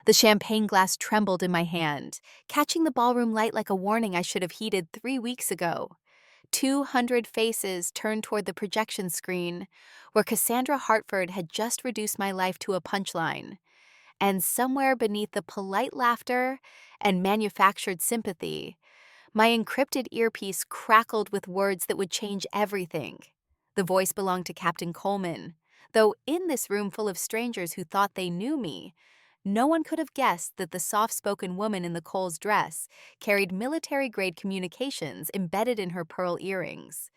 The champagne glass trembled in my hand, catching the ballroom light like a warning I should have heeded 3 weeks ago. 200 faces turned toward the projection screen, where Cassandra Hartford had just reduced my life to a punchline. And somewhere beneath the polite laughter and manufactured sympathy, my encrypted earpiece crackled with words that would change everything. The voice belonged to Captain Coleman, though in this room full of strangers who thought they knew me, no one could have guessed that the soft-spoken woman in the Cole's dress carried military-grade communications embedded in her pearl earrings.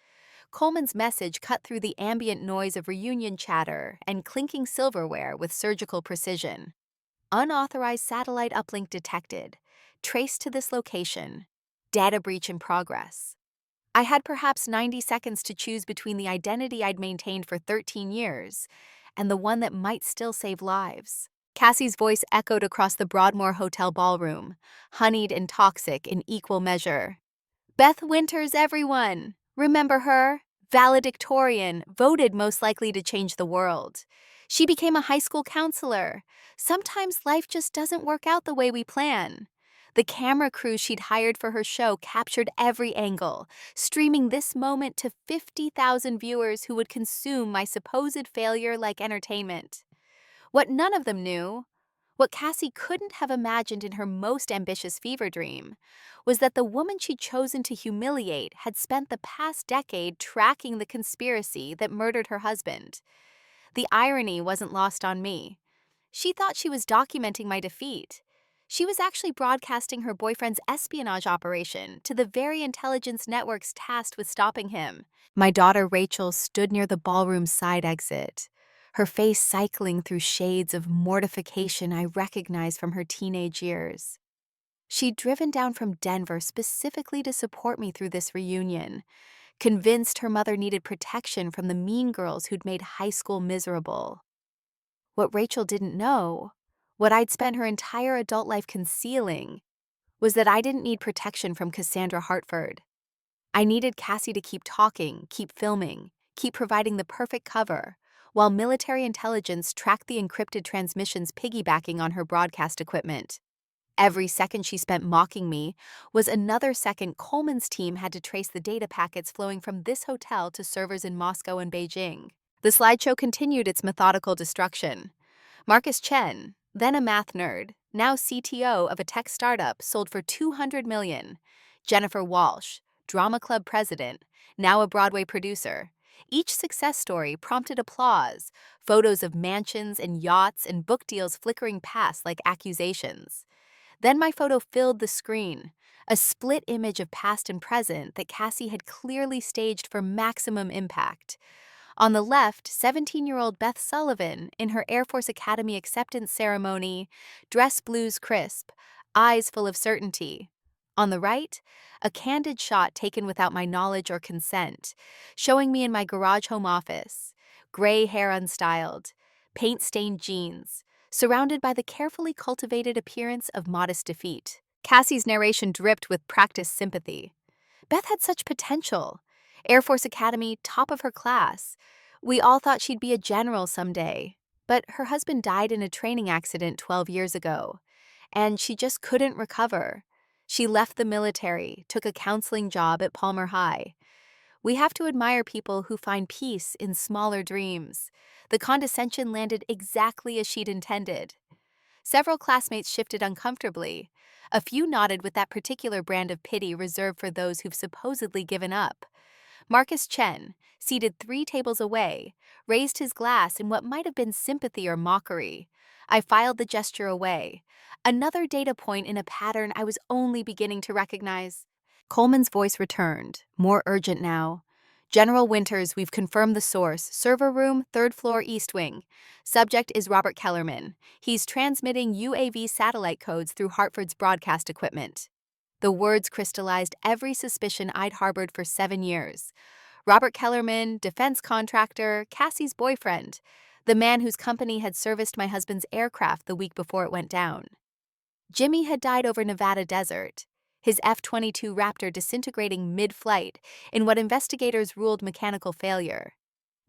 Coleman's message cut through the ambient noise of reunion chatter and clinking silverware with surgical precision. Unauthorized satellite uplink detected. Traced to this location. Data breach in progress. I had perhaps 90 seconds to choose between the identity I'd maintained for 13 years and the one that might still save lives. Cassie's voice echoed across the Broadmoor Hotel ballroom, honeyed and toxic in equal measure. Beth Winters, everyone! Remember her? Valedictorian, voted most likely to change the world. She became a high school counselor. Sometimes life just doesn't work out the way we plan. The camera crew she'd hired for her show captured every angle, streaming this moment to 50,000 viewers who would consume my supposed failure like entertainment. What none of them knew, what Cassie couldn't have imagined in her most ambitious fever dream, was that the woman she'd chosen to humiliate had spent the past decade tracking the conspiracy that murdered her husband. The irony wasn't lost on me. She thought she was documenting my defeat. She was actually broadcasting her boyfriend's espionage operation to the very intelligence networks tasked with stopping him. My daughter Rachel stood near the ballroom's side exit, her face cycling through shades of mortification I recognized from her teenage years. She'd driven down from Denver specifically to support me through this reunion, convinced her mother needed protection from the mean girls who'd made high school miserable. What Rachel didn't know, what I'd spent her entire adult life concealing, was that I didn't need protection from Cassandra Hartford. I needed Cassie to keep talking, keep filming, keep providing the perfect cover, while military intelligence tracked the encrypted transmissions piggybacking on her broadcast equipment. Every second she spent mocking me was another second Coleman's team had to trace the data packets flowing from this hotel to servers in Moscow and Beijing. The slideshow continued its methodical destruction. Marcus Chen, then a math nerd, now CTO of a tech startup sold for $200 million. Jennifer Walsh, drama club president, now a Broadway producer. Each success story prompted applause, photos of mansions and yachts and book deals flickering past like accusations. Then my photo filled the screen, a split image of past and present that Cassie had clearly staged for maximum impact. On the left, 17-year-old Beth Sullivan in her Air Force Academy acceptance ceremony, dress blues crisp, eyes full of certainty. On the right, a candid shot taken without my knowledge or consent, showing me in my garage home office, gray hair unstyled, paint-stained jeans, surrounded by the carefully cultivated appearance of modest defeat. Cassie's narration dripped with practiced sympathy. Beth had such potential. Air Force Academy, top of her class. We all thought she'd be a general someday. But her husband died in a training accident 12 years ago, and she just couldn't recover. She left the military, took a counseling job at Palmer High. We have to admire people who find peace in smaller dreams. The condescension landed exactly as she'd intended. Several classmates shifted uncomfortably. A few nodded with that particular brand of pity reserved for those who've supposedly given up. Marcus Chen, seated 3 tables away, raised his glass in what might have been sympathy or mockery. I filed the gesture away. Another data point in a pattern I was only beginning to recognize. Coleman's voice returned, more urgent now. General Winters, we've confirmed the source. Server room, 3rd floor, East Wing. Subject is Robert Kellerman. He's transmitting UAV satellite codes through Hartford's broadcast equipment. The words crystallized every suspicion I'd harbored for 7 years. Robert Kellerman, defense contractor, Cassie's boyfriend, the man whose company had serviced my husband's aircraft the week before it went down. Jimmy had died over Nevada desert, his F-22 Raptor disintegrating mid-flight in what investigators ruled mechanical failure.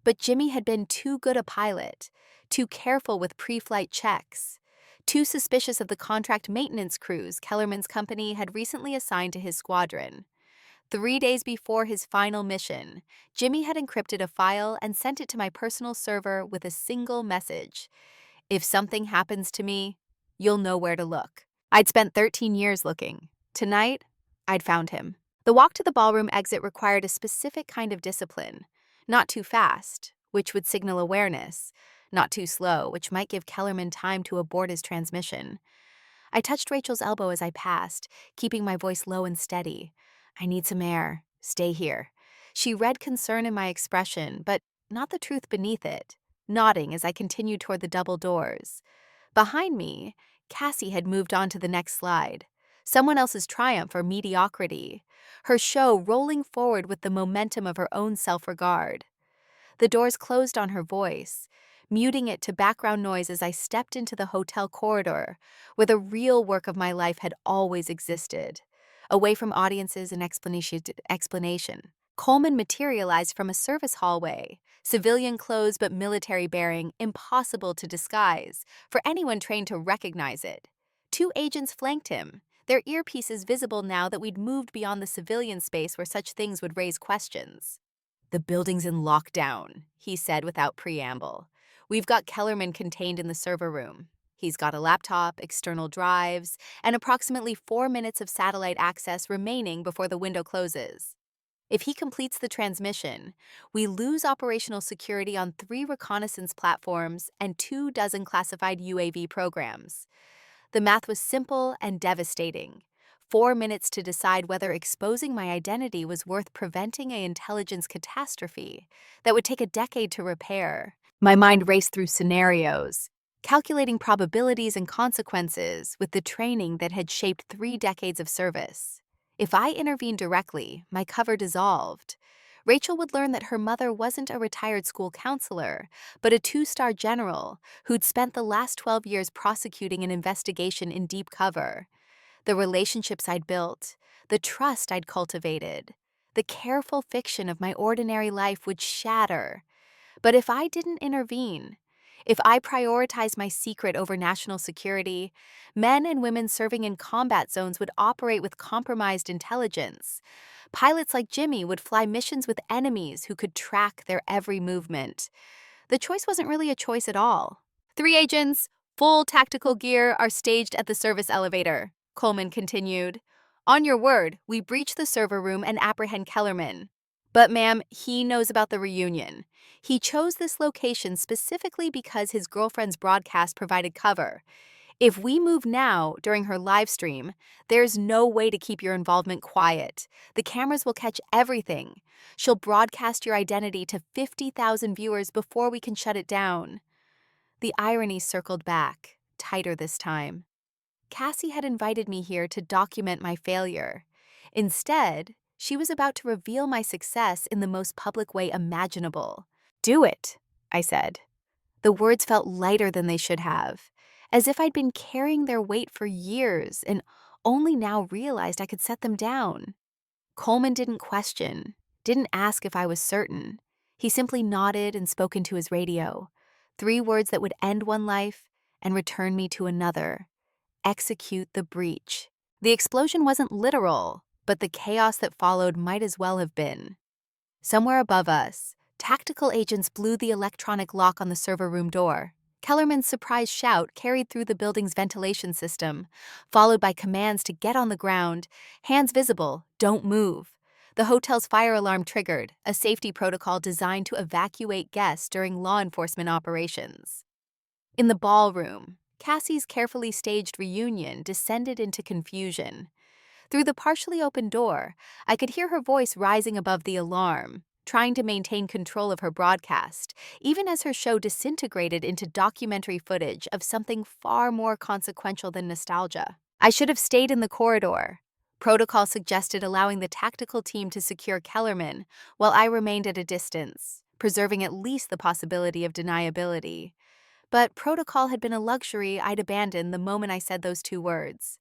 But Jimmy had been too good a pilot, too careful with pre-flight checks, too suspicious of the contract maintenance crews Kellerman's company had recently assigned to his squadron. 3 days before his final mission, Jimmy had encrypted a file and sent it to my personal server with a single message. If something happens to me, you'll know where to look. I'd spent 13 years looking. Tonight, I'd found him. The walk to the ballroom exit required a specific kind of discipline. Not too fast, which would signal awareness. Not too slow, which might give Kellerman time to abort his transmission. I touched Rachel's elbow as I passed, keeping my voice low and steady. I need some air. Stay here. She read concern in my expression, but not the truth beneath it, nodding as I continued toward the double doors. Behind me, Cassie had moved on to the next slide. Someone else's triumph or mediocrity. Her show rolling forward with the momentum of her own self-regard. The doors closed on her voice, muting it to background noise as I stepped into the hotel corridor, where the real work of my life had always existed, away from audiences and explanation. Coleman materialized from a service hallway, civilian clothes but military bearing, impossible to disguise, for anyone trained to recognize it. 2 agents flanked him, their earpieces visible now that we'd moved beyond the civilian space where such things would raise questions. "The building's in lockdown," he said without preamble. "We've got Kellerman contained in the server room. He's got a laptop, external drives, and approximately 4 minutes of satellite access remaining before the window closes. If he completes the transmission, we lose operational security on 3 reconnaissance platforms and 24 classified UAV programs." The math was simple and devastating. 4 minutes to decide whether exposing my identity was worth preventing an intelligence catastrophe that would take a decade to repair. My mind raced through scenarios, calculating probabilities and consequences with the training that had shaped 3 decades of service. If I intervened directly, my cover dissolved. Rachel would learn that her mother wasn't a retired school counselor, but a 2-star general who'd spent the last 12 years prosecuting an investigation in deep cover. The relationships I'd built, the trust I'd cultivated, the careful fiction of my ordinary life would shatter. But if I didn't intervene, if I prioritized my secret over national security, men and women serving in combat zones would operate with compromised intelligence. Pilots like Jimmy would fly missions with enemies who could track their every movement. The choice wasn't really a choice at all. 3 agents, full tactical gear, are staged at the service elevator, Coleman continued. "On your word, we breach the server room and apprehend Kellerman. But ma'am, he knows about the reunion. He chose this location specifically because his girlfriend's broadcast provided cover. If we move now during her live stream, there's no way to keep your involvement quiet. The cameras will catch everything. She'll broadcast your identity to 50,000 viewers before we can shut it down." The irony circled back, tighter this time. Cassie had invited me here to document my failure. Instead, she was about to reveal my success in the most public way imaginable. "Do it," I said. The words felt lighter than they should have, as if I'd been carrying their weight for years and only now realized I could set them down. Coleman didn't question, didn't ask if I was certain. He simply nodded and spoke into his radio. 3 words that would end one life and return me to another. Execute the breach. The explosion wasn't literal, but the chaos that followed might as well have been. Somewhere above us, tactical agents blew the electronic lock on the server room door. Kellerman's surprised shout carried through the building's ventilation system, followed by commands to get on the ground, hands visible, don't move. The hotel's fire alarm triggered, a safety protocol designed to evacuate guests during law enforcement operations. In the ballroom, Cassie's carefully staged reunion descended into confusion. Through the partially open door, I could hear her voice rising above the alarm, trying to maintain control of her broadcast, even as her show disintegrated into documentary footage of something far more consequential than nostalgia. I should have stayed in the corridor. Protocol suggested allowing the tactical team to secure Kellerman, while I remained at a distance, preserving at least the possibility of deniability. But protocol had been a luxury I'd abandoned the moment I said those 2 words.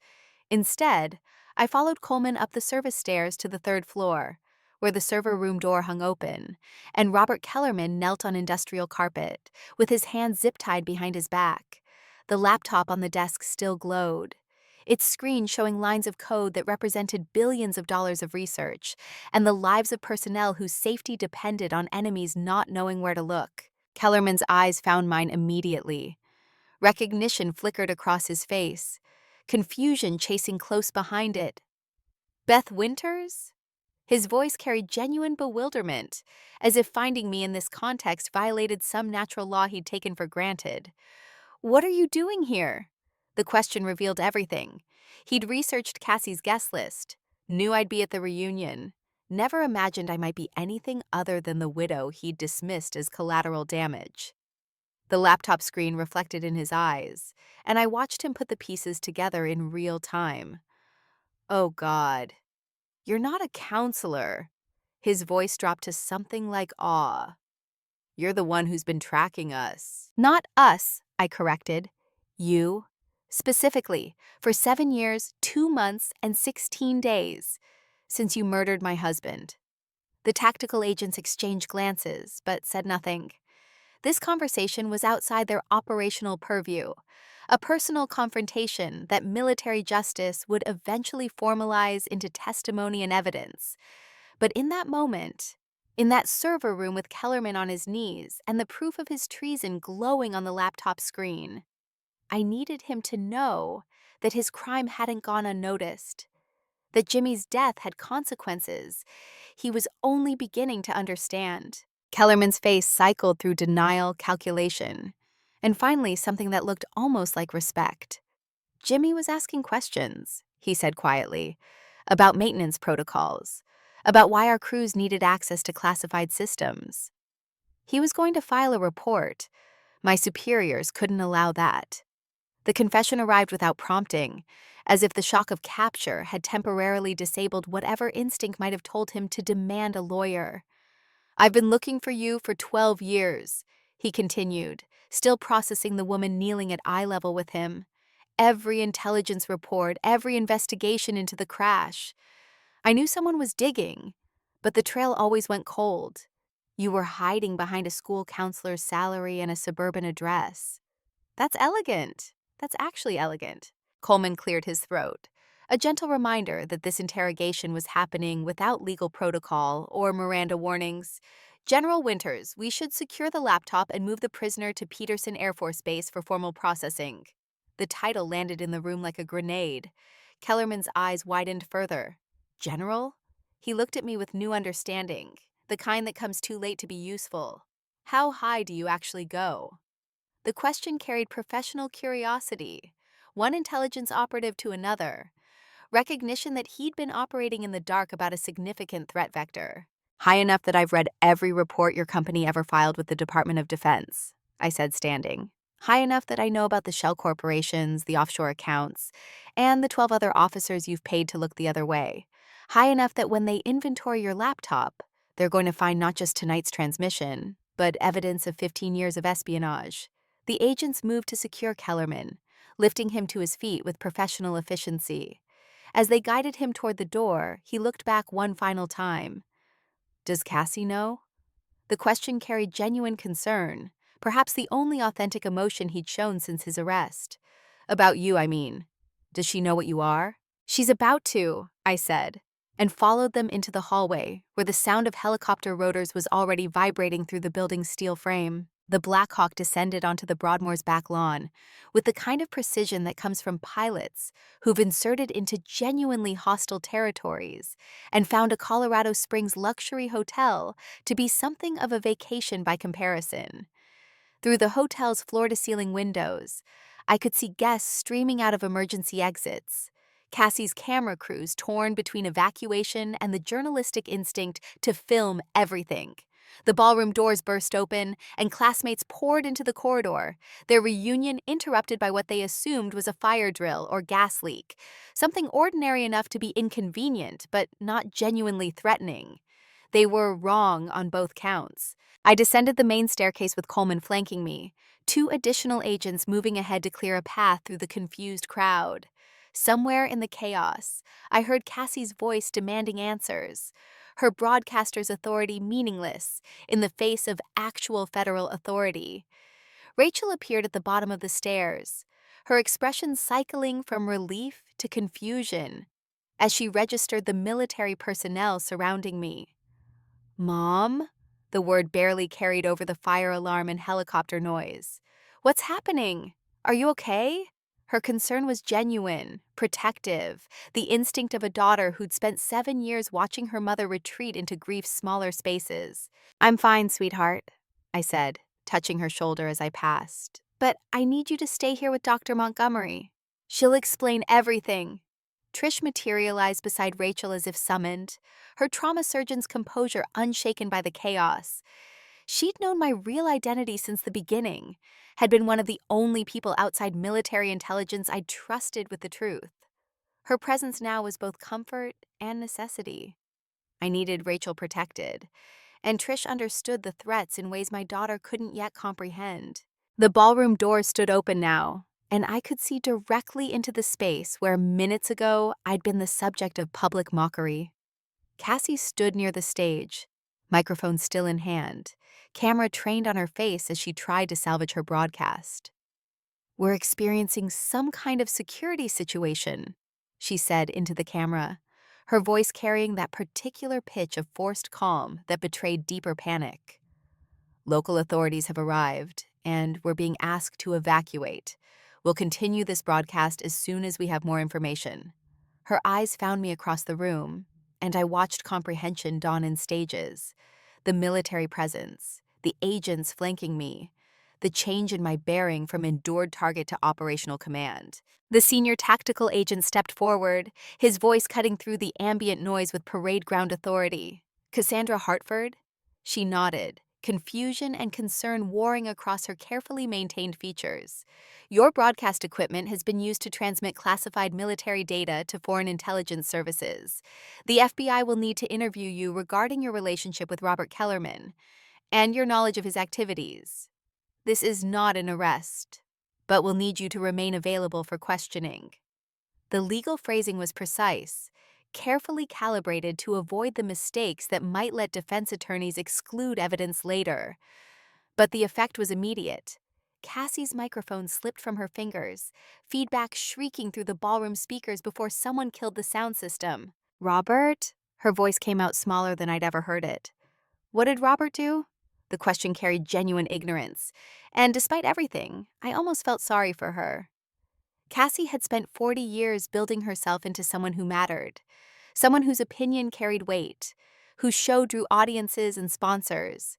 Instead, I followed Coleman up the service stairs to the 3rd floor, where the server room door hung open, and Robert Kellerman knelt on industrial carpet, with his hands zip-tied behind his back. The laptop on the desk still glowed, its screen showing lines of code that represented billions of dollars of research, and the lives of personnel whose safety depended on enemies not knowing where to look. Kellerman's eyes found mine immediately. Recognition flickered across his face, confusion chasing close behind it. Beth Winters? His voice carried genuine bewilderment, as if finding me in this context violated some natural law he'd taken for granted. "What are you doing here?" The question revealed everything. He'd researched Cassie's guest list, knew I'd be at the reunion, never imagined I might be anything other than the widow he'd dismissed as collateral damage. The laptop screen reflected in his eyes, and I watched him put the pieces together in real time. "Oh God, you're not a counselor." His voice dropped to something like awe. "You're the one who's been tracking us." "Not us," I corrected. "You. Specifically, for 7 years, 2 months, and 16 days, since you murdered my husband." The tactical agents exchanged glances, but said nothing. This conversation was outside their operational purview, a personal confrontation that military justice would eventually formalize into testimony and evidence. But in that moment, in that server room with Kellerman on his knees and the proof of his treason glowing on the laptop screen, I needed him to know that his crime hadn't gone unnoticed, that Jimmy's death had consequences he was only beginning to understand. Kellerman's face cycled through denial, calculation, and finally something that looked almost like respect. "Jimmy was asking questions," he said quietly, "about maintenance protocols, about why our crews needed access to classified systems. He was going to file a report. My superiors couldn't allow that." The confession arrived without prompting, as if the shock of capture had temporarily disabled whatever instinct might have told him to demand a lawyer. "I've been looking for you for 12 years, he continued, still processing the woman kneeling at eye level with him. "Every intelligence report, every investigation into the crash. I knew someone was digging, but the trail always went cold. You were hiding behind a school counselor's salary and a suburban address." "That's elegant. That's actually elegant." Coleman cleared his throat, a gentle reminder that this interrogation was happening without legal protocol or Miranda warnings. "General Winters, we should secure the laptop and move the prisoner to Peterson Air Force Base for formal processing." The title landed in the room like a grenade. Kellerman's eyes widened further. "General?" He looked at me with new understanding, the kind that comes too late to be useful. "How high do you actually go?" The question carried professional curiosity, one intelligence operative to another, recognition that he'd been operating in the dark about a significant threat vector. "High enough that I've read every report your company ever filed with the Department of Defense," I said, standing. "High enough that I know about the shell corporations, the offshore accounts, and the 12 other officers you've paid to look the other way. High enough that when they inventory your laptop, they're going to find not just tonight's transmission, but evidence of 15 years of espionage." The agents moved to secure Kellerman, lifting him to his feet with professional efficiency. As they guided him toward the door, he looked back one final time. "Does Cassie know?" The question carried genuine concern, perhaps the only authentic emotion he'd shown since his arrest. "About you, I mean. Does she know what you are?" "She's about to," I said, and followed them into the hallway, where the sound of helicopter rotors was already vibrating through the building's steel frame. The Black Hawk descended onto the Broadmoor's back lawn, with the kind of precision that comes from pilots who've inserted into genuinely hostile territories and found a Colorado Springs luxury hotel to be something of a vacation by comparison. Through the hotel's floor-to-ceiling windows, I could see guests streaming out of emergency exits, Cassie's camera crews torn between evacuation and the journalistic instinct to film everything. The ballroom doors burst open, and classmates poured into the corridor, their reunion interrupted by what they assumed was a fire drill or gas leak, something ordinary enough to be inconvenient but not genuinely threatening. They were wrong on both counts. I descended the main staircase with Coleman flanking me, 2 additional agents moving ahead to clear a path through the confused crowd. Somewhere in the chaos, I heard Cassie's voice demanding answers, her broadcaster's authority meaningless in the face of actual federal authority. Rachel appeared at the bottom of the stairs, her expression cycling from relief to confusion as she registered the military personnel surrounding me. Mom? The word barely carried over the fire alarm and helicopter noise. What's happening? Are you okay? Her concern was genuine, protective, the instinct of a daughter who'd spent 7 years watching her mother retreat into grief's smaller spaces. I'm fine, sweetheart, I said, touching her shoulder as I passed. But I need you to stay here with Dr. Montgomery. She'll explain everything. Trish materialized beside Rachel as if summoned, her trauma surgeon's composure unshaken by the chaos. She'd known my real identity since the beginning, had been one of the only people outside military intelligence I'd trusted with the truth. Her presence now was both comfort and necessity. I needed Rachel protected, and Trish understood the threats in ways my daughter couldn't yet comprehend. The ballroom door stood open now, and I could see directly into the space where minutes ago I'd been the subject of public mockery. Cassie stood near the stage, microphone still in hand, camera trained on her face as she tried to salvage her broadcast. We're experiencing some kind of security situation, she said into the camera, her voice carrying that particular pitch of forced calm that betrayed deeper panic. Local authorities have arrived, and we're being asked to evacuate. We'll continue this broadcast as soon as we have more information. Her eyes found me across the room, and I watched comprehension dawn in stages. The military presence, the agents flanking me, the change in my bearing from endured target to operational command. The senior tactical agent stepped forward, his voice cutting through the ambient noise with parade ground authority. Cassandra Hartford? She nodded, confusion and concern warring across her carefully maintained features. Your broadcast equipment has been used to transmit classified military data to foreign intelligence services. The FBI will need to interview you regarding your relationship with Robert Kellerman and your knowledge of his activities. This is not an arrest, but will need you to remain available for questioning. The legal phrasing was precise, carefully calibrated to avoid the mistakes that might let defense attorneys exclude evidence later. But the effect was immediate. Cassie's microphone slipped from her fingers, feedback shrieking through the ballroom speakers before someone killed the sound system. Robert? Her voice came out smaller than I'd ever heard it. What did Robert do? The question carried genuine ignorance, and despite everything, I almost felt sorry for her. Cassie had spent 40 years building herself into someone who mattered, someone whose opinion carried weight, whose show drew audiences and sponsors.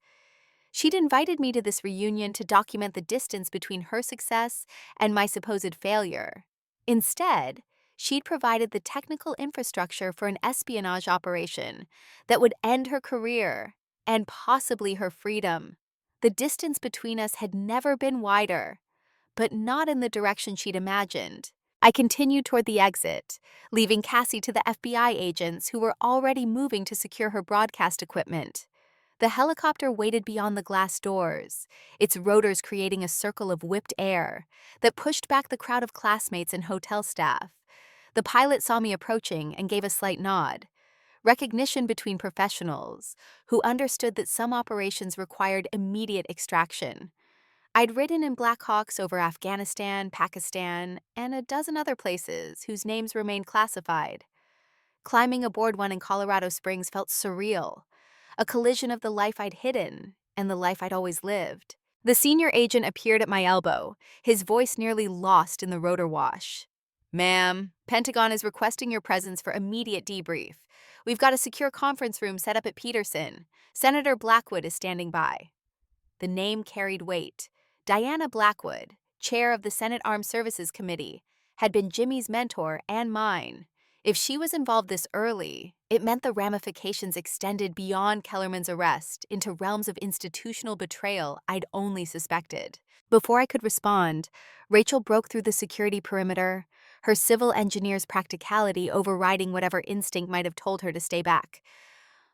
She'd invited me to this reunion to document the distance between her success and my supposed failure. Instead, she'd provided the technical infrastructure for an espionage operation that would end her career and possibly her freedom. The distance between us had never been wider, but not in the direction she'd imagined. I continued toward the exit, leaving Cassie to the FBI agents who were already moving to secure her broadcast equipment. The helicopter waited beyond the glass doors, its rotors creating a circle of whipped air that pushed back the crowd of classmates and hotel staff. The pilot saw me approaching and gave a slight nod. Recognition between professionals who understood that some operations required immediate extraction. I'd ridden in Black Hawks over Afghanistan, Pakistan, and a dozen other places whose names remained classified. Climbing aboard one in Colorado Springs felt surreal, a collision of the life I'd hidden and the life I'd always lived. The senior agent appeared at my elbow, his voice nearly lost in the rotor wash. Ma'am, Pentagon is requesting your presence for immediate debrief. We've got a secure conference room set up at Peterson. Senator Blackwood is standing by. The name carried weight. Diana Blackwood, chair of the Senate Armed Services Committee, had been Jimmy's mentor and mine. If she was involved this early, it meant the ramifications extended beyond Kellerman's arrest into realms of institutional betrayal I'd only suspected. Before I could respond, Rachel broke through the security perimeter, her civil engineer's practicality overriding whatever instinct might have told her to stay back.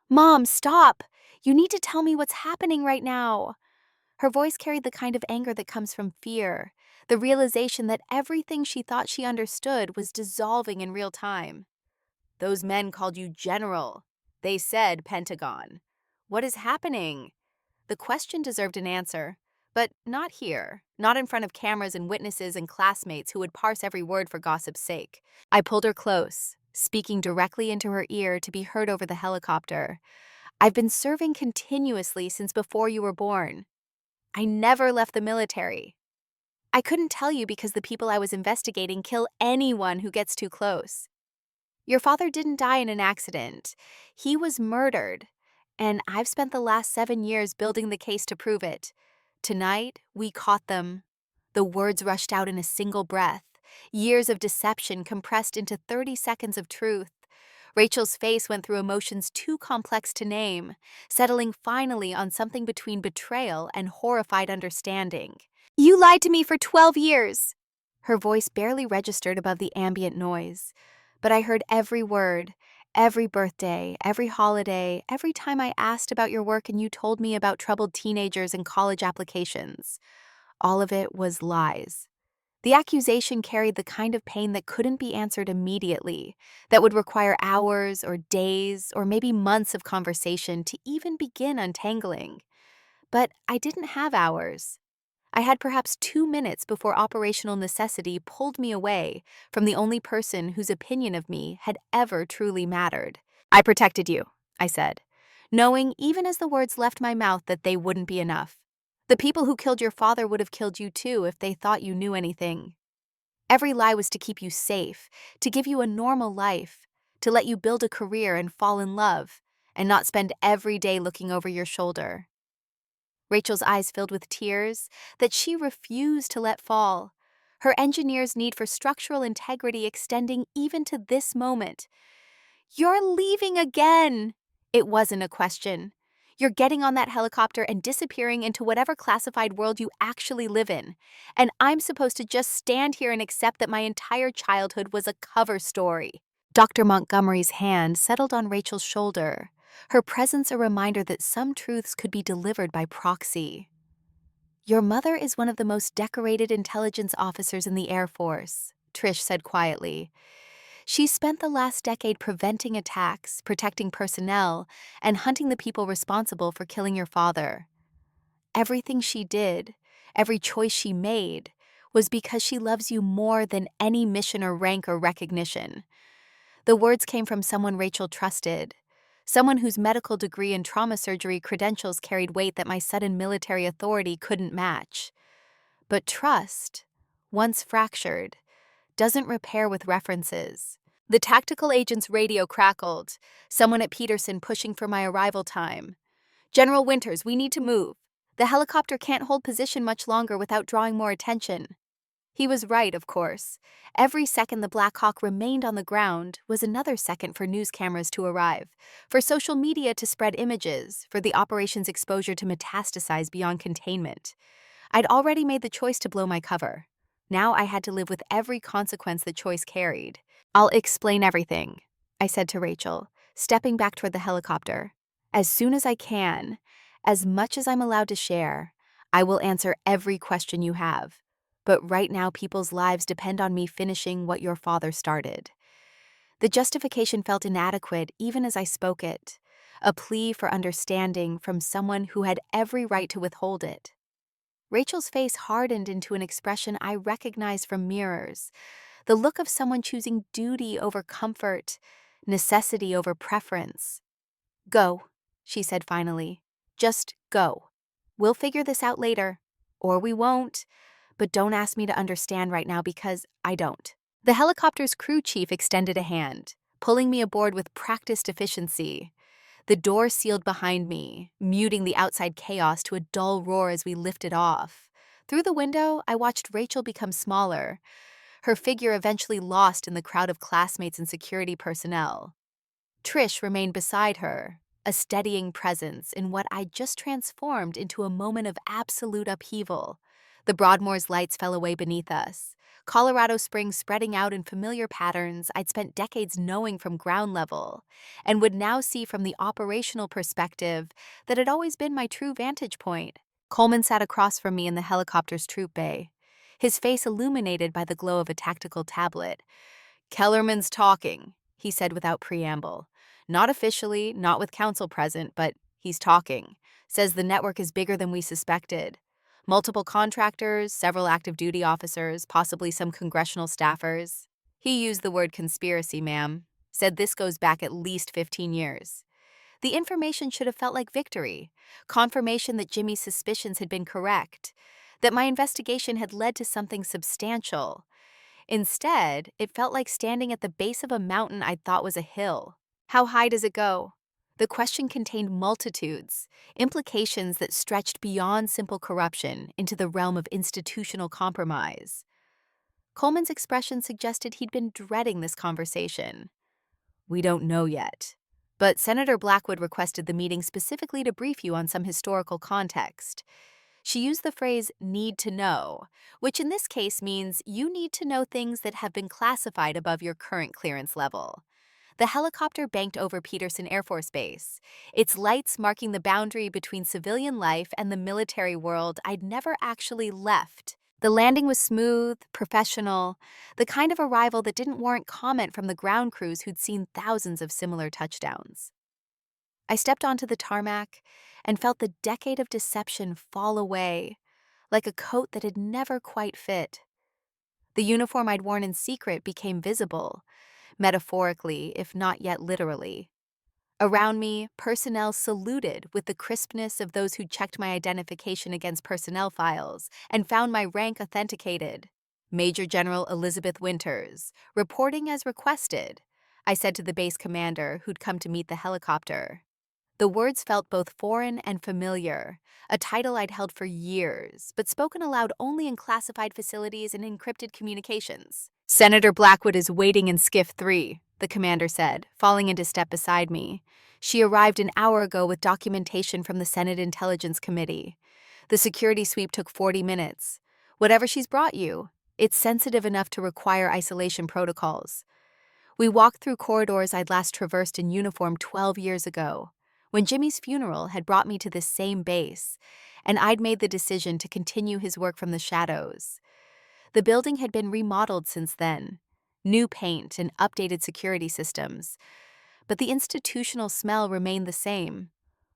Mom, stop! You need to tell me what's happening right now. Her voice carried the kind of anger that comes from fear, the realization that everything she thought she understood was dissolving in real time. Those men called you general. They said Pentagon. What is happening? The question deserved an answer, But not here, not in front of cameras and witnesses and classmates who would parse every word for gossip's sake. I pulled her close, speaking directly into her ear to be heard over the helicopter. I've been serving continuously since before you were born. I never left the military. I couldn't tell you because the people I was investigating kill anyone who gets too close. Your father didn't die in an accident. He was murdered, and I've spent the last 7 years building the case to prove it. Tonight, we caught them. The words rushed out in a single breath, years of deception compressed into 30 seconds of truth. Rachel's face went through emotions too complex to name, settling finally on something between betrayal and horrified understanding. You lied to me for 12 years. Her voice barely registered above the ambient noise, but I heard every word, every birthday, every holiday, every time I asked about your work and you told me about troubled teenagers and college applications. All of it was lies. The accusation carried the kind of pain that couldn't be answered immediately, that would require hours or days or maybe months of conversation to even begin untangling. But I didn't have hours. I had perhaps 2 minutes before operational necessity pulled me away from the only person whose opinion of me had ever truly mattered. I protected you, I said, knowing even as the words left my mouth that they wouldn't be enough. The people who killed your father would have killed you too if they thought you knew anything. Every lie was to keep you safe, to give you a normal life, to let you build a career and fall in love, and not spend every day looking over your shoulder. Rachel's eyes filled with tears that she refused to let fall, her engineer's need for structural integrity extending even to this moment. You're leaving again! It wasn't a question. You're getting on that helicopter and disappearing into whatever classified world you actually live in. And I'm supposed to just stand here and accept that my entire childhood was a cover story. Dr. Montgomery's hand settled on Rachel's shoulder, her presence a reminder that some truths could be delivered by proxy. Your mother is one of the most decorated intelligence officers in the Air Force, Trish said quietly. She spent the last decade preventing attacks, protecting personnel, and hunting the people responsible for killing your father. Everything she did, every choice she made, was because she loves you more than any mission or rank or recognition. The words came from someone Rachel trusted, someone whose medical degree and trauma surgery credentials carried weight that my sudden military authority couldn't match. But trust, once fractured, doesn't repair with references. The tactical agent's radio crackled, someone at Peterson pushing for my arrival time. General Winters, we need to move. The helicopter can't hold position much longer without drawing more attention. He was right, of course. Every second the Black Hawk remained on the ground was another second for news cameras to arrive, for social media to spread images, for the operation's exposure to metastasize beyond containment. I'd already made the choice to blow my cover. Now I had to live with every consequence the choice carried. I'll explain everything, I said to Rachel, stepping back toward the helicopter. As soon as I can, as much as I'm allowed to share, I will answer every question you have. But right now people's lives depend on me finishing what your father started. The justification felt inadequate even as I spoke it, a plea for understanding from someone who had every right to withhold it. Rachel's face hardened into an expression I recognized from mirrors, the look of someone choosing duty over comfort, necessity over preference. Go, she said finally. Just go. We'll figure this out later. Or we won't. But don't ask me to understand right now because I don't. The helicopter's crew chief extended a hand, pulling me aboard with practiced efficiency. The door sealed behind me, muting the outside chaos to a dull roar as we lifted off. Through the window, I watched Rachel become smaller, her figure eventually lost in the crowd of classmates and security personnel. Trish remained beside her, a steadying presence in what I'd just transformed into a moment of absolute upheaval. The Broadmoor's lights fell away beneath us, Colorado Springs spreading out in familiar patterns I'd spent decades knowing from ground level, and would now see from the operational perspective that had always been my true vantage point. Coleman sat across from me in the helicopter's troop bay, his face illuminated by the glow of a tactical tablet. Kellerman's talking, he said without preamble. Not officially, not with council present, but he's talking. Says the network is bigger than we suspected. Multiple contractors, several active duty officers, possibly some congressional staffers. He used the word conspiracy, ma'am. Said this goes back at least 15 years. The information should have felt like victory, confirmation that Jimmy's suspicions had been correct, that my investigation had led to something substantial. Instead, it felt like standing at the base of a mountain I'd thought was a hill. How high does it go? The question contained multitudes, implications that stretched beyond simple corruption into the realm of institutional compromise. Coleman's expression suggested he'd been dreading this conversation. We don't know yet. But Senator Blackwood requested the meeting specifically to brief you on some historical context. She used the phrase need to know, which in this case means you need to know things that have been classified above your current clearance level. The helicopter banked over Peterson Air Force Base, its lights marking the boundary between civilian life and the military world I'd never actually left. The landing was smooth, professional, the kind of arrival that didn't warrant comment from the ground crews who'd seen thousands of similar touchdowns. I stepped onto the tarmac and felt the decade of deception fall away, like a coat that had never quite fit. The uniform I'd worn in secret became visible, metaphorically, if not yet literally. Around me, personnel saluted with the crispness of those who checked my identification against personnel files and found my rank authenticated. Major General Elizabeth Winters, reporting as requested, I said to the base commander who'd come to meet the helicopter. The words felt both foreign and familiar, a title I'd held for years, but spoken aloud only in classified facilities and encrypted communications. Senator Blackwood is waiting in Skiff 3, the commander said, falling into step beside me. She arrived an hour ago with documentation from the Senate Intelligence Committee. The security sweep took 40 minutes. Whatever she's brought you, it's sensitive enough to require isolation protocols. We walked through corridors I'd last traversed in uniform 12 years ago, when Jimmy's funeral had brought me to this same base, and I'd made the decision to continue his work from the shadows. The building had been remodeled since then, new paint and updated security systems, but the institutional smell remained the same,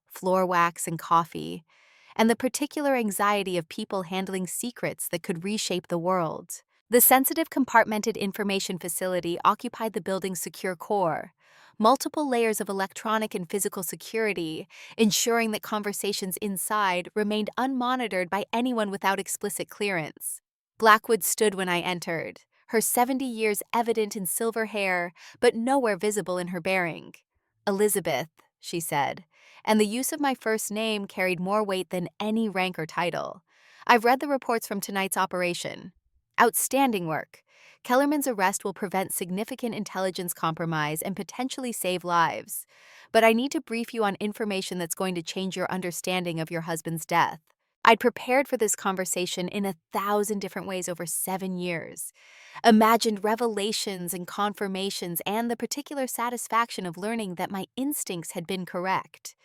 floor wax and coffee, and the particular anxiety of people handling secrets that could reshape the world. The sensitive compartmented information facility occupied the building's secure core, multiple layers of electronic and physical security, ensuring that conversations inside remained unmonitored by anyone without explicit clearance. Blackwood stood when I entered, her 70 years evident in silver hair, but nowhere visible in her bearing. Elizabeth, she said, and the use of my first name carried more weight than any rank or title. I've read the reports from tonight's operation. Outstanding work. Kellerman's arrest will prevent significant intelligence compromise and potentially save lives. But I need to brief you on information that's going to change your understanding of your husband's death. I'd prepared for this conversation in 1,000 different ways over 7 years. Imagined revelations and confirmations and the particular satisfaction of learning that my instincts had been correct.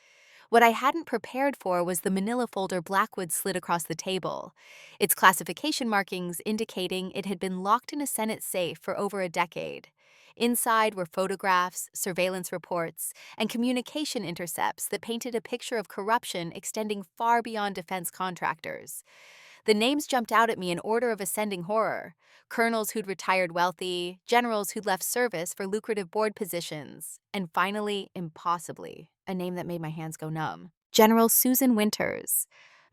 What I hadn't prepared for was the manila folder Blackwood slid across the table, its classification markings indicating it had been locked in a Senate safe for over a decade. Inside were photographs, surveillance reports, and communication intercepts that painted a picture of corruption extending far beyond defense contractors. The names jumped out at me in order of ascending horror: colonels who'd retired wealthy, generals who'd left service for lucrative board positions, and finally, impossibly, a name that made my hands go numb: General Susan Winters,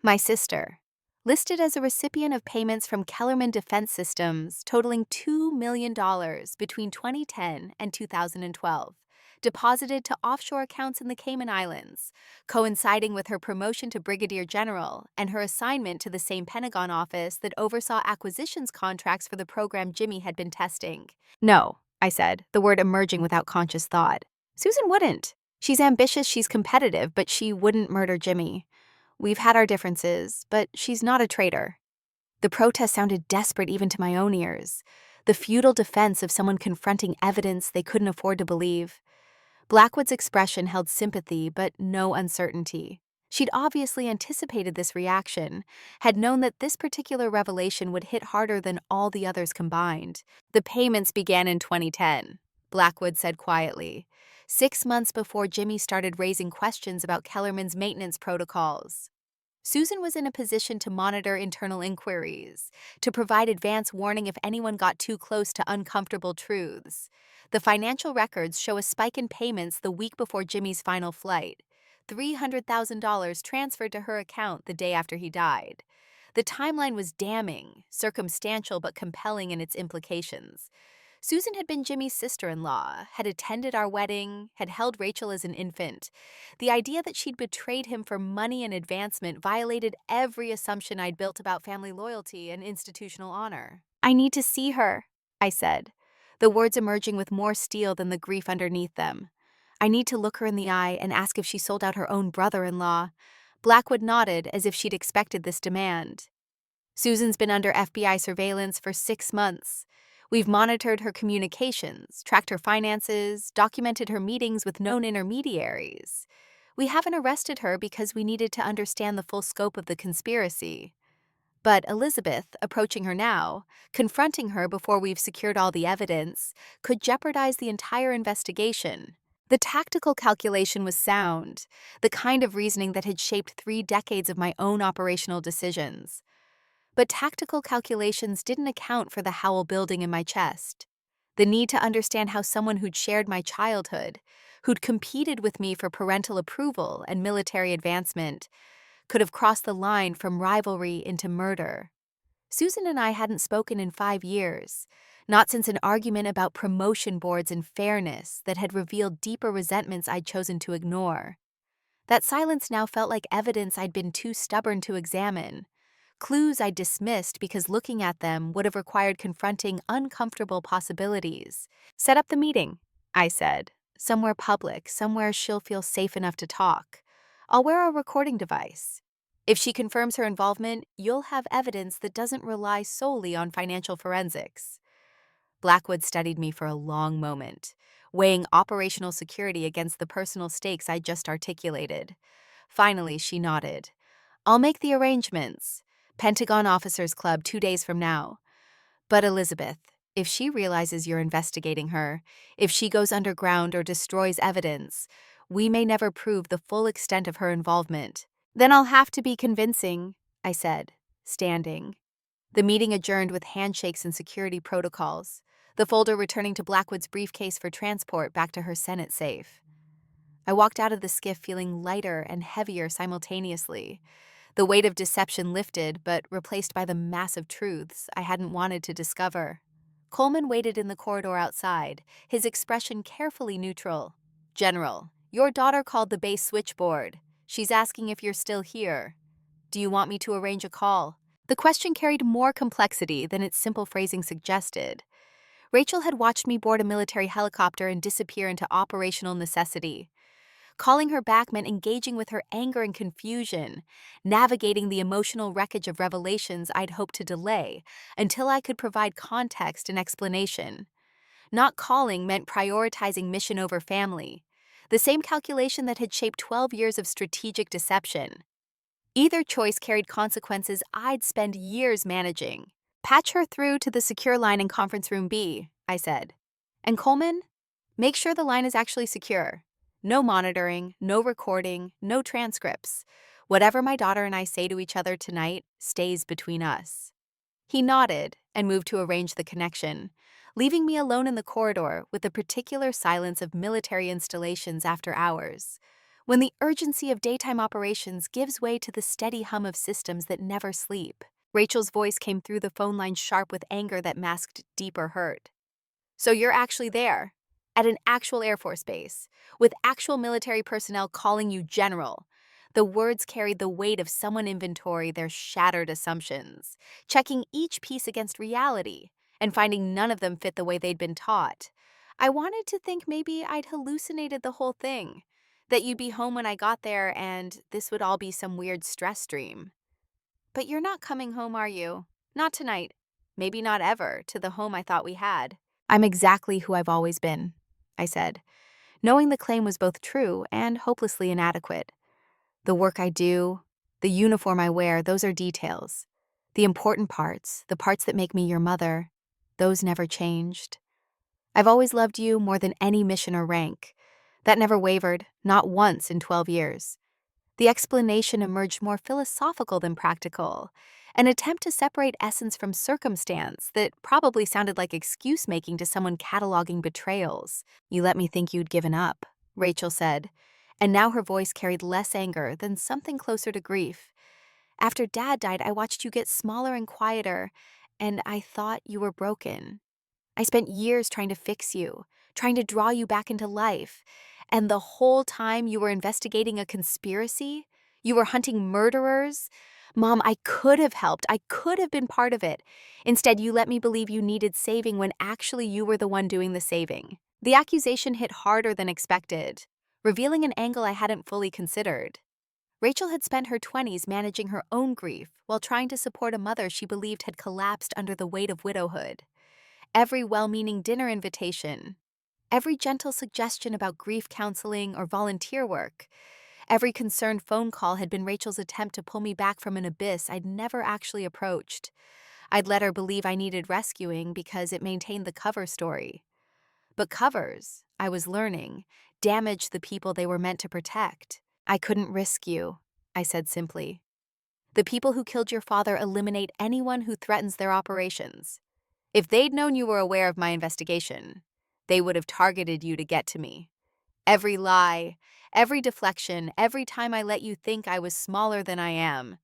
my sister, listed as a recipient of payments from Kellerman Defense Systems totaling $2 million between 2010 and 2012. Deposited to offshore accounts in the Cayman Islands, coinciding with her promotion to brigadier general and her assignment to the same Pentagon office that oversaw acquisitions contracts for the program Jimmy had been testing. No, I said, the word emerging without conscious thought. Susan wouldn't. She's ambitious, she's competitive, but she wouldn't murder Jimmy. We've had our differences, but she's not a traitor. The protest sounded desperate even to my own ears, the futile defense of someone confronting evidence they couldn't afford to believe. Blackwood's expression held sympathy but no uncertainty. She'd obviously anticipated this reaction, had known that this particular revelation would hit harder than all the others combined. The payments began in 2010, Blackwood said quietly, 6 months before Jimmy started raising questions about Kellerman's maintenance protocols. Susan was in a position to monitor internal inquiries, to provide advance warning if anyone got too close to uncomfortable truths. The financial records show a spike in payments the week before Jimmy's final flight. $300,000 transferred to her account the day after he died. The timeline was damning, circumstantial but compelling in its implications. Susan had been Jimmy's sister-in-law, had attended our wedding, had held Rachel as an infant. The idea that she'd betrayed him for money and advancement violated every assumption I'd built about family loyalty and institutional honor. "I need to see her," I said, the words emerging with more steel than the grief underneath them. "I need to look her in the eye and ask if she sold out her own brother-in-law." Blackwood nodded as if she'd expected this demand. "Susan's been under FBI surveillance for 6 months. We've monitored her communications, tracked her finances, documented her meetings with known intermediaries. We haven't arrested her because we needed to understand the full scope of the conspiracy. But Elizabeth, approaching her now, confronting her before we've secured all the evidence, could jeopardize the entire investigation." The tactical calculation was sound, the kind of reasoning that had shaped 3 decades of my own operational decisions. But tactical calculations didn't account for the howl building in my chest. The need to understand how someone who'd shared my childhood, who'd competed with me for parental approval and military advancement, could have crossed the line from rivalry into murder. Susan and I hadn't spoken in 5 years, not since an argument about promotion boards and fairness that had revealed deeper resentments I'd chosen to ignore. That silence now felt like evidence I'd been too stubborn to examine. Clues I dismissed because looking at them would have required confronting uncomfortable possibilities. "Set up the meeting," I said. "Somewhere public, somewhere she'll feel safe enough to talk. I'll wear a recording device. If she confirms her involvement, you'll have evidence that doesn't rely solely on financial forensics." Blackwood studied me for a long moment, weighing operational security against the personal stakes I just articulated. Finally, she nodded. "I'll make the arrangements. Pentagon Officers Club 2 days from now. But Elizabeth, if she realizes you're investigating her, if she goes underground or destroys evidence, we may never prove the full extent of her involvement." "Then I'll have to be convincing," I said, standing. The meeting adjourned with handshakes and security protocols, the folder returning to Blackwood's briefcase for transport back to her Senate safe. I walked out of the skiff feeling lighter and heavier simultaneously. The weight of deception lifted, but replaced by the massive truths I hadn't wanted to discover. Coleman waited in the corridor outside, his expression carefully neutral. "General, your daughter called the base switchboard. She's asking if you're still here. Do you want me to arrange a call?" The question carried more complexity than its simple phrasing suggested. Rachel had watched me board a military helicopter and disappear into operational necessity. Calling her back meant engaging with her anger and confusion, navigating the emotional wreckage of revelations I'd hoped to delay until I could provide context and explanation. Not calling meant prioritizing mission over family, the same calculation that had shaped 12 years of strategic deception. Either choice carried consequences I'd spend years managing. "Patch her through to the secure line in conference room B," I said. "And Coleman, make sure the line is actually secure. No monitoring, no recording, no transcripts. Whatever my daughter and I say to each other tonight stays between us." He nodded and moved to arrange the connection, leaving me alone in the corridor with the particular silence of military installations after hours, when the urgency of daytime operations gives way to the steady hum of systems that never sleep. Rachel's voice came through the phone line sharp with anger that masked deeper hurt. "So you're actually there, at an actual Air Force base, with actual military personnel calling you general." The words carried the weight of someone inventory their shattered assumptions, checking each piece against reality, and finding none of them fit the way they'd been taught. I wanted to think maybe I'd hallucinated the whole thing, that you'd be home when I got there and this would all be some weird stress dream. "But you're not coming home, are you? Not tonight. Maybe not ever, to the home I thought we had." "I'm exactly who I've always been," I said, knowing the claim was both true and hopelessly inadequate. "The work I do, the uniform I wear, those are details. The important parts, the parts that make me your mother, those never changed. I've always loved you more than any mission or rank. That never wavered, not once in 12 years. The explanation emerged more philosophical than practical, an attempt to separate essence from circumstance that probably sounded like excuse making to someone cataloging betrayals. "You let me think you'd given up," Rachel said, and now her voice carried less anger than something closer to grief. "After Dad died, I watched you get smaller and quieter, and I thought you were broken. I spent years trying to fix you, trying to draw you back into life. And the whole time you were investigating a conspiracy? You were hunting murderers? Mom, I could have helped. I could have been part of it. Instead, you let me believe you needed saving when actually you were the one doing the saving." The accusation hit harder than expected, revealing an angle I hadn't fully considered. Rachel had spent her 20s managing her own grief while trying to support a mother she believed had collapsed under the weight of widowhood. Every well-meaning dinner invitation, every gentle suggestion about grief counseling or volunteer work, every concerned phone call had been Rachel's attempt to pull me back from an abyss I'd never actually approached. I'd let her believe I needed rescuing because it maintained the cover story. But covers, I was learning, damaged the people they were meant to protect. "I couldn't risk you," I said simply. "The people who killed your father eliminate anyone who threatens their operations. If they'd known you were aware of my investigation, they would have targeted you to get to me. Every lie, every deflection, every time I let you think I was smaller than I am,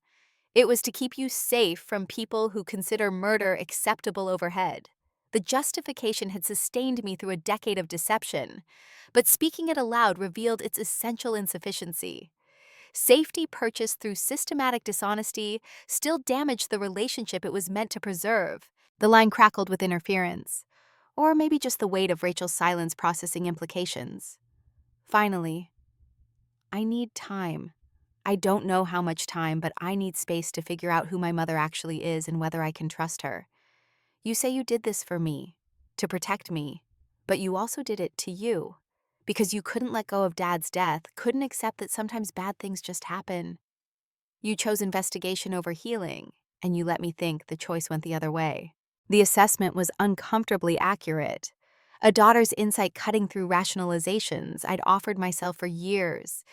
it was to keep you safe from people who consider murder acceptable overhead." The justification had sustained me through a decade of deception, but speaking it aloud revealed its essential insufficiency. Safety purchased through systematic dishonesty still damaged the relationship it was meant to preserve. The line crackled with interference, or maybe just the weight of Rachel's silence processing implications. Finally, "I need time. I don't know how much time, but I need space to figure out who my mother actually is and whether I can trust her. You say you did this for me, to protect me, but you also did it to you. Because you couldn't let go of Dad's death, couldn't accept that sometimes bad things just happen. You chose investigation over healing, and you let me think the choice went the other way." The assessment was uncomfortably accurate. A daughter's insight cutting through rationalizations I'd offered myself for years.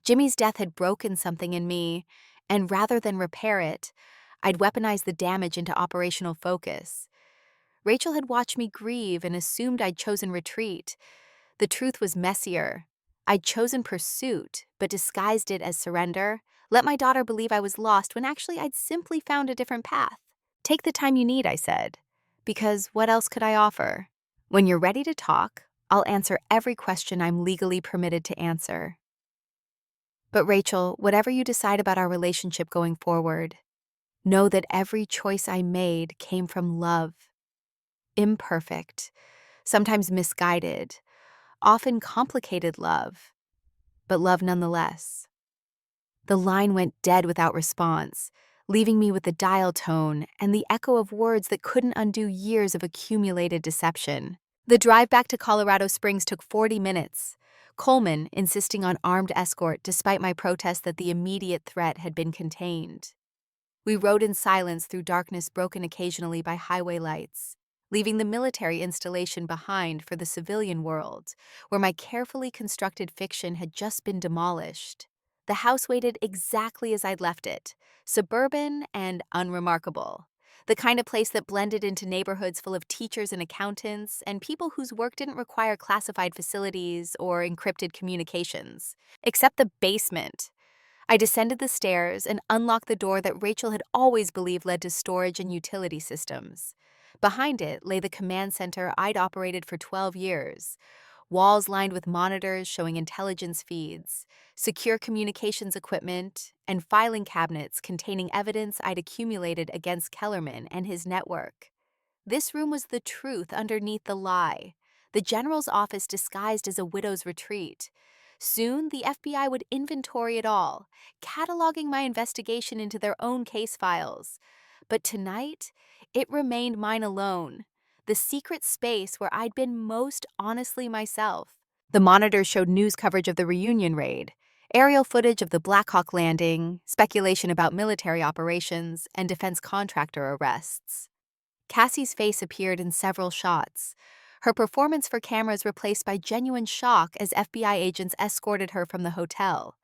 Jimmy's death had broken something in me, and rather than repair it, I'd weaponized the damage into operational focus. Rachel had watched me grieve and assumed I'd chosen retreat. The truth was messier. I'd chosen pursuit, but disguised it as surrender, let my daughter believe I was lost when actually I'd simply found a different path. "Take the time you need," I said, "because what else could I offer? When you're ready to talk, I'll answer every question I'm legally permitted to answer. But Rachel, whatever you decide about our relationship going forward, know that every choice I made came from love. Imperfect, sometimes misguided, often complicated love, but love nonetheless." The line went dead without response, leaving me with the dial tone and the echo of words that couldn't undo years of accumulated deception. The drive back to Colorado Springs took 40 minutes, Coleman insisting on armed escort despite my protest that the immediate threat had been contained. We rode in silence through darkness broken occasionally by highway lights, leaving the military installation behind for the civilian world, where my carefully constructed fiction had just been demolished. The house waited exactly as I'd left it, suburban and unremarkable. The kind of place that blended into neighborhoods full of teachers and accountants and people whose work didn't require classified facilities or encrypted communications. Except the basement. I descended the stairs and unlocked the door that Rachel had always believed led to storage and utility systems. Behind it lay the command center I'd operated for 12 years. Walls lined with monitors showing intelligence feeds, secure communications equipment, and filing cabinets containing evidence I'd accumulated against Kellerman and his network. This room was the truth underneath the lie, the general's office disguised as a widow's retreat. Soon, the FBI would inventory it all, cataloging my investigation into their own case files. But tonight, it remained mine alone, the secret space where I'd been most honestly myself. The monitors showed news coverage of the reunion raid, aerial footage of the Black Hawk landing, speculation about military operations, and defense contractor arrests. Cassie's face appeared in several shots, her performance for cameras replaced by genuine shock as FBI agents escorted her from the hotel.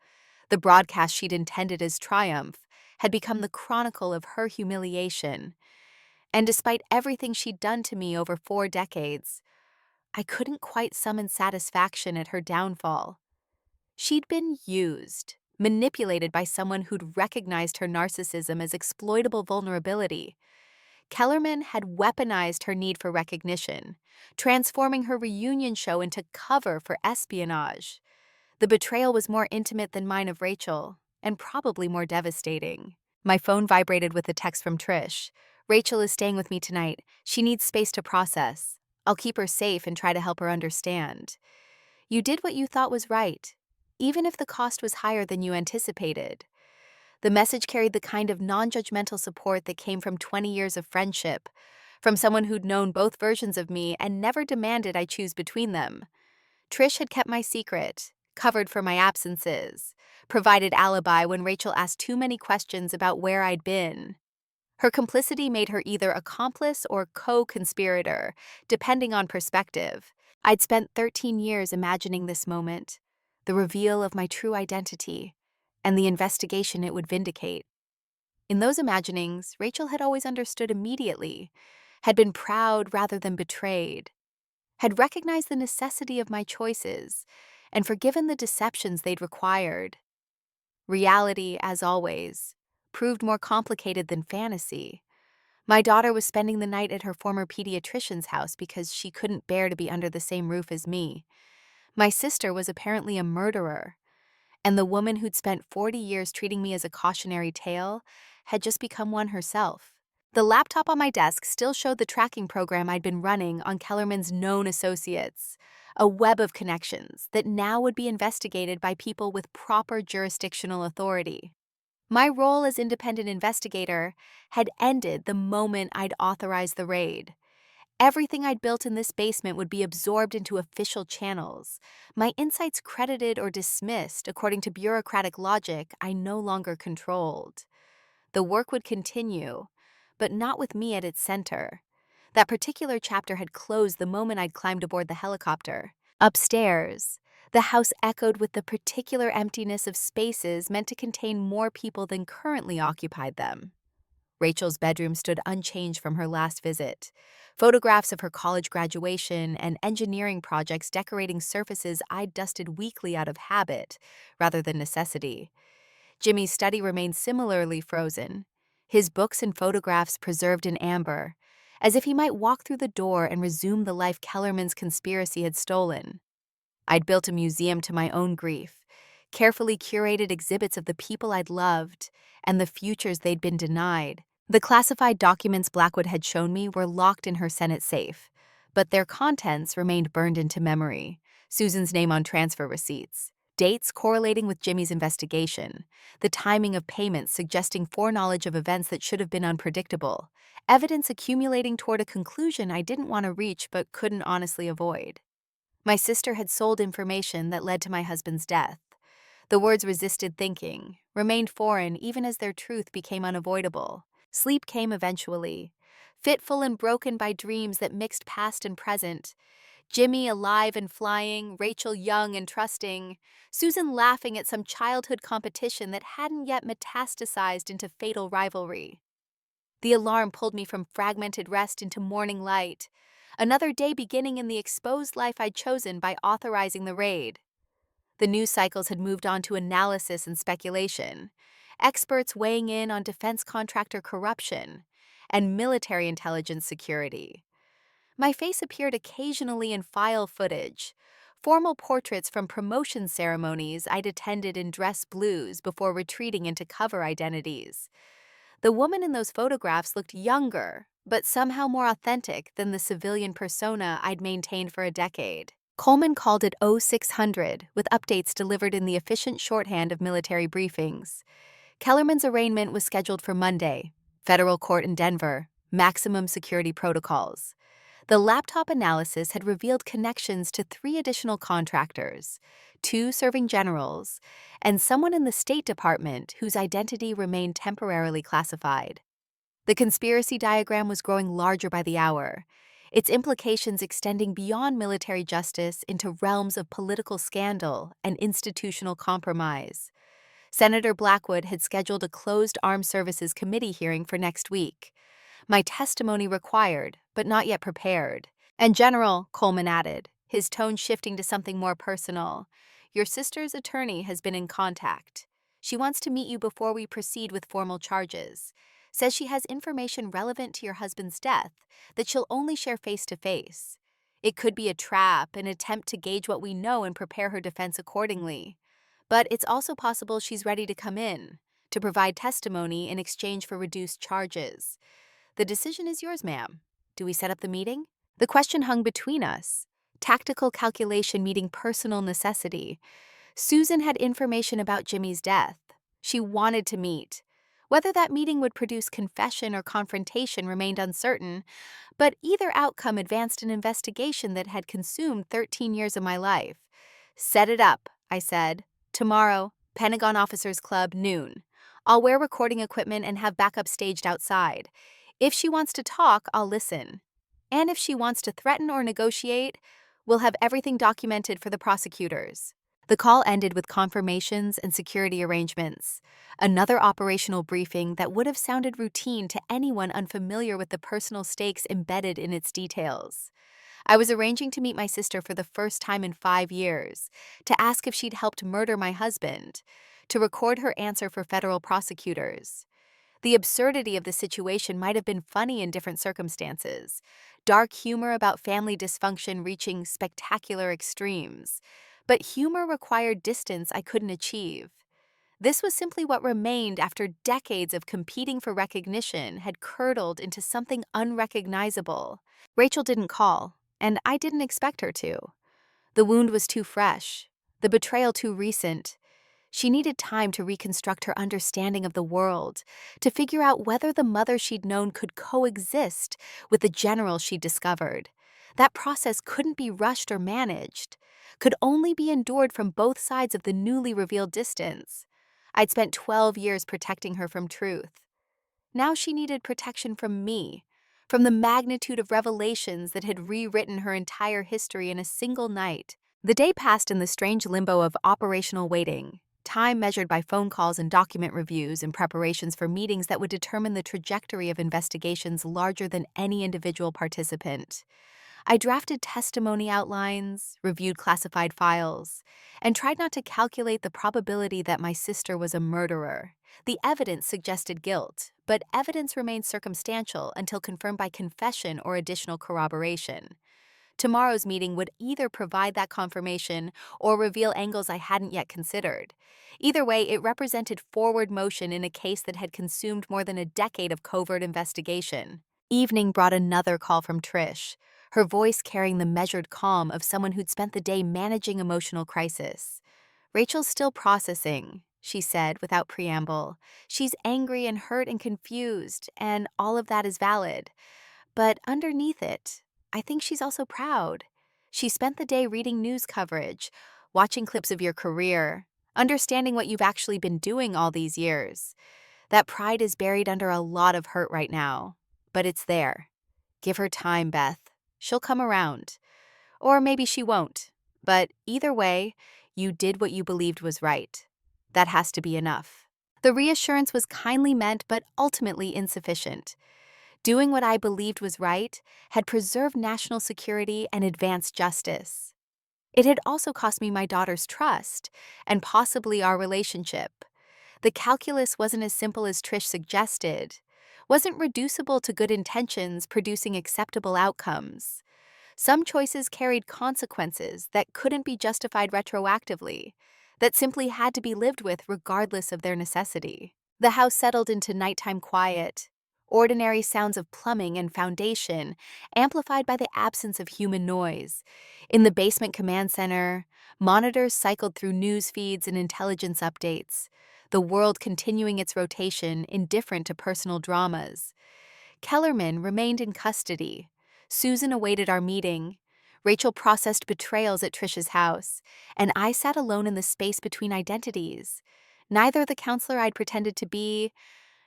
The broadcast she'd intended as triumph had become the chronicle of her humiliation. And despite everything she'd done to me over 4 decades, I couldn't quite summon satisfaction at her downfall. She'd been used, manipulated by someone who'd recognized her narcissism as exploitable vulnerability. Kellerman had weaponized her need for recognition, transforming her reunion show into cover for espionage. The betrayal was more intimate than mine of Rachel, and probably more devastating. My phone vibrated with a text from Trish. "Rachel is staying with me tonight. She needs space to process. I'll keep her safe and try to help her understand. You did what you thought was right, even if the cost was higher than you anticipated." The message carried the kind of non-judgmental support that came from 20 years of friendship, from someone who'd known both versions of me and never demanded I choose between them. Trish had kept my secret, covered for my absences, provided alibi when Rachel asked too many questions about where I'd been. Her complicity made her either accomplice or co-conspirator, depending on perspective. I'd spent 13 years imagining this moment, the reveal of my true identity, and the investigation it would vindicate. In those imaginings, Rachel had always understood immediately, had been proud rather than betrayed, had recognized the necessity of my choices, and forgiven the deceptions they'd required. Reality, as always, proved more complicated than fantasy. My daughter was spending the night at her former pediatrician's house because she couldn't bear to be under the same roof as me. My sister was apparently a murderer, and the woman who'd spent 40 years treating me as a cautionary tale had just become one herself. The laptop on my desk still showed the tracking program I'd been running on Kellerman's known associates, a web of connections that now would be investigated by people with proper jurisdictional authority. My role as independent investigator had ended the moment I'd authorized the raid. Everything I'd built in this basement would be absorbed into official channels, my insights credited or dismissed according to bureaucratic logic I no longer controlled. The work would continue, but not with me at its center. That particular chapter had closed the moment I'd climbed aboard the helicopter. Upstairs, the house echoed with the particular emptiness of spaces meant to contain more people than currently occupied them. Rachel's bedroom stood unchanged from her last visit. Photographs of her college graduation and engineering projects decorating surfaces I'd dusted weekly out of habit rather than necessity. Jimmy's study remained similarly frozen, his books and photographs preserved in amber, as if he might walk through the door and resume the life Kellerman's conspiracy had stolen. I'd built a museum to my own grief, carefully curated exhibits of the people I'd loved and the futures they'd been denied. The classified documents Blackwood had shown me were locked in her Senate safe, but their contents remained burned into memory. Susan's name on transfer receipts, dates correlating with Jimmy's investigation, the timing of payments suggesting foreknowledge of events that should have been unpredictable, evidence accumulating toward a conclusion I didn't want to reach but couldn't honestly avoid. My sister had sold information that led to my husband's death. The words resisted thinking, remained foreign even as their truth became unavoidable. Sleep came eventually, fitful and broken by dreams that mixed past and present. Jimmy alive and flying, Rachel young and trusting, Susan laughing at some childhood competition that hadn't yet metastasized into fatal rivalry. The alarm pulled me from fragmented rest into morning light, another day beginning in the exposed life I'd chosen by authorizing the raid. The news cycles had moved on to analysis and speculation, experts weighing in on defense contractor corruption and military intelligence security. My face appeared occasionally in file footage, formal portraits from promotion ceremonies I'd attended in dress blues before retreating into cover identities. The woman in those photographs looked younger, but somehow more authentic than the civilian persona I'd maintained for a decade. Coleman called it 0600, with updates delivered in the efficient shorthand of military briefings. Kellerman's arraignment was scheduled for Monday. Federal court in Denver. Maximum security protocols. The laptop analysis had revealed connections to 3 additional contractors, 2 serving generals, and someone in the State Department whose identity remained temporarily classified. The conspiracy diagram was growing larger by the hour, its implications extending beyond military justice into realms of political scandal and institutional compromise. Senator Blackwood had scheduled a closed Armed Services Committee hearing for next week. My testimony required, but not yet prepared. And General, Coleman added, his tone shifting to something more personal. Your sister's attorney has been in contact. She wants to meet you before we proceed with formal charges. Says she has information relevant to your husband's death that she'll only share face to face. It could be a trap, an attempt to gauge what we know and prepare her defense accordingly. But it's also possible she's ready to come in, to provide testimony in exchange for reduced charges. The decision is yours, ma'am. Do we set up the meeting? The question hung between us. Tactical calculation meeting personal necessity. Susan had information about Jimmy's death. She wanted to meet. Whether that meeting would produce confession or confrontation remained uncertain, but either outcome advanced an investigation that had consumed 13 years of my life. Set it up, I said. Tomorrow, Pentagon Officers Club, noon. I'll wear recording equipment and have backup staged outside. If she wants to talk, I'll listen. And if she wants to threaten or negotiate, we'll have everything documented for the prosecutors. The call ended with confirmations and security arrangements. Another operational briefing that would have sounded routine to anyone unfamiliar with the personal stakes embedded in its details. I was arranging to meet my sister for the first time in 5 years, to ask if she'd helped murder my husband, to record her answer for federal prosecutors. The absurdity of the situation might have been funny in different circumstances, dark humor about family dysfunction reaching spectacular extremes, but humor required distance I couldn't achieve. This was simply what remained after decades of competing for recognition had curdled into something unrecognizable. Rachel didn't call, and I didn't expect her to. The wound was too fresh, the betrayal too recent. She needed time to reconstruct her understanding of the world, to figure out whether the mother she'd known could coexist with the general she'd discovered. That process couldn't be rushed or managed, could only be endured from both sides of the newly revealed distance. I'd spent 12 years protecting her from truth. Now she needed protection from me, from the magnitude of revelations that had rewritten her entire history in a single night. The day passed in the strange limbo of operational waiting, time measured by phone calls and document reviews and preparations for meetings that would determine the trajectory of investigations larger than any individual participant. I drafted testimony outlines, reviewed classified files, and tried not to calculate the probability that my sister was a murderer. The evidence suggested guilt, but evidence remained circumstantial until confirmed by confession or additional corroboration. Tomorrow's meeting would either provide that confirmation or reveal angles I hadn't yet considered. Either way, it represented forward motion in a case that had consumed more than a decade of covert investigation. Evening brought another call from Trish, her voice carrying the measured calm of someone who'd spent the day managing emotional crisis. Rachel's still processing, she said without preamble. She's angry and hurt and confused, and all of that is valid. But underneath it, I think she's also proud. She spent the day reading news coverage, watching clips of your career, understanding what you've actually been doing all these years. That pride is buried under a lot of hurt right now, but it's there. Give her time, Beth. She'll come around. Or maybe she won't. But either way, you did what you believed was right. That has to be enough. The reassurance was kindly meant but ultimately insufficient. Doing what I believed was right had preserved national security and advanced justice. It had also cost me my daughter's trust, and possibly our relationship. The calculus wasn't as simple as Trish suggested, wasn't reducible to good intentions producing acceptable outcomes. Some choices carried consequences that couldn't be justified retroactively, that simply had to be lived with regardless of their necessity. The house settled into nighttime quiet. Ordinary sounds of plumbing and foundation, amplified by the absence of human noise. In the basement command center, monitors cycled through news feeds and intelligence updates, the world continuing its rotation, indifferent to personal dramas. Kellerman remained in custody. Susan awaited our meeting. Rachel processed betrayals at Trish's house, and I sat alone in the space between identities. Neither the counselor I'd pretended to be,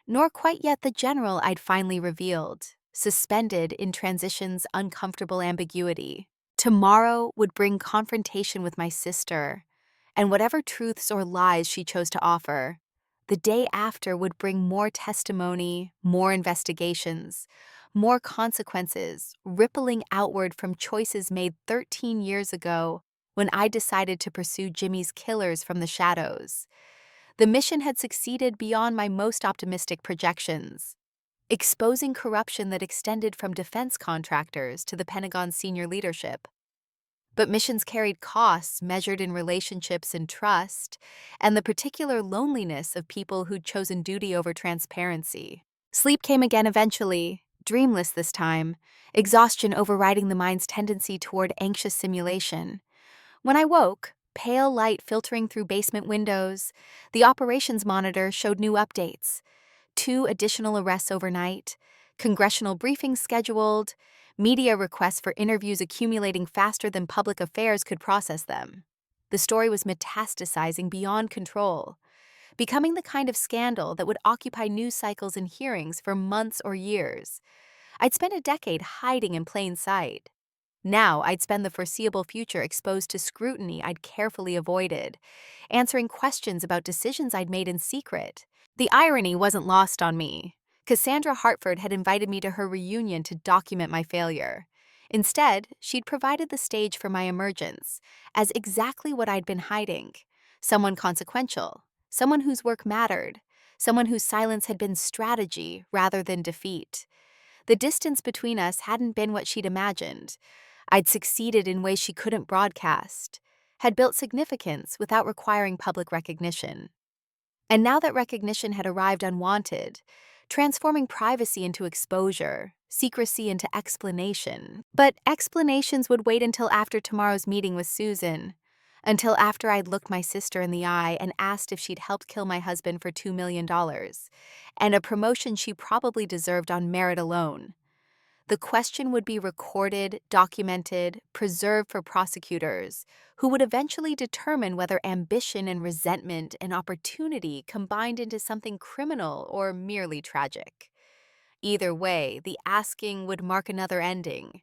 nor quite yet the general I'd finally revealed, suspended in transition's uncomfortable ambiguity. Tomorrow would bring confrontation with my sister, and whatever truths or lies she chose to offer. The day after would bring more testimony, more investigations, more consequences, rippling outward from choices made 13 years ago when I decided to pursue Jimmy's killers from the shadows. The mission had succeeded beyond my most optimistic projections, exposing corruption that extended from defense contractors to the Pentagon's senior leadership. But missions carried costs measured in relationships and trust, and the particular loneliness of people who'd chosen duty over transparency. Sleep came again eventually, dreamless this time, exhaustion overriding the mind's tendency toward anxious simulation. When I woke, pale light filtering through basement windows, the operations monitor showed new updates. 2 additional arrests overnight, congressional briefings scheduled, media requests for interviews accumulating faster than public affairs could process them. The story was metastasizing beyond control, becoming the kind of scandal that would occupy news cycles and hearings for months or years. I'd spent a decade hiding in plain sight. Now I'd spend the foreseeable future exposed to scrutiny I'd carefully avoided, answering questions about decisions I'd made in secret. The irony wasn't lost on me. Cassandra Hartford had invited me to her reunion to document my failure. Instead, she'd provided the stage for my emergence as exactly what I'd been hiding: someone consequential, someone whose work mattered, someone whose silence had been strategy rather than defeat. The distance between us hadn't been what she'd imagined. I'd succeeded in ways she couldn't broadcast, had built significance without requiring public recognition. And now that recognition had arrived unwanted, transforming privacy into exposure, secrecy into explanation. But explanations would wait until after tomorrow's meeting with Susan, until after I'd looked my sister in the eye and asked if she'd helped kill my husband for $2 million, and a promotion she probably deserved on merit alone. The question would be recorded, documented, preserved for prosecutors, who would eventually determine whether ambition and resentment and opportunity combined into something criminal or merely tragic. Either way, the asking would mark another ending,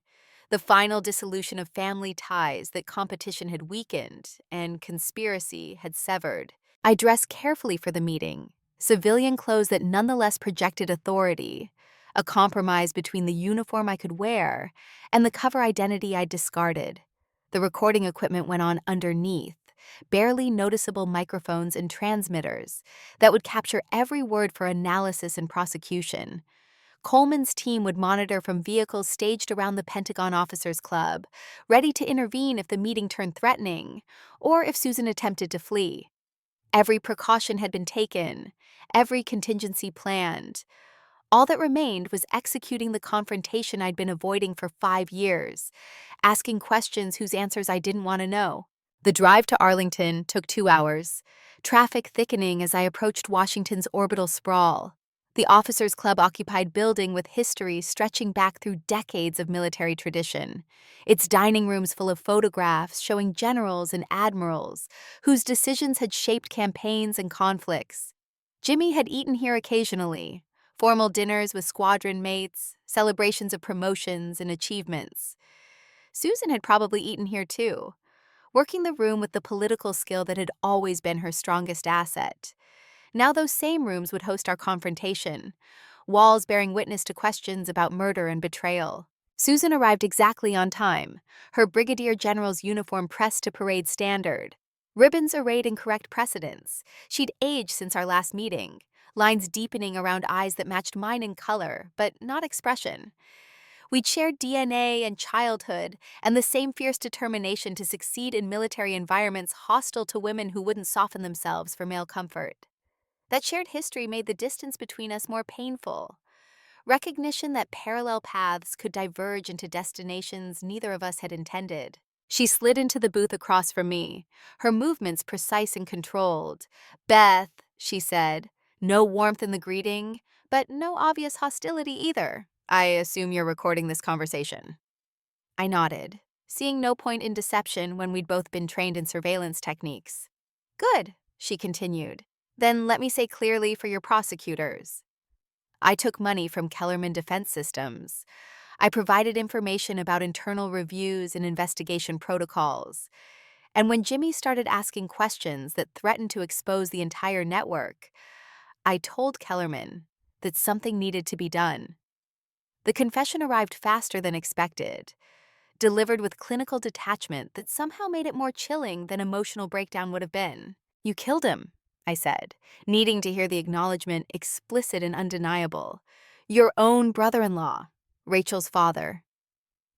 the final dissolution of family ties that competition had weakened and conspiracy had severed. I dressed carefully for the meeting, civilian clothes that nonetheless projected authority, a compromise between the uniform I could wear and the cover identity I'd discarded. The recording equipment went on underneath, barely noticeable microphones and transmitters that would capture every word for analysis and prosecution. Coleman's team would monitor from vehicles staged around the Pentagon Officers Club, ready to intervene if the meeting turned threatening or if Susan attempted to flee. Every precaution had been taken, every contingency planned. All that remained was executing the confrontation I'd been avoiding for 5 years, asking questions whose answers I didn't want to know. The drive to Arlington took 2 hours, traffic thickening as I approached Washington's orbital sprawl, the Officers Club occupied building with history stretching back through decades of military tradition, its dining rooms full of photographs showing generals and admirals whose decisions had shaped campaigns and conflicts. Jimmy had eaten here occasionally, formal dinners with squadron mates, celebrations of promotions and achievements. Susan had probably eaten here too, working the room with the political skill that had always been her strongest asset. Now those same rooms would host our confrontation, walls bearing witness to questions about murder and betrayal. Susan arrived exactly on time, her brigadier general's uniform pressed to parade standard, ribbons arrayed in correct precedence. She'd aged since our last meeting, lines deepening around eyes that matched mine in color, but not expression. We'd shared DNA and childhood, and the same fierce determination to succeed in military environments hostile to women who wouldn't soften themselves for male comfort. That shared history made the distance between us more painful. Recognition that parallel paths could diverge into destinations neither of us had intended. She slid into the booth across from me, her movements precise and controlled. "Beth," she said, no warmth in the greeting, but no obvious hostility either. "I assume you're recording this conversation." I nodded, seeing no point in deception when we'd both been trained in surveillance techniques. "Good," she continued. "Then let me say clearly for your prosecutors. I took money from Kellerman Defense Systems. I provided information about internal reviews and investigation protocols. And when Jimmy started asking questions that threatened to expose the entire network, I told Kellerman that something needed to be done. The confession arrived faster than expected, delivered with clinical detachment that somehow made it more chilling than emotional breakdown would have been. "You killed him," I said, needing to hear the acknowledgement explicit and undeniable. "Your own brother-in-law, Rachel's father.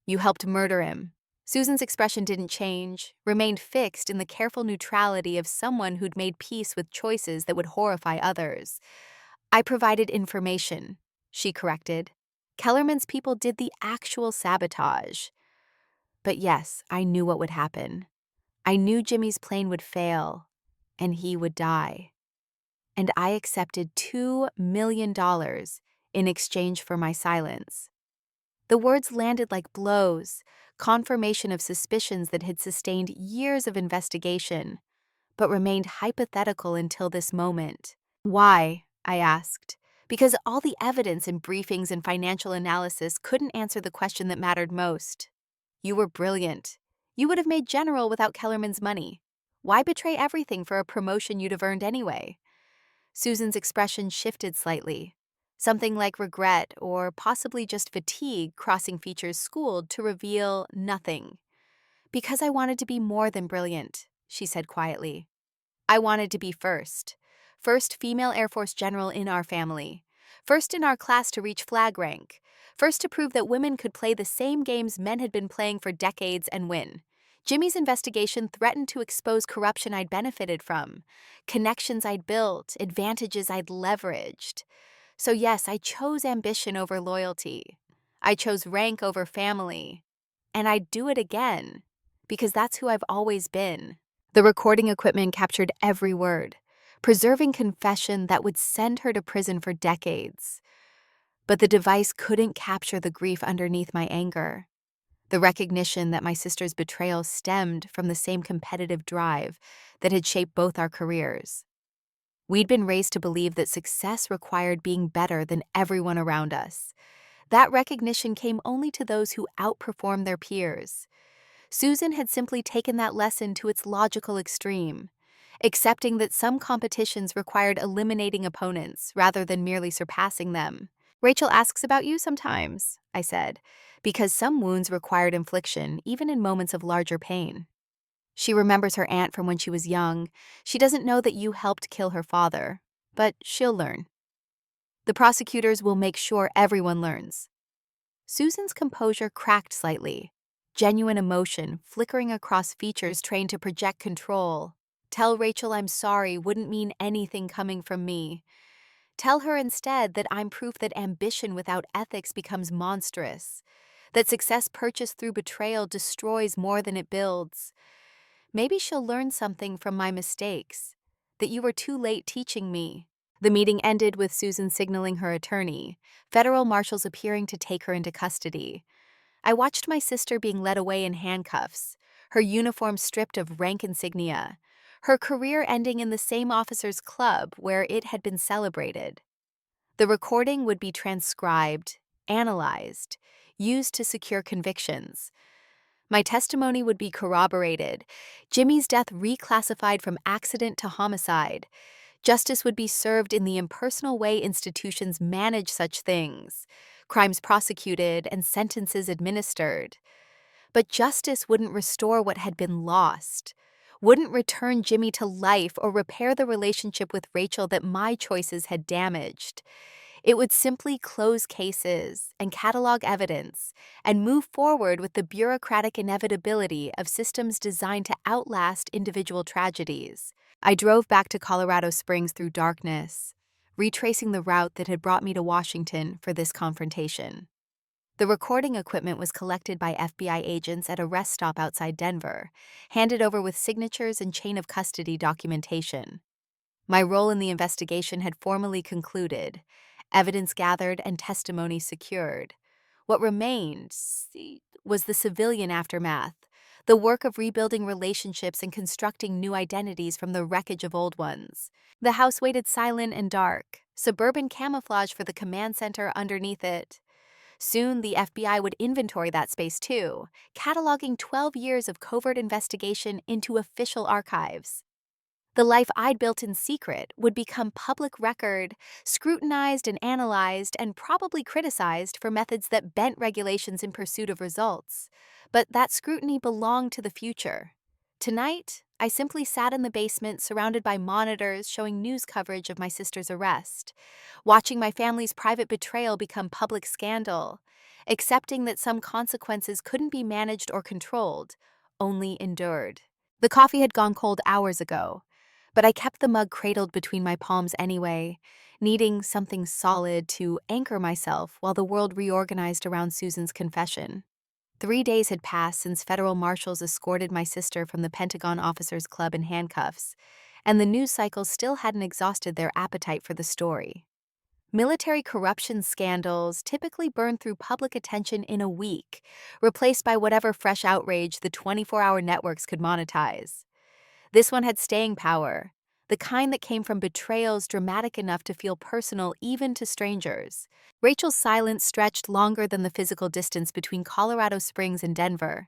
You helped murder him." Susan's expression didn't change, remained fixed in the careful neutrality of someone who'd made peace with choices that would horrify others. "I provided information," she corrected. "Kellerman's people did the actual sabotage." But yes, I knew what would happen. I knew Jimmy's plane would fail, and he would die. And I accepted $2 million in exchange for my silence. The words landed like blows, confirmation of suspicions that had sustained years of investigation, but remained hypothetical until this moment. "Why?" I asked. Because all the evidence and briefings and financial analysis couldn't answer the question that mattered most. "You were brilliant. You would have made general without Kellerman's money. Why betray everything for a promotion you'd have earned anyway?" Susan's expression shifted slightly. Something like regret or possibly just fatigue crossing features schooled to reveal nothing. "Because I wanted to be more than brilliant," she said quietly. "I wanted to be first. First female Air Force general in our family. First in our class to reach flag rank. First to prove that women could play the same games men had been playing for decades and win." Jimmy's investigation threatened to expose corruption I'd benefited from, connections I'd built, advantages I'd leveraged. So yes, I chose ambition over loyalty. I chose rank over family. And I'd do it again, because that's who I've always been. The recording equipment captured every word, preserving confession that would send her to prison for decades. But the device couldn't capture the grief underneath my anger. The recognition that my sister's betrayal stemmed from the same competitive drive that had shaped both our careers. We'd been raised to believe that success required being better than everyone around us. That recognition came only to those who outperformed their peers. Susan had simply taken that lesson to its logical extreme, accepting that some competitions required eliminating opponents rather than merely surpassing them. "Rachel asks about you sometimes," I said, "because some wounds required infliction, even in moments of larger pain. She remembers her aunt from when she was young. She doesn't know that you helped kill her father, but she'll learn. The prosecutors will make sure everyone learns." Susan's composure cracked slightly, genuine emotion flickering across features trained to project control. "Tell Rachel I'm sorry wouldn't mean anything coming from me. Tell her instead that I'm proof that ambition without ethics becomes monstrous, that success purchased through betrayal destroys more than it builds. Maybe she'll learn something from my mistakes, that you were too late teaching me." The meeting ended with Susan signaling her attorney, federal marshals appearing to take her into custody. I watched my sister being led away in handcuffs, her uniform stripped of rank insignia, her career ending in the same officers' club where it had been celebrated. The recording would be transcribed, analyzed, used to secure convictions. My testimony would be corroborated, Jimmy's death reclassified from accident to homicide. Justice would be served in the impersonal way institutions manage such things, crimes prosecuted and sentences administered. But justice wouldn't restore what had been lost, wouldn't return Jimmy to life or repair the relationship with Rachel that my choices had damaged. It would simply close cases and catalog evidence and move forward with the bureaucratic inevitability of systems designed to outlast individual tragedies. I drove back to Colorado Springs through darkness, retracing the route that had brought me to Washington for this confrontation. The recording equipment was collected by FBI agents at a rest stop outside Denver, handed over with signatures and chain of custody documentation. My role in the investigation had formally concluded, evidence gathered and testimony secured. What remained was the civilian aftermath, the work of rebuilding relationships and constructing new identities from the wreckage of old ones. The house waited silent and dark, suburban camouflage for the command center underneath it. Soon, the FBI would inventory that space too, cataloging 12 years of covert investigation into official archives. The life I'd built in secret would become public record, scrutinized and analyzed, and probably criticized for methods that bent regulations in pursuit of results. But that scrutiny belonged to the future. Tonight, I simply sat in the basement surrounded by monitors showing news coverage of my sister's arrest, watching my family's private betrayal become public scandal, accepting that some consequences couldn't be managed or controlled, only endured. The coffee had gone cold hours ago, but I kept the mug cradled between my palms anyway, needing something solid to anchor myself while the world reorganized around Susan's confession. 3 days had passed since federal marshals escorted my sister from the Pentagon Officers Club in handcuffs, and the news cycle still hadn't exhausted their appetite for the story. Military corruption scandals typically burn through public attention in a week, replaced by whatever fresh outrage the 24-hour networks could monetize. This one had staying power, the kind that came from betrayals dramatic enough to feel personal even to strangers. Rachel's silence stretched longer than the physical distance between Colorado Springs and Denver.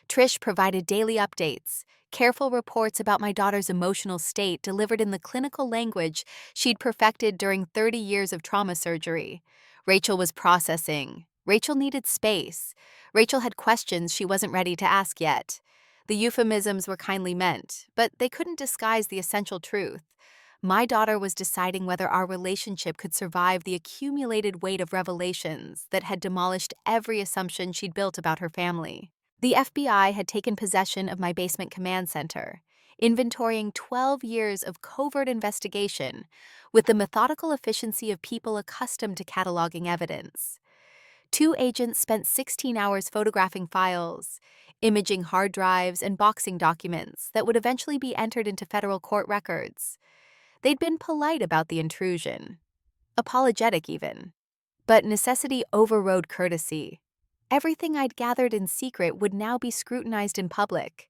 Trish provided daily updates, careful reports about my daughter's emotional state delivered in the clinical language she'd perfected during 30 years of trauma surgery. Rachel was processing. Rachel needed space. Rachel had questions she wasn't ready to ask yet. The euphemisms were kindly meant, but they couldn't disguise the essential truth. My daughter was deciding whether our relationship could survive the accumulated weight of revelations that had demolished every assumption she'd built about her family. The FBI had taken possession of my basement command center, inventorying 12 years of covert investigation with the methodical efficiency of people accustomed to cataloging evidence. 2 agents spent 16 hours photographing files, imaging hard drives, and boxing documents that would eventually be entered into federal court records. They'd been polite about the intrusion, apologetic even, but necessity overrode courtesy. Everything I'd gathered in secret would now be scrutinized in public,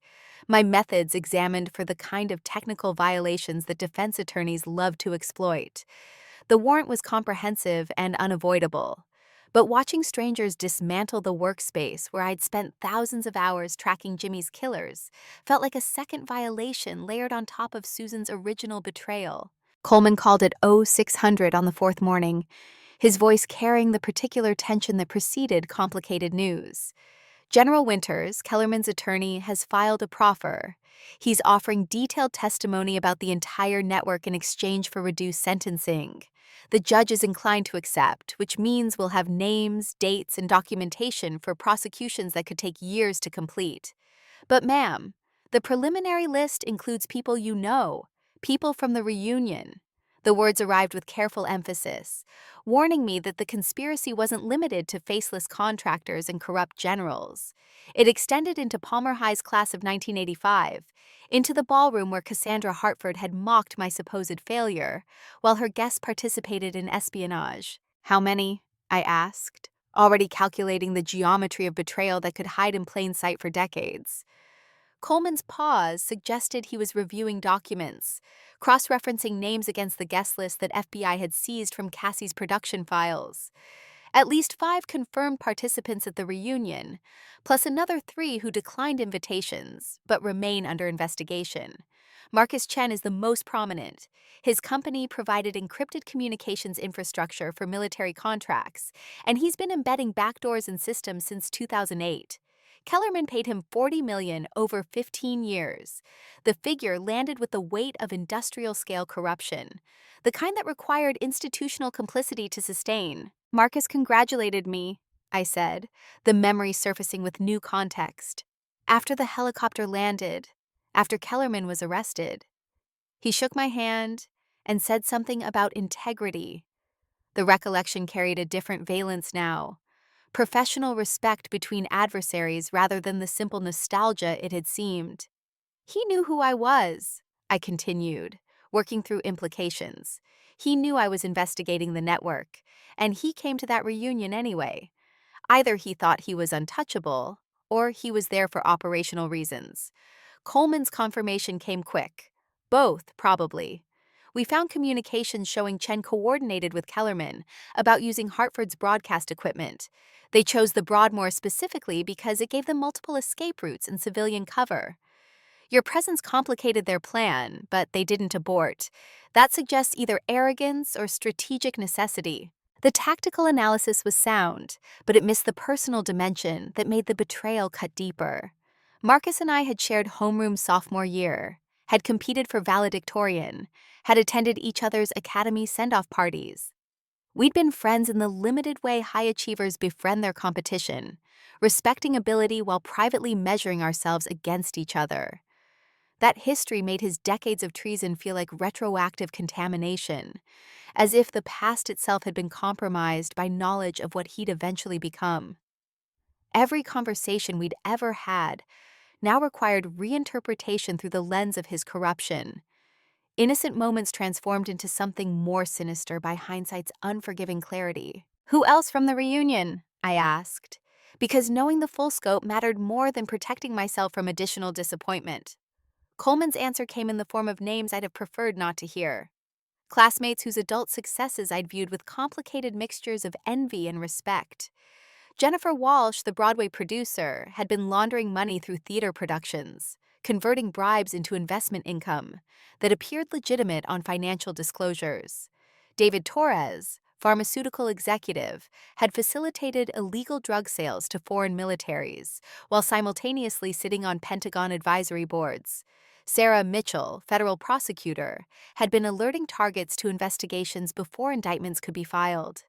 my methods examined for the kind of technical violations that defense attorneys love to exploit. The warrant was comprehensive and unavoidable, but watching strangers dismantle the workspace where I'd spent thousands of hours tracking Jimmy's killers felt like a second violation layered on top of Susan's original betrayal. Coleman called it 0600 on the fourth morning, his voice carrying the particular tension that preceded complicated news. General Winters, Kellerman's attorney, has filed a proffer. He's offering detailed testimony about the entire network in exchange for reduced sentencing. The judge is inclined to accept, which means we'll have names, dates, and documentation for prosecutions that could take years to complete. But ma'am, the preliminary list includes people you know, people from the reunion. The words arrived with careful emphasis, warning me that the conspiracy wasn't limited to faceless contractors and corrupt generals. It extended into Palmer High's class of 1985, into the ballroom where Cassandra Hartford had mocked my supposed failure, while her guests participated in espionage. How many? I asked, already calculating the geometry of betrayal that could hide in plain sight for decades. Coleman's pause suggested he was reviewing documents, cross-referencing names against the guest list that FBI had seized from Cassie's production files. At least 5 confirmed participants at the reunion, plus another 3 who declined invitations, but remain under investigation. Marcus Chen is the most prominent. His company provided encrypted communications infrastructure for military contracts, and he's been embedding backdoors in systems since 2008. Kellerman paid him $40 million over 15 years. The figure landed with the weight of industrial-scale corruption, the kind that required institutional complicity to sustain. Marcus congratulated me, I said, the memory surfacing with new context. After the helicopter landed, after Kellerman was arrested. He shook my hand and said something about integrity. The recollection carried a different valence now. Professional respect between adversaries rather than the simple nostalgia it had seemed. He knew who I was, I continued, working through implications. He knew I was investigating the network, and he came to that reunion anyway. Either he thought he was untouchable, or he was there for operational reasons. Coleman's confirmation came quick. Both, probably. We found communications showing Chen coordinated with Kellerman about using Hartford's broadcast equipment. They chose the Broadmoor specifically because it gave them multiple escape routes and civilian cover. Your presence complicated their plan, but they didn't abort. That suggests either arrogance or strategic necessity. The tactical analysis was sound, but it missed the personal dimension that made the betrayal cut deeper. Marcus and I had shared homeroom sophomore year, had competed for valedictorian, had attended each other's academy send-off parties. We'd been friends in the limited way high achievers befriend their competition, respecting ability while privately measuring ourselves against each other. That history made his decades of treason feel like retroactive contamination, as if the past itself had been compromised by knowledge of what he'd eventually become. Every conversation we'd ever had now required reinterpretation through the lens of his corruption. Innocent moments transformed into something more sinister by hindsight's unforgiving clarity. "Who else from the reunion?" I asked, because knowing the full scope mattered more than protecting myself from additional disappointment. Coleman's answer came in the form of names I'd have preferred not to hear. Classmates whose adult successes I'd viewed with complicated mixtures of envy and respect. Jennifer Walsh, the Broadway producer, had been laundering money through theater productions, converting bribes into investment income that appeared legitimate on financial disclosures. David Torres, pharmaceutical executive, had facilitated illegal drug sales to foreign militaries while simultaneously sitting on Pentagon advisory boards. Sarah Mitchell, federal prosecutor, had been alerting targets to investigations before indictments could be filed.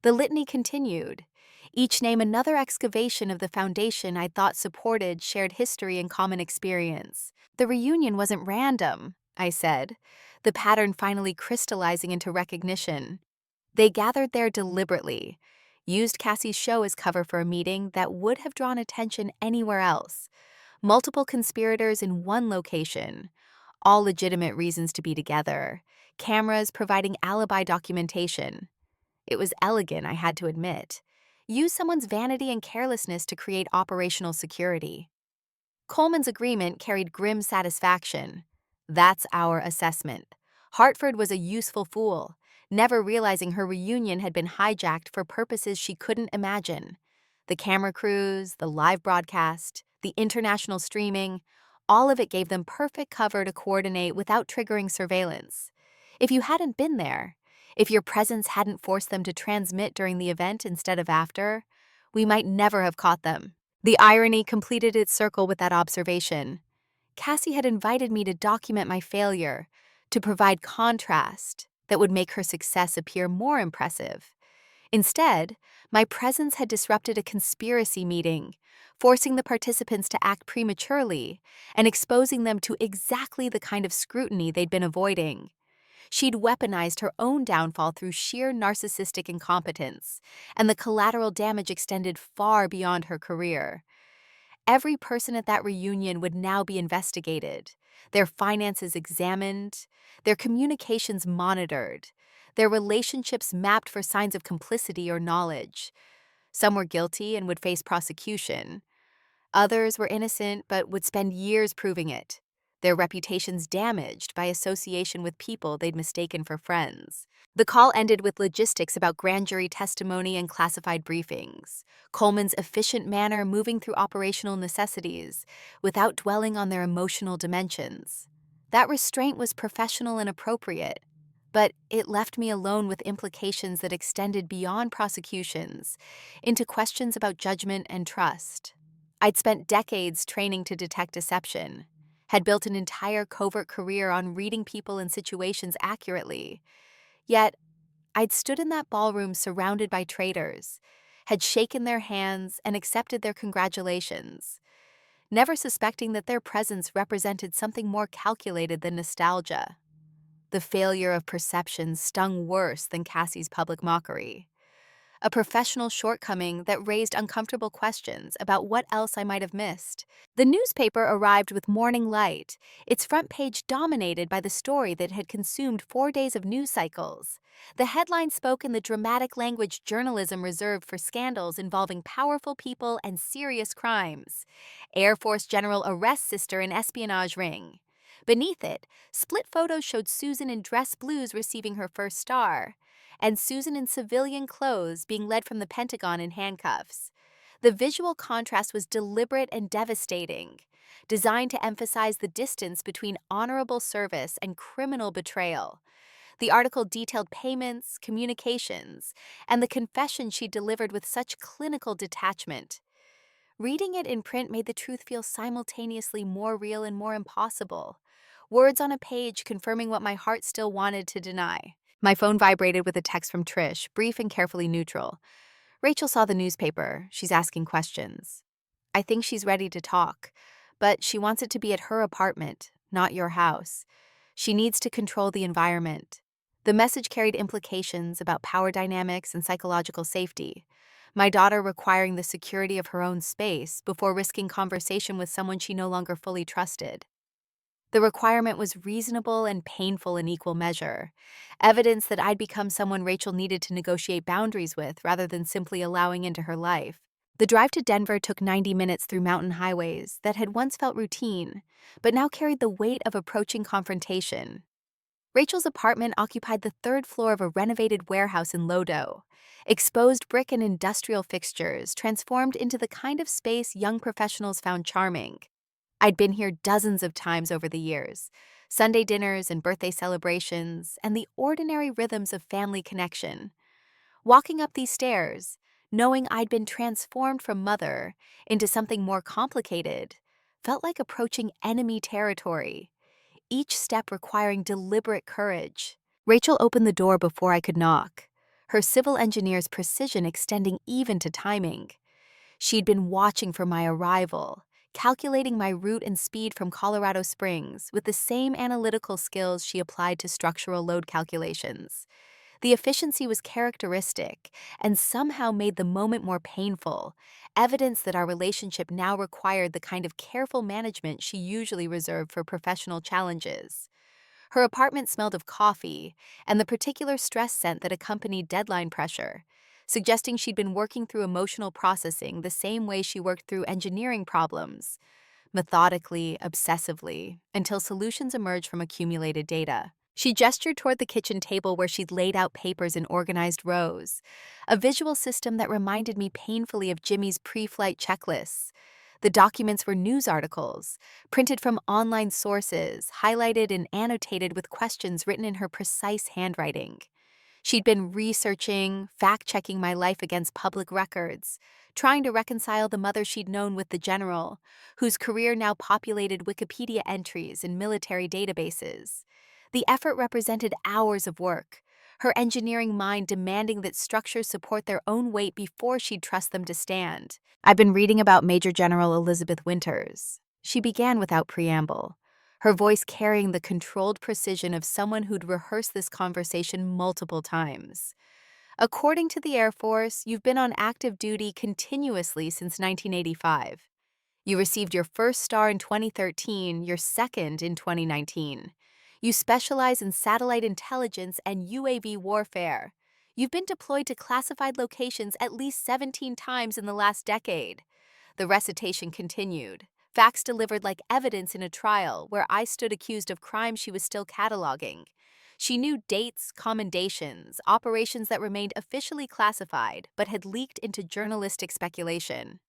The litany continued, each name another excavation of the foundation I'd thought supported shared history and common experience. "The reunion wasn't random," I said, the pattern finally crystallizing into recognition. "They gathered there deliberately, used Cassie's show as cover for a meeting that would have drawn attention anywhere else. Multiple conspirators in one location, all legitimate reasons to be together, cameras providing alibi documentation. It was elegant, I had to admit. Use someone's vanity and carelessness to create operational security." Coleman's agreement carried grim satisfaction. "That's our assessment. Hartford was a useful fool, never realizing her reunion had been hijacked for purposes she couldn't imagine. The camera crews, the live broadcast, the international streaming, all of it gave them perfect cover to coordinate without triggering surveillance. If you hadn't been there, if your presence hadn't forced them to transmit during the event instead of after, we might never have caught them." The irony completed its circle with that observation. Cassie had invited me to document my failure, to provide contrast that would make her success appear more impressive. Instead, my presence had disrupted a conspiracy meeting, forcing the participants to act prematurely and exposing them to exactly the kind of scrutiny they'd been avoiding. She'd weaponized her own downfall through sheer narcissistic incompetence, and the collateral damage extended far beyond her career. Every person at that reunion would now be investigated, their finances examined, their communications monitored, their relationships mapped for signs of complicity or knowledge. Some were guilty and would face prosecution. Others were innocent but would spend years proving it, their reputations damaged by association with people they'd mistaken for friends. The call ended with logistics about grand jury testimony and classified briefings, Coleman's efficient manner moving through operational necessities without dwelling on their emotional dimensions. That restraint was professional and appropriate, but it left me alone with implications that extended beyond prosecutions into questions about judgment and trust. I'd spent decades training to detect deception, had built an entire covert career on reading people and situations accurately. Yet, I'd stood in that ballroom surrounded by traitors, had shaken their hands and accepted their congratulations, never suspecting that their presence represented something more calculated than nostalgia. The failure of perception stung worse than Cassie's public mockery. A professional shortcoming that raised uncomfortable questions about what else I might have missed. The newspaper arrived with morning light, its front page dominated by the story that had consumed 4 days of news cycles. The headline spoke in the dramatic language journalism reserved for scandals involving powerful people and serious crimes. Air Force General arrests sister in espionage ring. Beneath it, split photos showed Susan in dress blues receiving her first star, and Susan in civilian clothes being led from the Pentagon in handcuffs. The visual contrast was deliberate and devastating, designed to emphasize the distance between honorable service and criminal betrayal. The article detailed payments, communications, and the confession she delivered with such clinical detachment. Reading it in print made the truth feel simultaneously more real and more impossible. Words on a page confirming what my heart still wanted to deny. My phone vibrated with a text from Trish, brief and carefully neutral. Rachel saw the newspaper. She's asking questions. I think she's ready to talk, but she wants it to be at her apartment, not your house. She needs to control the environment. The message carried implications about power dynamics and psychological safety. My daughter requiring the security of her own space before risking conversation with someone she no longer fully trusted. The requirement was reasonable and painful in equal measure, evidence that I'd become someone Rachel needed to negotiate boundaries with rather than simply allowing into her life. The drive to Denver took 90 minutes through mountain highways that had once felt routine, but now carried the weight of approaching confrontation. Rachel's apartment occupied the third floor of a renovated warehouse in Lodo. Exposed brick and industrial fixtures transformed into the kind of space young professionals found charming. I'd been here dozens of times over the years, Sunday dinners and birthday celebrations, and the ordinary rhythms of family connection. Walking up these stairs, knowing I'd been transformed from mother into something more complicated, felt like approaching enemy territory, each step requiring deliberate courage. Rachel opened the door before I could knock, her civil engineer's precision extending even to timing. She'd been watching for my arrival, calculating my route and speed from Colorado Springs with the same analytical skills she applied to structural load calculations. The efficiency was characteristic and somehow made the moment more painful, evidence that our relationship now required the kind of careful management she usually reserved for professional challenges. Her apartment smelled of coffee and the particular stress scent that accompanied deadline pressure, suggesting she'd been working through emotional processing the same way she worked through engineering problems, methodically, obsessively, until solutions emerged from accumulated data. She gestured toward the kitchen table where she'd laid out papers in organized rows, a visual system that reminded me painfully of Jimmy's pre-flight checklists. The documents were news articles, printed from online sources, highlighted and annotated with questions written in her precise handwriting. She'd been researching, fact-checking my life against public records, trying to reconcile the mother she'd known with the general, whose career now populated Wikipedia entries and military databases. The effort represented hours of work, her engineering mind demanding that structures support their own weight before she'd trust them to stand. I've been reading about Major General Elizabeth Winters. She began without preamble, her voice carrying the controlled precision of someone who'd rehearsed this conversation multiple times. According to the Air Force, you've been on active duty continuously since 1985. You received your first star in 2013, your second in 2019. You specialize in satellite intelligence and UAV warfare. You've been deployed to classified locations at least 17 times in the last decade. The recitation continued, facts delivered like evidence in a trial where I stood accused of crimes she was still cataloging. She knew dates, commendations, operations that remained officially classified but had leaked into journalistic speculation.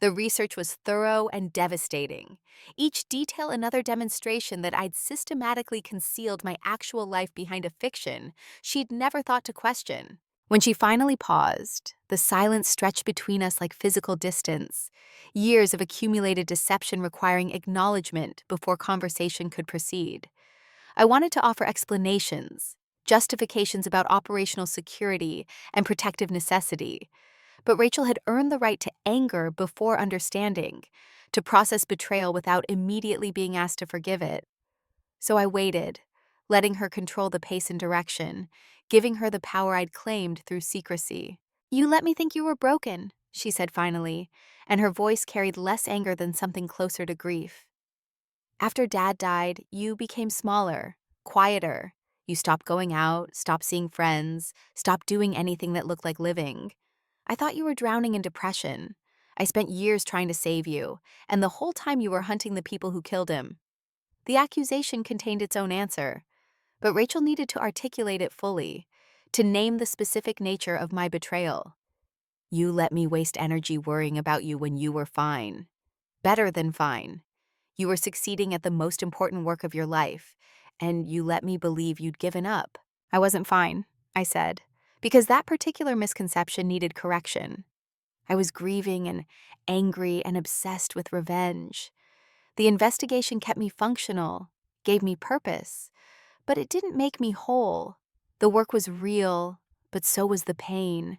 The research was thorough and devastating, each detail another demonstration that I'd systematically concealed my actual life behind a fiction she'd never thought to question. When she finally paused, the silence stretched between us like physical distance, years of accumulated deception requiring acknowledgement before conversation could proceed. I wanted to offer explanations, justifications about operational security and protective necessity, but Rachel had earned the right to anger before understanding, to process betrayal without immediately being asked to forgive it. So I waited, letting her control the pace and direction, giving her the power I'd claimed through secrecy. "You let me think you were broken," she said finally, and her voice carried less anger than something closer to grief. "After Dad died, you became smaller, quieter. You stopped going out, stopped seeing friends, stopped doing anything that looked like living. I thought you were drowning in depression. I spent years trying to save you, and the whole time you were hunting the people who killed him." The accusation contained its own answer, but Rachel needed to articulate it fully, to name the specific nature of my betrayal. You let me waste energy worrying about you when you were fine. Better than fine. You were succeeding at the most important work of your life, and you let me believe you'd given up. I wasn't fine, I said, because that particular misconception needed correction. I was grieving and angry and obsessed with revenge. The investigation kept me functional, gave me purpose, but it didn't make me whole. The work was real, but so was the pain.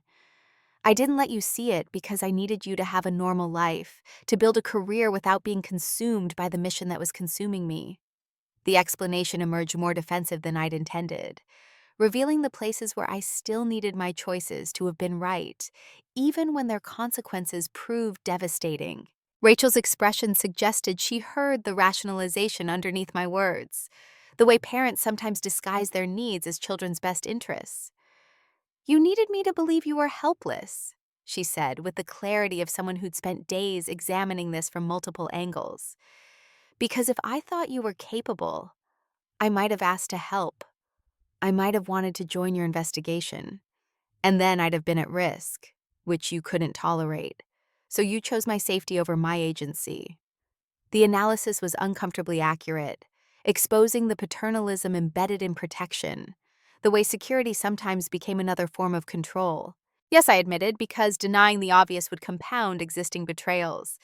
I didn't let you see it because I needed you to have a normal life, to build a career without being consumed by the mission that was consuming me. The explanation emerged more defensive than I'd intended, revealing the places where I still needed my choices to have been right, even when their consequences proved devastating. Rachel's expression suggested she heard the rationalization underneath my words, the way parents sometimes disguise their needs as children's best interests. You needed me to believe you were helpless, she said, with the clarity of someone who'd spent days examining this from multiple angles. Because if I thought you were capable, I might have asked to help. I might have wanted to join your investigation. And then I'd have been at risk, which you couldn't tolerate. So you chose my safety over my agency. The analysis was uncomfortably accurate, exposing the paternalism embedded in protection, the way security sometimes became another form of control. Yes, I admitted, because denying the obvious would compound existing betrayals.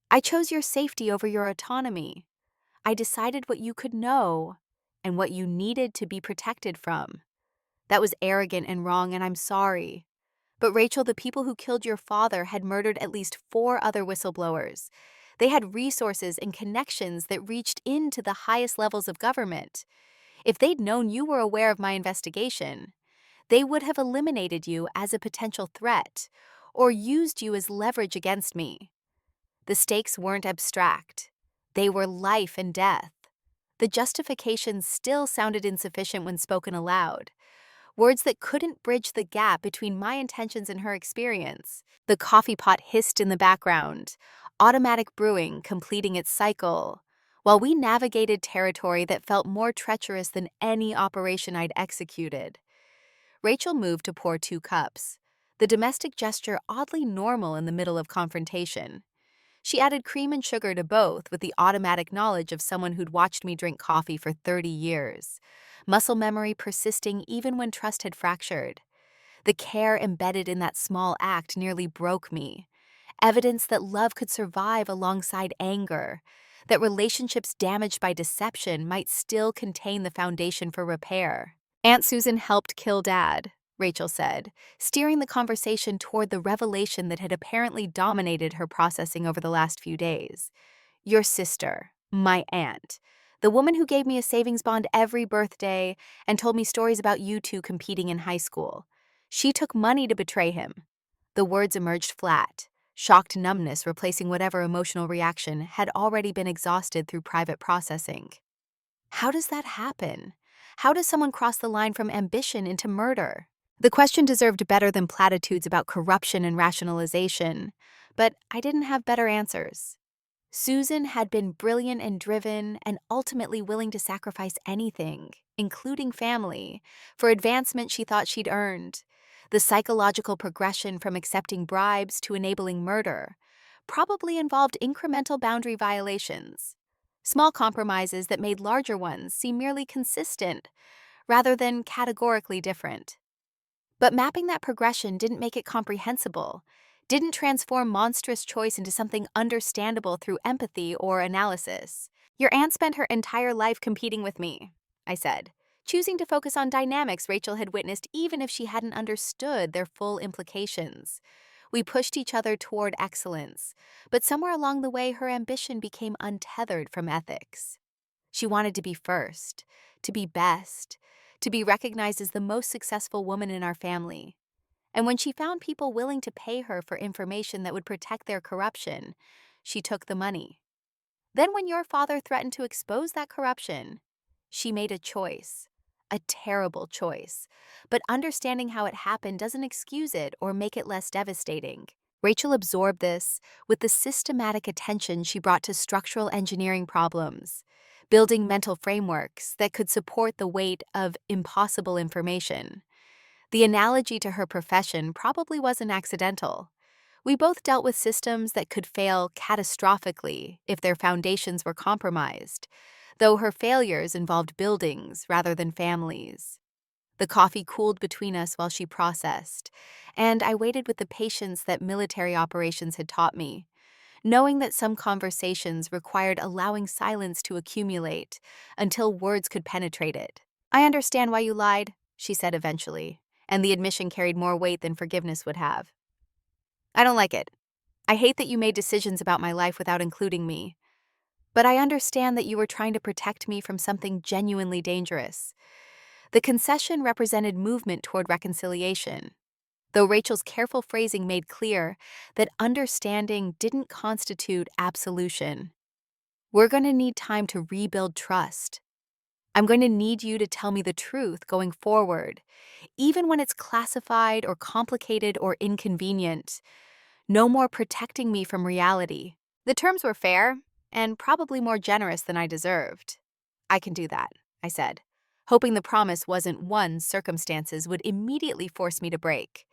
I chose your safety over your autonomy. I decided what you could know and what you needed to be protected from. That was arrogant and wrong, and I'm sorry. But Rachel, the people who killed your father had murdered at least 4 other whistleblowers. They had resources and connections that reached into the highest levels of government. If they'd known you were aware of my investigation, they would have eliminated you as a potential threat or used you as leverage against me. The stakes weren't abstract. They were life and death. The justification still sounded insufficient when spoken aloud. Words that couldn't bridge the gap between my intentions and her experience. The coffee pot hissed in the background, automatic brewing completing its cycle, while we navigated territory that felt more treacherous than any operation I'd executed. Rachel moved to pour 2 cups, the domestic gesture oddly normal in the middle of confrontation. She added cream and sugar to both with the automatic knowledge of someone who'd watched me drink coffee for 30 years, muscle memory persisting even when trust had fractured. The care embedded in that small act nearly broke me. Evidence that love could survive alongside anger, that relationships damaged by deception might still contain the foundation for repair. Aunt Susan helped kill Dad, Rachel said, steering the conversation toward the revelation that had apparently dominated her processing over the last few days. Your sister, my aunt, the woman who gave me a savings bond every birthday and told me stories about you two competing in high school. She took money to betray him. The words emerged flat, shocked numbness replacing whatever emotional reaction had already been exhausted through private processing. How does that happen? How does someone cross the line from ambition into murder? The question deserved better than platitudes about corruption and rationalization, but I didn't have better answers. Susan had been brilliant and driven and ultimately willing to sacrifice anything, including family, for advancement she thought she'd earned. The psychological progression from accepting bribes to enabling murder probably involved incremental boundary violations, small compromises that made larger ones seem merely consistent rather than categorically different. But mapping that progression didn't make it comprehensible, didn't transform monstrous choice into something understandable through empathy or analysis. Your aunt spent her entire life competing with me, I said, choosing to focus on dynamics Rachel had witnessed even if she hadn't understood their full implications. We pushed each other toward excellence, but somewhere along the way her ambition became untethered from ethics. She wanted to be first, to be best, to be recognized as the most successful woman in our family. And when she found people willing to pay her for information that would protect their corruption, she took the money. Then when your father threatened to expose that corruption, she made a choice, a terrible choice. But understanding how it happened doesn't excuse it or make it less devastating. Rachel absorbed this with the systematic attention she brought to structural engineering problems, building mental frameworks that could support the weight of impossible information. The analogy to her profession probably wasn't accidental. We both dealt with systems that could fail catastrophically if their foundations were compromised, though her failures involved buildings rather than families. The coffee cooled between us while she processed, and I waited with the patience that military operations had taught me, knowing that some conversations required allowing silence to accumulate until words could penetrate it. "I understand why you lied," she said eventually, and the admission carried more weight than forgiveness would have. "I don't like it. I hate that you made decisions about my life without including me. But I understand that you were trying to protect me from something genuinely dangerous." The concession represented movement toward reconciliation, though Rachel's careful phrasing made clear that understanding didn't constitute absolution. "We're going to need time to rebuild trust. I'm going to need you to tell me the truth going forward, even when it's classified or complicated or inconvenient. No more protecting me from reality." The terms were fair and probably more generous than I deserved. "I can do that," I said, hoping the promise wasn't one circumstances would immediately force me to break.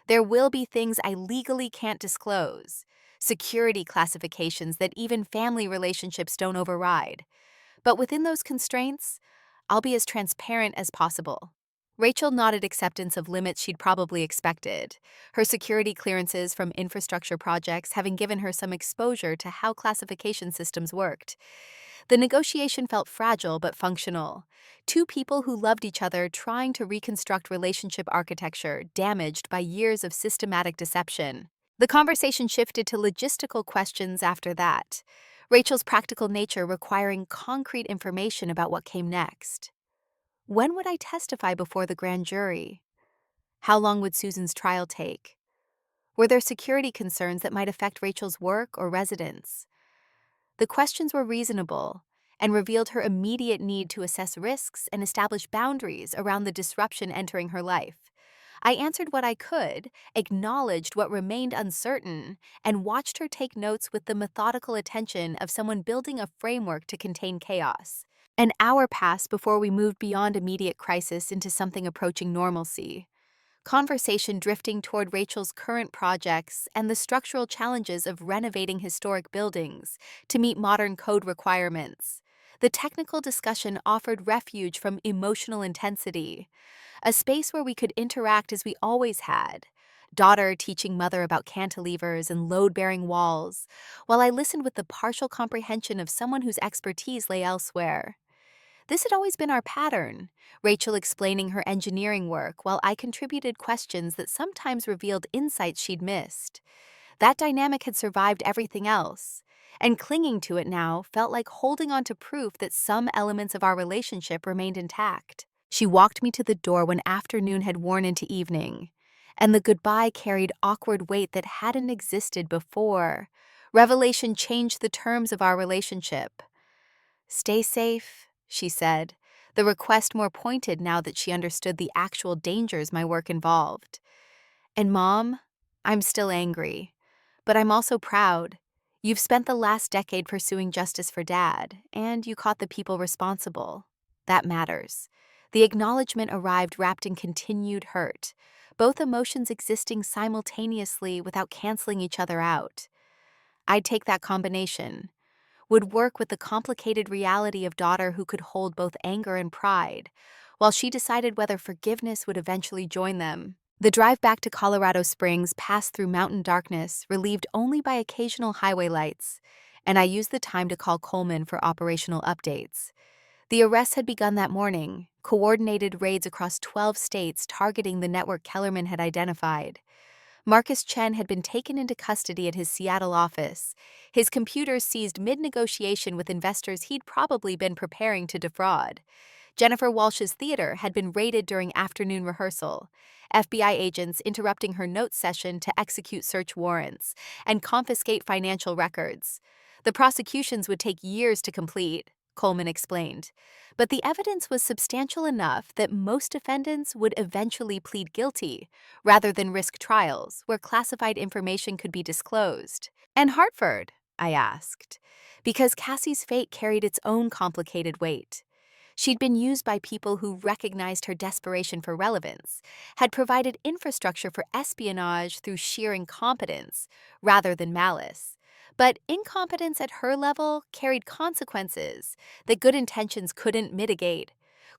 "There will be things I legally can't disclose, security classifications that even family relationships don't override. But within those constraints, I'll be as transparent as possible." Rachel nodded acceptance of limits she'd probably expected, her security clearances from infrastructure projects having given her some exposure to how classification systems worked. The negotiation felt fragile but functional. Two people who loved each other trying to reconstruct relationship architecture damaged by years of systematic deception. The conversation shifted to logistical questions after that, Rachel's practical nature requiring concrete information about what came next. When would I testify before the grand jury? How long would Susan's trial take? Were there security concerns that might affect Rachel's work or residence? The questions were reasonable and revealed her immediate need to assess risks and establish boundaries around the disruption entering her life. I answered what I could, acknowledged what remained uncertain, and watched her take notes with the methodical attention of someone building a framework to contain chaos. An hour passed before we moved beyond immediate crisis into something approaching normalcy. Conversation drifting toward Rachel's current projects and the structural challenges of renovating historic buildings to meet modern code requirements. The technical discussion offered refuge from emotional intensity, a space where we could interact as we always had, daughter teaching mother about cantilevers and load-bearing walls, while I listened with the partial comprehension of someone whose expertise lay elsewhere. This had always been our pattern, Rachel explaining her engineering work while I contributed questions that sometimes revealed insights she'd missed. That dynamic had survived everything else, and clinging to it now felt like holding on to proof that some elements of our relationship remained intact. She walked me to the door when afternoon had worn into evening, and the goodbye carried awkward weight that hadn't existed before. Revelation changed the terms of our relationship. "Stay safe," she said, the request more pointed now that she understood the actual dangers my work involved. "And Mom, I'm still angry, but I'm also proud. You've spent the last decade pursuing justice for Dad, and you caught the people responsible. That matters." The acknowledgement arrived wrapped in continued hurt, both emotions existing simultaneously without canceling each other out. I'd take that combination, would work with the complicated reality of daughter who could hold both anger and pride, while she decided whether forgiveness would eventually join them. The drive back to Colorado Springs passed through mountain darkness, relieved only by occasional highway lights, and I used the time to call Coleman for operational updates. The arrests had begun that morning, coordinated raids across 12 states targeting the network Kellerman had identified. Marcus Chen had been taken into custody at his Seattle office, his computers seized mid-negotiation with investors he'd probably been preparing to defraud. Jennifer Walsh's theater had been raided during afternoon rehearsal, FBI agents interrupting her note session to execute search warrants and confiscate financial records. The prosecutions would take years to complete, Coleman explained, but the evidence was substantial enough that most defendants would eventually plead guilty, rather than risk trials where classified information could be disclosed. "And Hartford?" I asked. because Cassie's fate carried its own complicated weight. She'd been used by people who recognized her desperation for relevance, had provided infrastructure for espionage through sheer incompetence rather than malice. But incompetence at her level carried consequences that good intentions couldn't mitigate.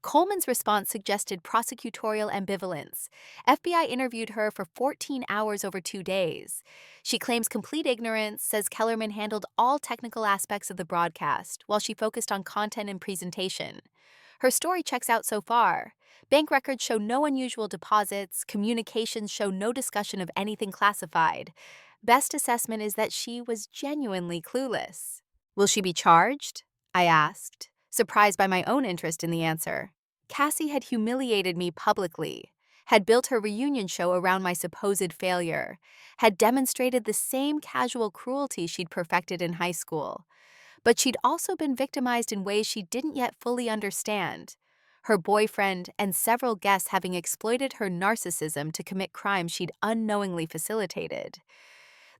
Coleman's response suggested prosecutorial ambivalence. FBI interviewed her for 14 hours over 2 days. She claims complete ignorance, says Kellerman handled all technical aspects of the broadcast while she focused on content and presentation. Her story checks out so far. Bank records show no unusual deposits, communications show no discussion of anything classified. Best assessment is that she was genuinely clueless. Will she be charged? I asked, surprised by my own interest in the answer. Cassie had humiliated me publicly, had built her reunion show around my supposed failure, had demonstrated the same casual cruelty she'd perfected in high school. But she'd also been victimized in ways she didn't yet fully understand. Her boyfriend and several guests having exploited her narcissism to commit crimes she'd unknowingly facilitated.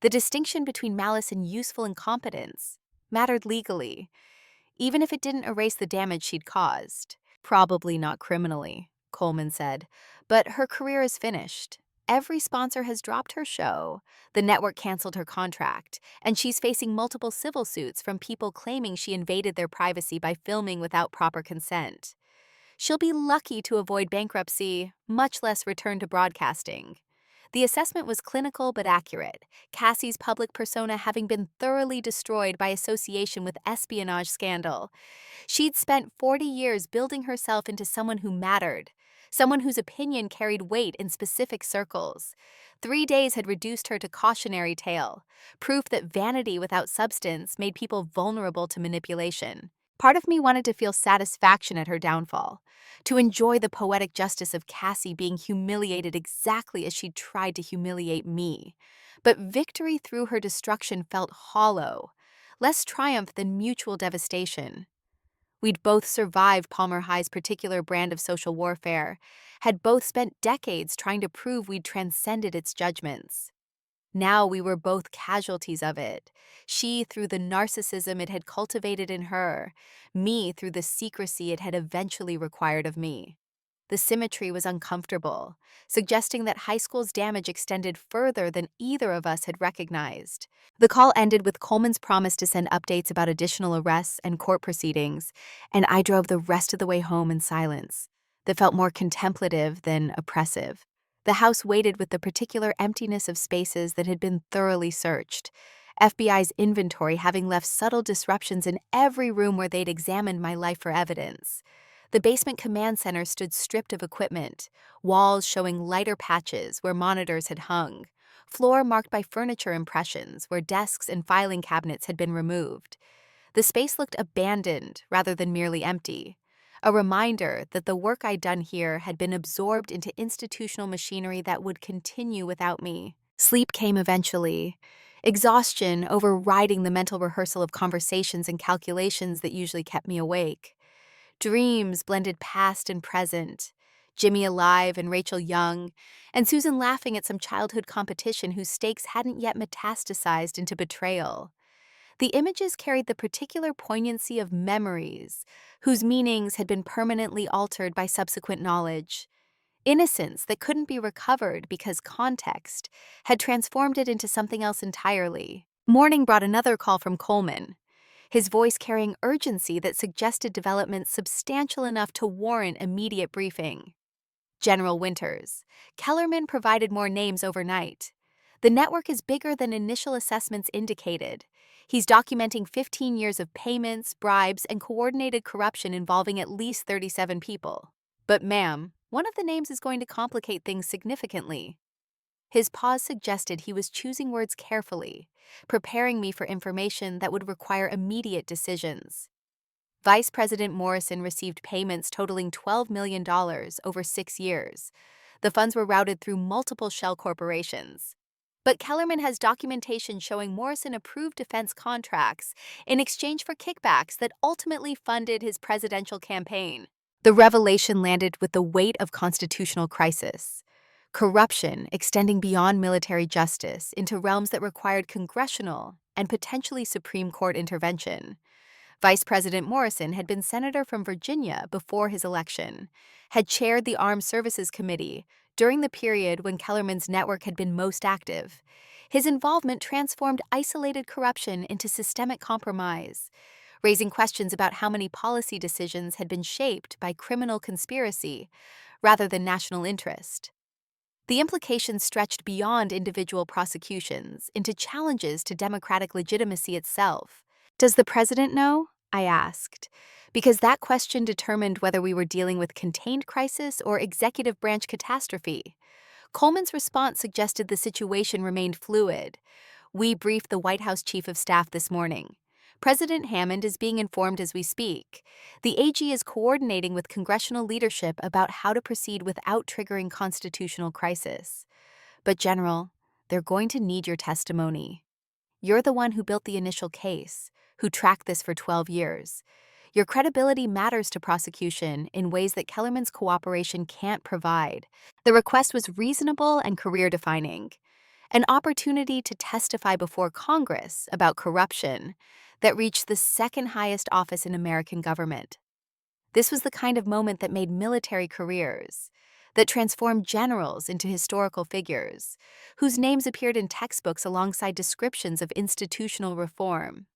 The distinction between malice and useful incompetence mattered legally, even if it didn't erase the damage she'd caused. Probably not criminally, Coleman said, but her career is finished. Every sponsor has dropped her show, the network canceled her contract, and she's facing multiple civil suits from people claiming she invaded their privacy by filming without proper consent. She'll be lucky to avoid bankruptcy, much less return to broadcasting. The assessment was clinical but accurate, Cassie's public persona having been thoroughly destroyed by association with espionage scandal. She'd spent 40 years building herself into someone who mattered, someone whose opinion carried weight in specific circles. 3 days had reduced her to cautionary tale, proof that vanity without substance made people vulnerable to manipulation. Part of me wanted to feel satisfaction at her downfall, to enjoy the poetic justice of Cassie being humiliated exactly as she'd tried to humiliate me. But victory through her destruction felt hollow, less triumph than mutual devastation. We'd both survived Palmer High's particular brand of social warfare, had both spent decades trying to prove we'd transcended its judgments. Now we were both casualties of it. She through the narcissism it had cultivated in her, me through the secrecy it had eventually required of me. The symmetry was uncomfortable, suggesting that high school's damage extended further than either of us had recognized. The call ended with Coleman's promise to send updates about additional arrests and court proceedings, and I drove the rest of the way home in silence that felt more contemplative than oppressive. The house waited with the particular emptiness of spaces that had been thoroughly searched, FBI's inventory having left subtle disruptions in every room where they'd examined my life for evidence. The basement command center stood stripped of equipment, walls showing lighter patches where monitors had hung, floor marked by furniture impressions where desks and filing cabinets had been removed. The space looked abandoned rather than merely empty, a reminder that the work I'd done here had been absorbed into institutional machinery that would continue without me. Sleep came eventually, exhaustion overriding the mental rehearsal of conversations and calculations that usually kept me awake. Dreams blended past and present, Jimmy alive and Rachel young, and Susan laughing at some childhood competition whose stakes hadn't yet metastasized into betrayal. The images carried the particular poignancy of memories, whose meanings had been permanently altered by subsequent knowledge. Innocence that couldn't be recovered because context had transformed it into something else entirely. Morning brought another call from Coleman, his voice carrying urgency that suggested developments substantial enough to warrant immediate briefing. General Winters. Kellerman provided more names overnight. The network is bigger than initial assessments indicated. He's documenting 15 years of payments, bribes, and coordinated corruption involving at least 37 people. But ma'am, one of the names is going to complicate things significantly. His pause suggested he was choosing words carefully, preparing me for information that would require immediate decisions. Vice President Morrison received payments totaling $12 million over 6 years. The funds were routed through multiple shell corporations. But Kellerman has documentation showing Morrison approved defense contracts in exchange for kickbacks that ultimately funded his presidential campaign. The revelation landed with the weight of constitutional crisis. Corruption extending beyond military justice into realms that required congressional and potentially Supreme Court intervention. Vice President Morrison had been senator from Virginia before his election, had chaired the Armed Services Committee during the period when Kellerman's network had been most active. His involvement transformed isolated corruption into systemic compromise, raising questions about how many policy decisions had been shaped by criminal conspiracy rather than national interest. The implications stretched beyond individual prosecutions into challenges to democratic legitimacy itself. Does the president know? I asked, because that question determined whether we were dealing with contained crisis or executive branch catastrophe. Coleman's response suggested the situation remained fluid. We briefed the White House Chief of Staff this morning. President Hammond is being informed as we speak. The AG is coordinating with congressional leadership about how to proceed without triggering constitutional crisis. But, General, they're going to need your testimony. You're the one who built the initial case, who tracked this for 12 years. Your credibility matters to prosecution in ways that Kellerman's cooperation can't provide. The request was reasonable and career-defining, an opportunity to testify before Congress about corruption that reached the second highest office in American government. This was the kind of moment that made military careers, that transformed generals into historical figures, whose names appeared in textbooks alongside descriptions of institutional reform.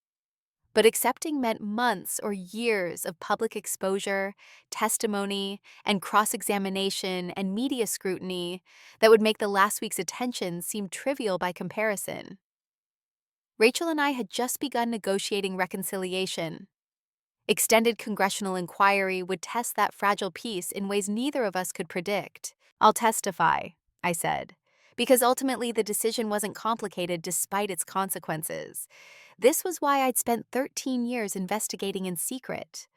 But accepting meant months or years of public exposure, testimony, and cross-examination and media scrutiny that would make the last week's attention seem trivial by comparison. Rachel and I had just begun negotiating reconciliation. Extended congressional inquiry would test that fragile peace in ways neither of us could predict. I'll testify, I said, because ultimately the decision wasn't complicated despite its consequences. This was why I'd spent 13 years investigating in secret,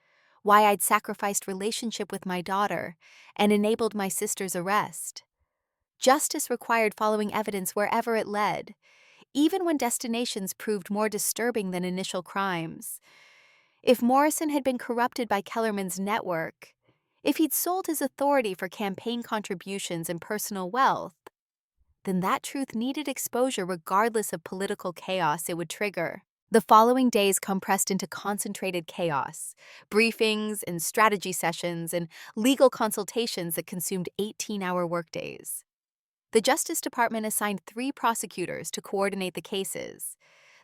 why I'd sacrificed relationship with my daughter and enabled my sister's arrest. Justice required following evidence wherever it led, even when destinations proved more disturbing than initial crimes. If Morrison had been corrupted by Kellerman's network, if he'd sold his authority for campaign contributions and personal wealth, then that truth needed exposure regardless of political chaos it would trigger. The following days compressed into concentrated chaos, briefings and strategy sessions and legal consultations that consumed 18-hour workdays. The Justice Department assigned 3 prosecutors to coordinate the cases.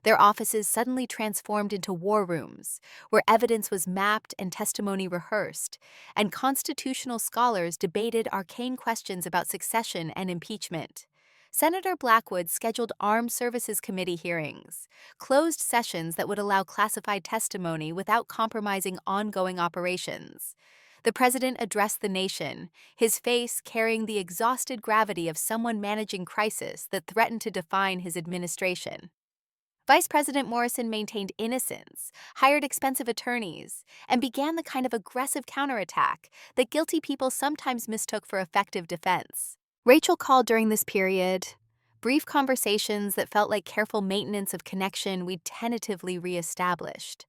Their offices suddenly transformed into war rooms, where evidence was mapped and testimony rehearsed, and constitutional scholars debated arcane questions about succession and impeachment. Senator Blackwood scheduled Armed Services Committee hearings, closed sessions that would allow classified testimony without compromising ongoing operations. The president addressed the nation, his face carrying the exhausted gravity of someone managing crisis that threatened to define his administration. Vice President Morrison maintained innocence, hired expensive attorneys, and began the kind of aggressive counterattack that guilty people sometimes mistook for effective defense. Rachel called during this period, brief conversations that felt like careful maintenance of connection we'd tentatively reestablished.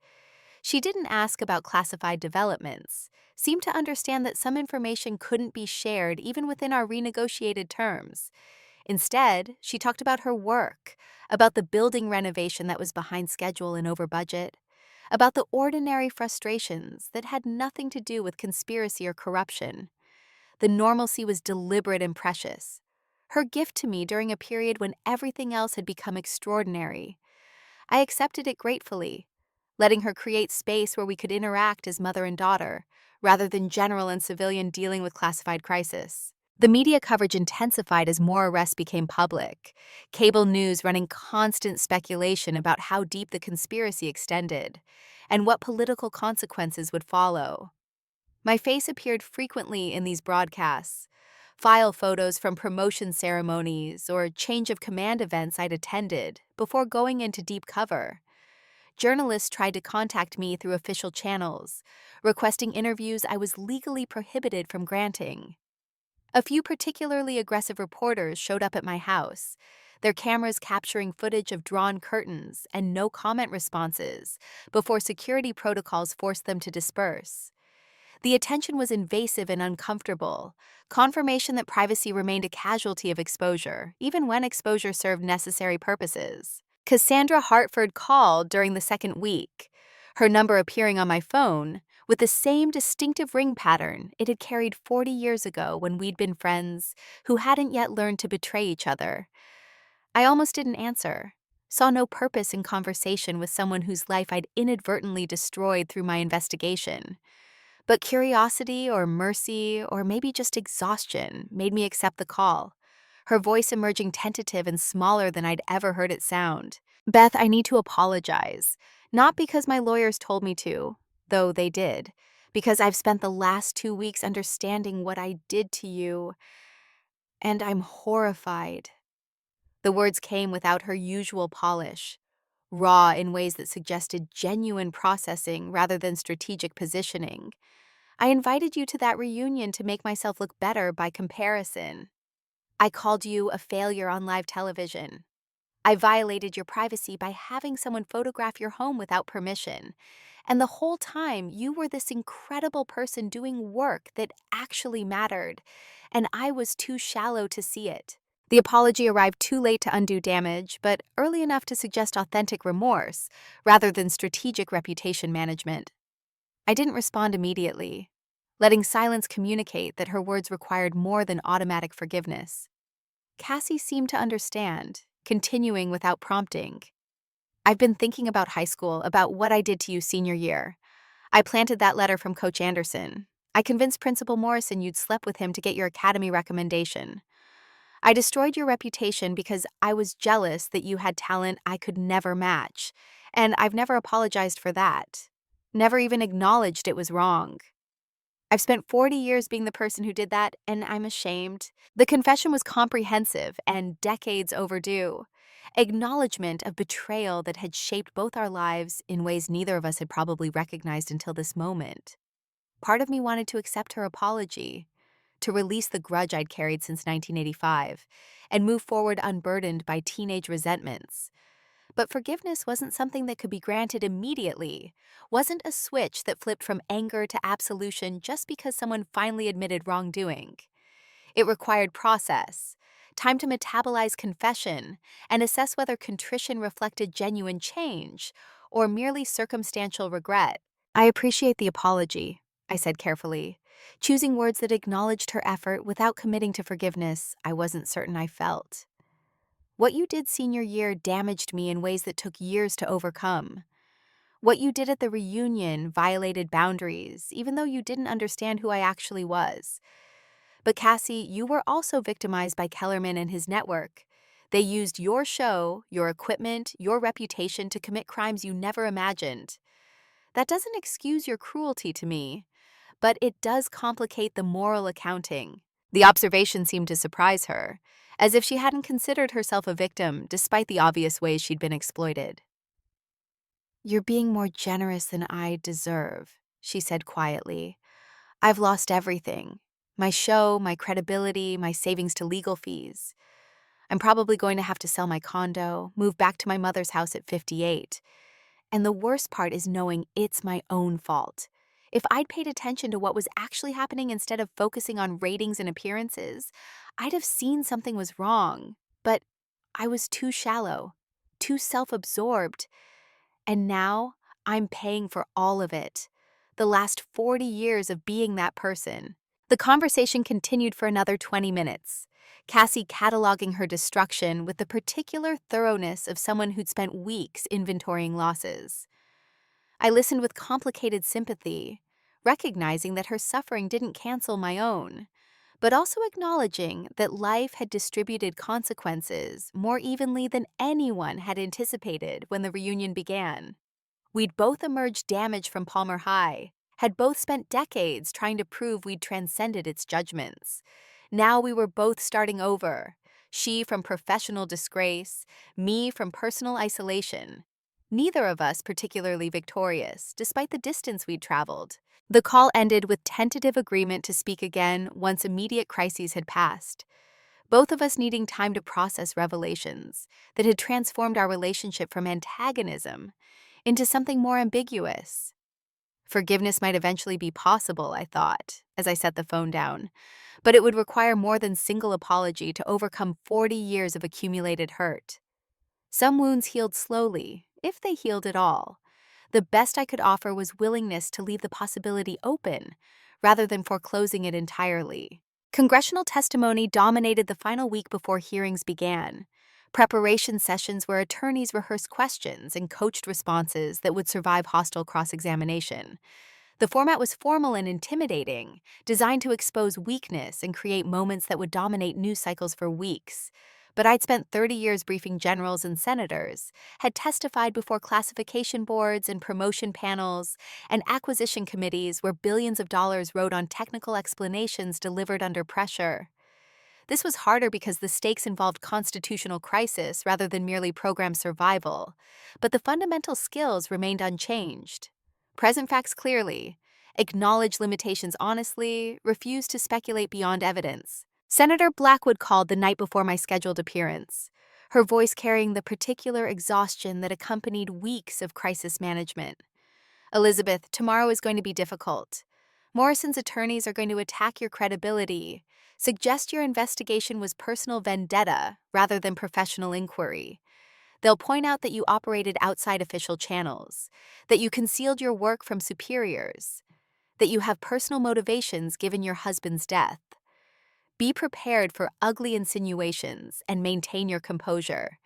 She didn't ask about classified developments, seemed to understand that some information couldn't be shared even within our renegotiated terms. Instead, she talked about her work, about the building renovation that was behind schedule and over budget, about the ordinary frustrations that had nothing to do with conspiracy or corruption. The normalcy was deliberate and precious, her gift to me during a period when everything else had become extraordinary. I accepted it gratefully, letting her create space where we could interact as mother and daughter, rather than general and civilian dealing with classified crisis. The media coverage intensified as more arrests became public, cable news running constant speculation about how deep the conspiracy extended and what political consequences would follow. My face appeared frequently in these broadcasts, file photos from promotion ceremonies or change of command events I'd attended before going into deep cover. Journalists tried to contact me through official channels, requesting interviews I was legally prohibited from granting. A few particularly aggressive reporters showed up at my house, their cameras capturing footage of drawn curtains and no-comment responses before security protocols forced them to disperse. The attention was invasive and uncomfortable, confirmation that privacy remained a casualty of exposure, even when exposure served necessary purposes. Cassandra Hartford called during the second week, her number appearing on my phone with the same distinctive ring pattern it had carried 40 years ago when we'd been friends who hadn't yet learned to betray each other. I almost didn't answer, saw no purpose in conversation with someone whose life I'd inadvertently destroyed through my investigation. But curiosity or mercy or maybe just exhaustion made me accept the call, her voice emerging tentative and smaller than I'd ever heard it sound. Beth, I need to apologize. Not because my lawyers told me to, though they did, because I've spent the last 2 weeks understanding what I did to you, and I'm horrified. The words came without her usual polish, raw in ways that suggested genuine processing rather than strategic positioning. I invited you to that reunion to make myself look better by comparison. I called you a failure on live television. I violated your privacy by having someone photograph your home without permission. And the whole time, you were this incredible person doing work that actually mattered, and I was too shallow to see it. The apology arrived too late to undo damage, but early enough to suggest authentic remorse, rather than strategic reputation management. I didn't respond immediately, letting silence communicate that her words required more than automatic forgiveness. Cassie seemed to understand, continuing without prompting. I've been thinking about high school, about what I did to you senior year. I planted that letter from Coach Anderson. I convinced Principal Morrison you'd slept with him to get your academy recommendation. I destroyed your reputation because I was jealous that you had talent I could never match, and I've never apologized for that. Never even acknowledged it was wrong. I've spent 40 years being the person who did that, and I'm ashamed. The confession was comprehensive and decades overdue. Acknowledgement of betrayal that had shaped both our lives in ways neither of us had probably recognized until this moment. Part of me wanted to accept her apology, to release the grudge I'd carried since 1985, and move forward unburdened by teenage resentments. But forgiveness wasn't something that could be granted immediately, wasn't a switch that flipped from anger to absolution just because someone finally admitted wrongdoing. It required process, time to metabolize confession, and assess whether contrition reflected genuine change or merely circumstantial regret. I appreciate the apology, I said carefully, choosing words that acknowledged her effort without committing to forgiveness I wasn't certain I felt. What you did senior year damaged me in ways that took years to overcome. What you did at the reunion violated boundaries, even though you didn't understand who I actually was. But Cassie, you were also victimized by Kellerman and his network. They used your show, your equipment, your reputation to commit crimes you never imagined. That doesn't excuse your cruelty to me, but it does complicate the moral accounting. The observation seemed to surprise her, as if she hadn't considered herself a victim despite the obvious ways she'd been exploited. "You're being more generous than I deserve," she said quietly. "I've lost everything. My show, my credibility, my savings to legal fees. I'm probably going to have to sell my condo, move back to my mother's house at 58. And the worst part is knowing it's my own fault. If I'd paid attention to what was actually happening instead of focusing on ratings and appearances, I'd have seen something was wrong. But I was too shallow, too self-absorbed, and now I'm paying for all of it. The last 40 years of being that person." The conversation continued for another 20 minutes, Cassie cataloging her destruction with the particular thoroughness of someone who'd spent weeks inventorying losses. I listened with complicated sympathy, recognizing that her suffering didn't cancel my own, but also acknowledging that life had distributed consequences more evenly than anyone had anticipated when the reunion began. We'd both emerged damaged from Palmer High, had both spent decades trying to prove we'd transcended its judgments. Now we were both starting over, she from professional disgrace, me from personal isolation. Neither of us particularly victorious, despite the distance we'd traveled. The call ended with tentative agreement to speak again once immediate crises had passed, both of us needing time to process revelations that had transformed our relationship from antagonism into something more ambiguous. Forgiveness might eventually be possible, I thought, as I set the phone down, but it would require more than single apology to overcome 40 years of accumulated hurt. Some wounds healed slowly, if they healed at all. The best I could offer was willingness to leave the possibility open, rather than foreclosing it entirely. Congressional testimony dominated the final week before hearings began. Preparation sessions where attorneys rehearsed questions and coached responses that would survive hostile cross-examination. The format was formal and intimidating, designed to expose weakness and create moments that would dominate news cycles for weeks. But I'd spent 30 years briefing generals and senators, had testified before classification boards and promotion panels, and acquisition committees where billions of dollars rode on technical explanations delivered under pressure. This was harder because the stakes involved constitutional crisis rather than merely program survival, but the fundamental skills remained unchanged. Present facts clearly, acknowledge limitations honestly, refuse to speculate beyond evidence. Senator Blackwood called the night before my scheduled appearance, her voice carrying the particular exhaustion that accompanied weeks of crisis management. Elizabeth, tomorrow is going to be difficult. Morrison's attorneys are going to attack your credibility, suggest your investigation was personal vendetta rather than professional inquiry. They'll point out that you operated outside official channels, that you concealed your work from superiors, that you have personal motivations given your husband's death. Be prepared for ugly insinuations and maintain your composure.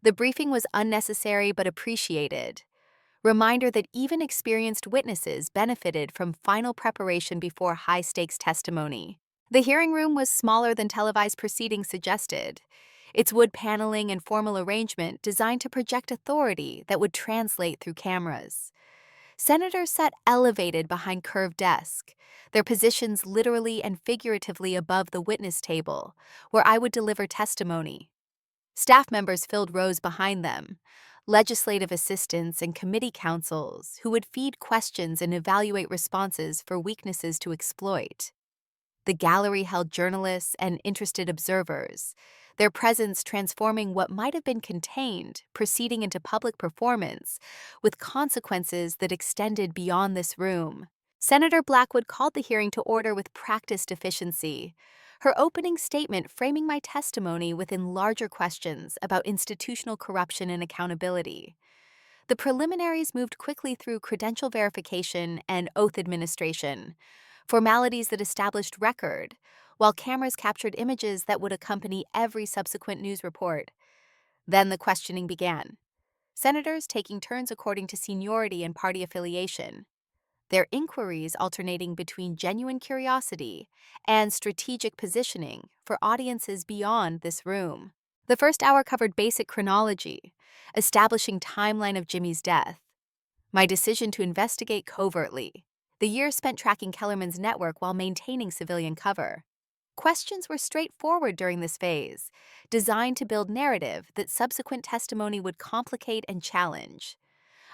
The briefing was unnecessary but appreciated. Reminder that even experienced witnesses benefited from final preparation before high-stakes testimony. The hearing room was smaller than televised proceedings suggested, its wood paneling and formal arrangement designed to project authority that would translate through cameras. Senators sat elevated behind curved desks, their positions literally and figuratively above the witness table, where I would deliver testimony. Staff members filled rows behind them, legislative assistants and committee counsels who would feed questions and evaluate responses for weaknesses to exploit. The gallery held journalists and interested observers, their presence transforming what might have been contained, proceeding into public performance, with consequences that extended beyond this room. Senator Blackwood called the hearing to order with practiced efficiency, her opening statement framing my testimony within larger questions about institutional corruption and accountability. The preliminaries moved quickly through credential verification and oath administration, formalities that established record, while cameras captured images that would accompany every subsequent news report. Then the questioning began, senators taking turns according to seniority and party affiliation, their inquiries alternating between genuine curiosity and strategic positioning for audiences beyond this room. The first hour covered basic chronology, establishing timeline of Jimmy's death, my decision to investigate covertly, the years spent tracking Kellerman's network while maintaining civilian cover. Questions were straightforward during this phase, designed to build narrative that subsequent testimony would complicate and challenge.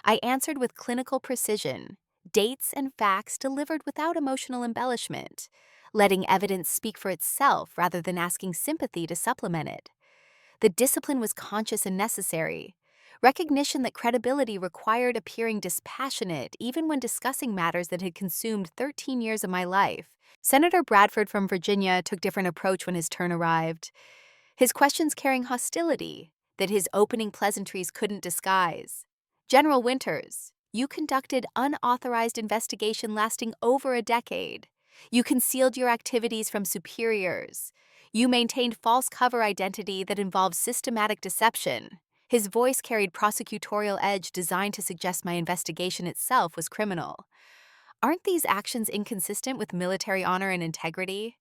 I answered with clinical precision, dates and facts delivered without emotional embellishment, letting evidence speak for itself rather than asking sympathy to supplement it. The discipline was conscious and necessary. Recognition that credibility required appearing dispassionate even when discussing matters that had consumed 13 years of my life. Senator Bradford from Virginia took different approach when his turn arrived, his questions carrying hostility that his opening pleasantries couldn't disguise. General Winters, you conducted unauthorized investigation lasting over a decade. You concealed your activities from superiors. You maintained false cover identity that involved systematic deception. His voice carried prosecutorial edge designed to suggest my investigation itself was criminal. Aren't these actions inconsistent with military honor and integrity?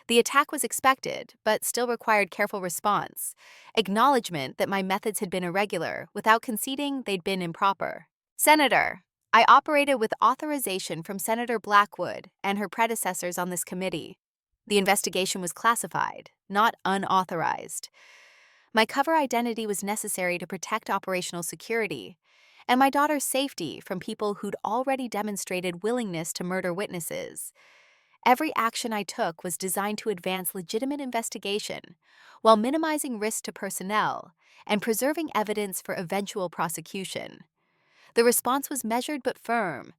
The attack was expected, but still required careful response, acknowledgement that my methods had been irregular without conceding they'd been improper. Senator, I operated with authorization from Senator Blackwood and her predecessors on this committee. The investigation was classified, not unauthorized. My cover identity was necessary to protect operational security, and my daughter's safety from people who'd already demonstrated willingness to murder witnesses. Every action I took was designed to advance legitimate investigation while minimizing risk to personnel and preserving evidence for eventual prosecution. The response was measured but firm,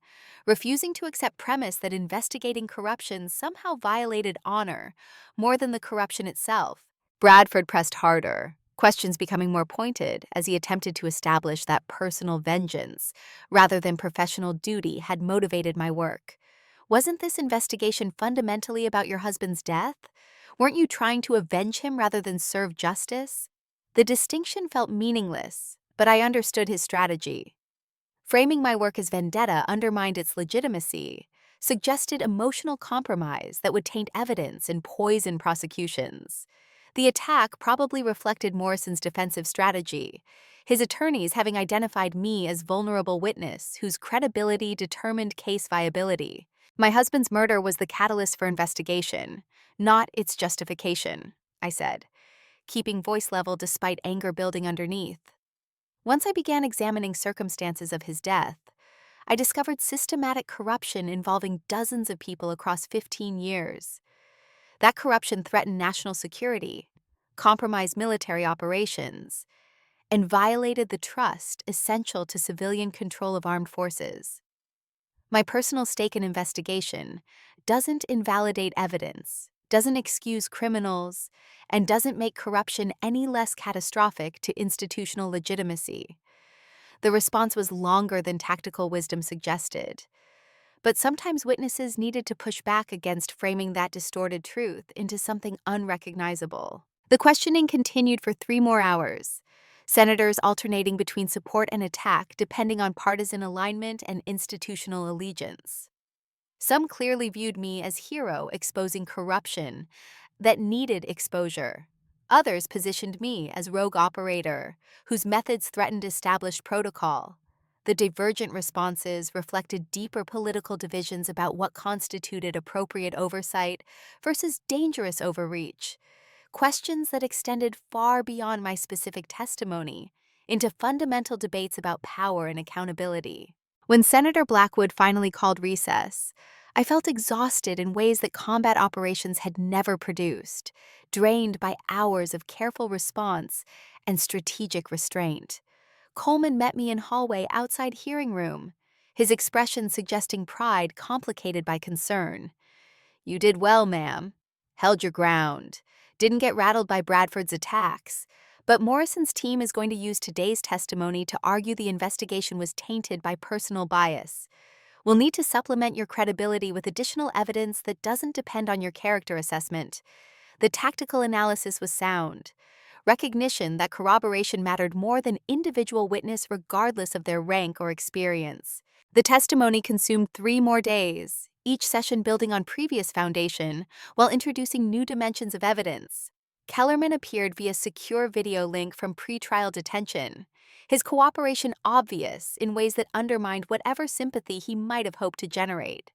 refusing to accept premise that investigating corruption somehow violated honor more than the corruption itself. Bradford pressed harder, questions becoming more pointed as he attempted to establish that personal vengeance, rather than professional duty, had motivated my work. Wasn't this investigation fundamentally about your husband's death? Weren't you trying to avenge him rather than serve justice? The distinction felt meaningless, but I understood his strategy. Framing my work as vendetta undermined its legitimacy, suggested emotional compromise that would taint evidence and poison prosecutions. The attack probably reflected Morrison's defensive strategy, his attorneys having identified me as vulnerable witness whose credibility determined case viability. My husband's murder was the catalyst for investigation, not its justification, I said, keeping voice level despite anger building underneath. Once I began examining circumstances of his death, I discovered systematic corruption involving dozens of people across 15 years. That corruption threatened national security, compromised military operations, and violated the trust essential to civilian control of armed forces. My personal stake in investigation doesn't invalidate evidence, doesn't excuse criminals, and doesn't make corruption any less catastrophic to institutional legitimacy. The response was longer than tactical wisdom suggested, but sometimes witnesses needed to push back against framing that distorted truth into something unrecognizable. The questioning continued for 3 more hours, senators alternating between support and attack depending on partisan alignment and institutional allegiance. Some clearly viewed me as hero exposing corruption that needed exposure. Others positioned me as rogue operator whose methods threatened established protocol. The divergent responses reflected deeper political divisions about what constituted appropriate oversight versus dangerous overreach, questions that extended far beyond my specific testimony into fundamental debates about power and accountability. When Senator Blackwood finally called recess, I felt exhausted in ways that combat operations had never produced, drained by hours of careful response and strategic restraint. Coleman met me in hallway outside hearing room, his expression suggesting pride complicated by concern. "You did well, ma'am. Held your ground. Didn't get rattled by Bradford's attacks. But Morrison's team is going to use today's testimony to argue the investigation was tainted by personal bias. We'll need to supplement your credibility with additional evidence that doesn't depend on your character assessment." The tactical analysis was sound. Recognition that corroboration mattered more than individual witness regardless of their rank or experience. The testimony consumed 3 more days, each session building on previous foundation while introducing new dimensions of evidence. Kellerman appeared via secure video link from pretrial detention, his cooperation obvious in ways that undermined whatever sympathy he might have hoped to generate.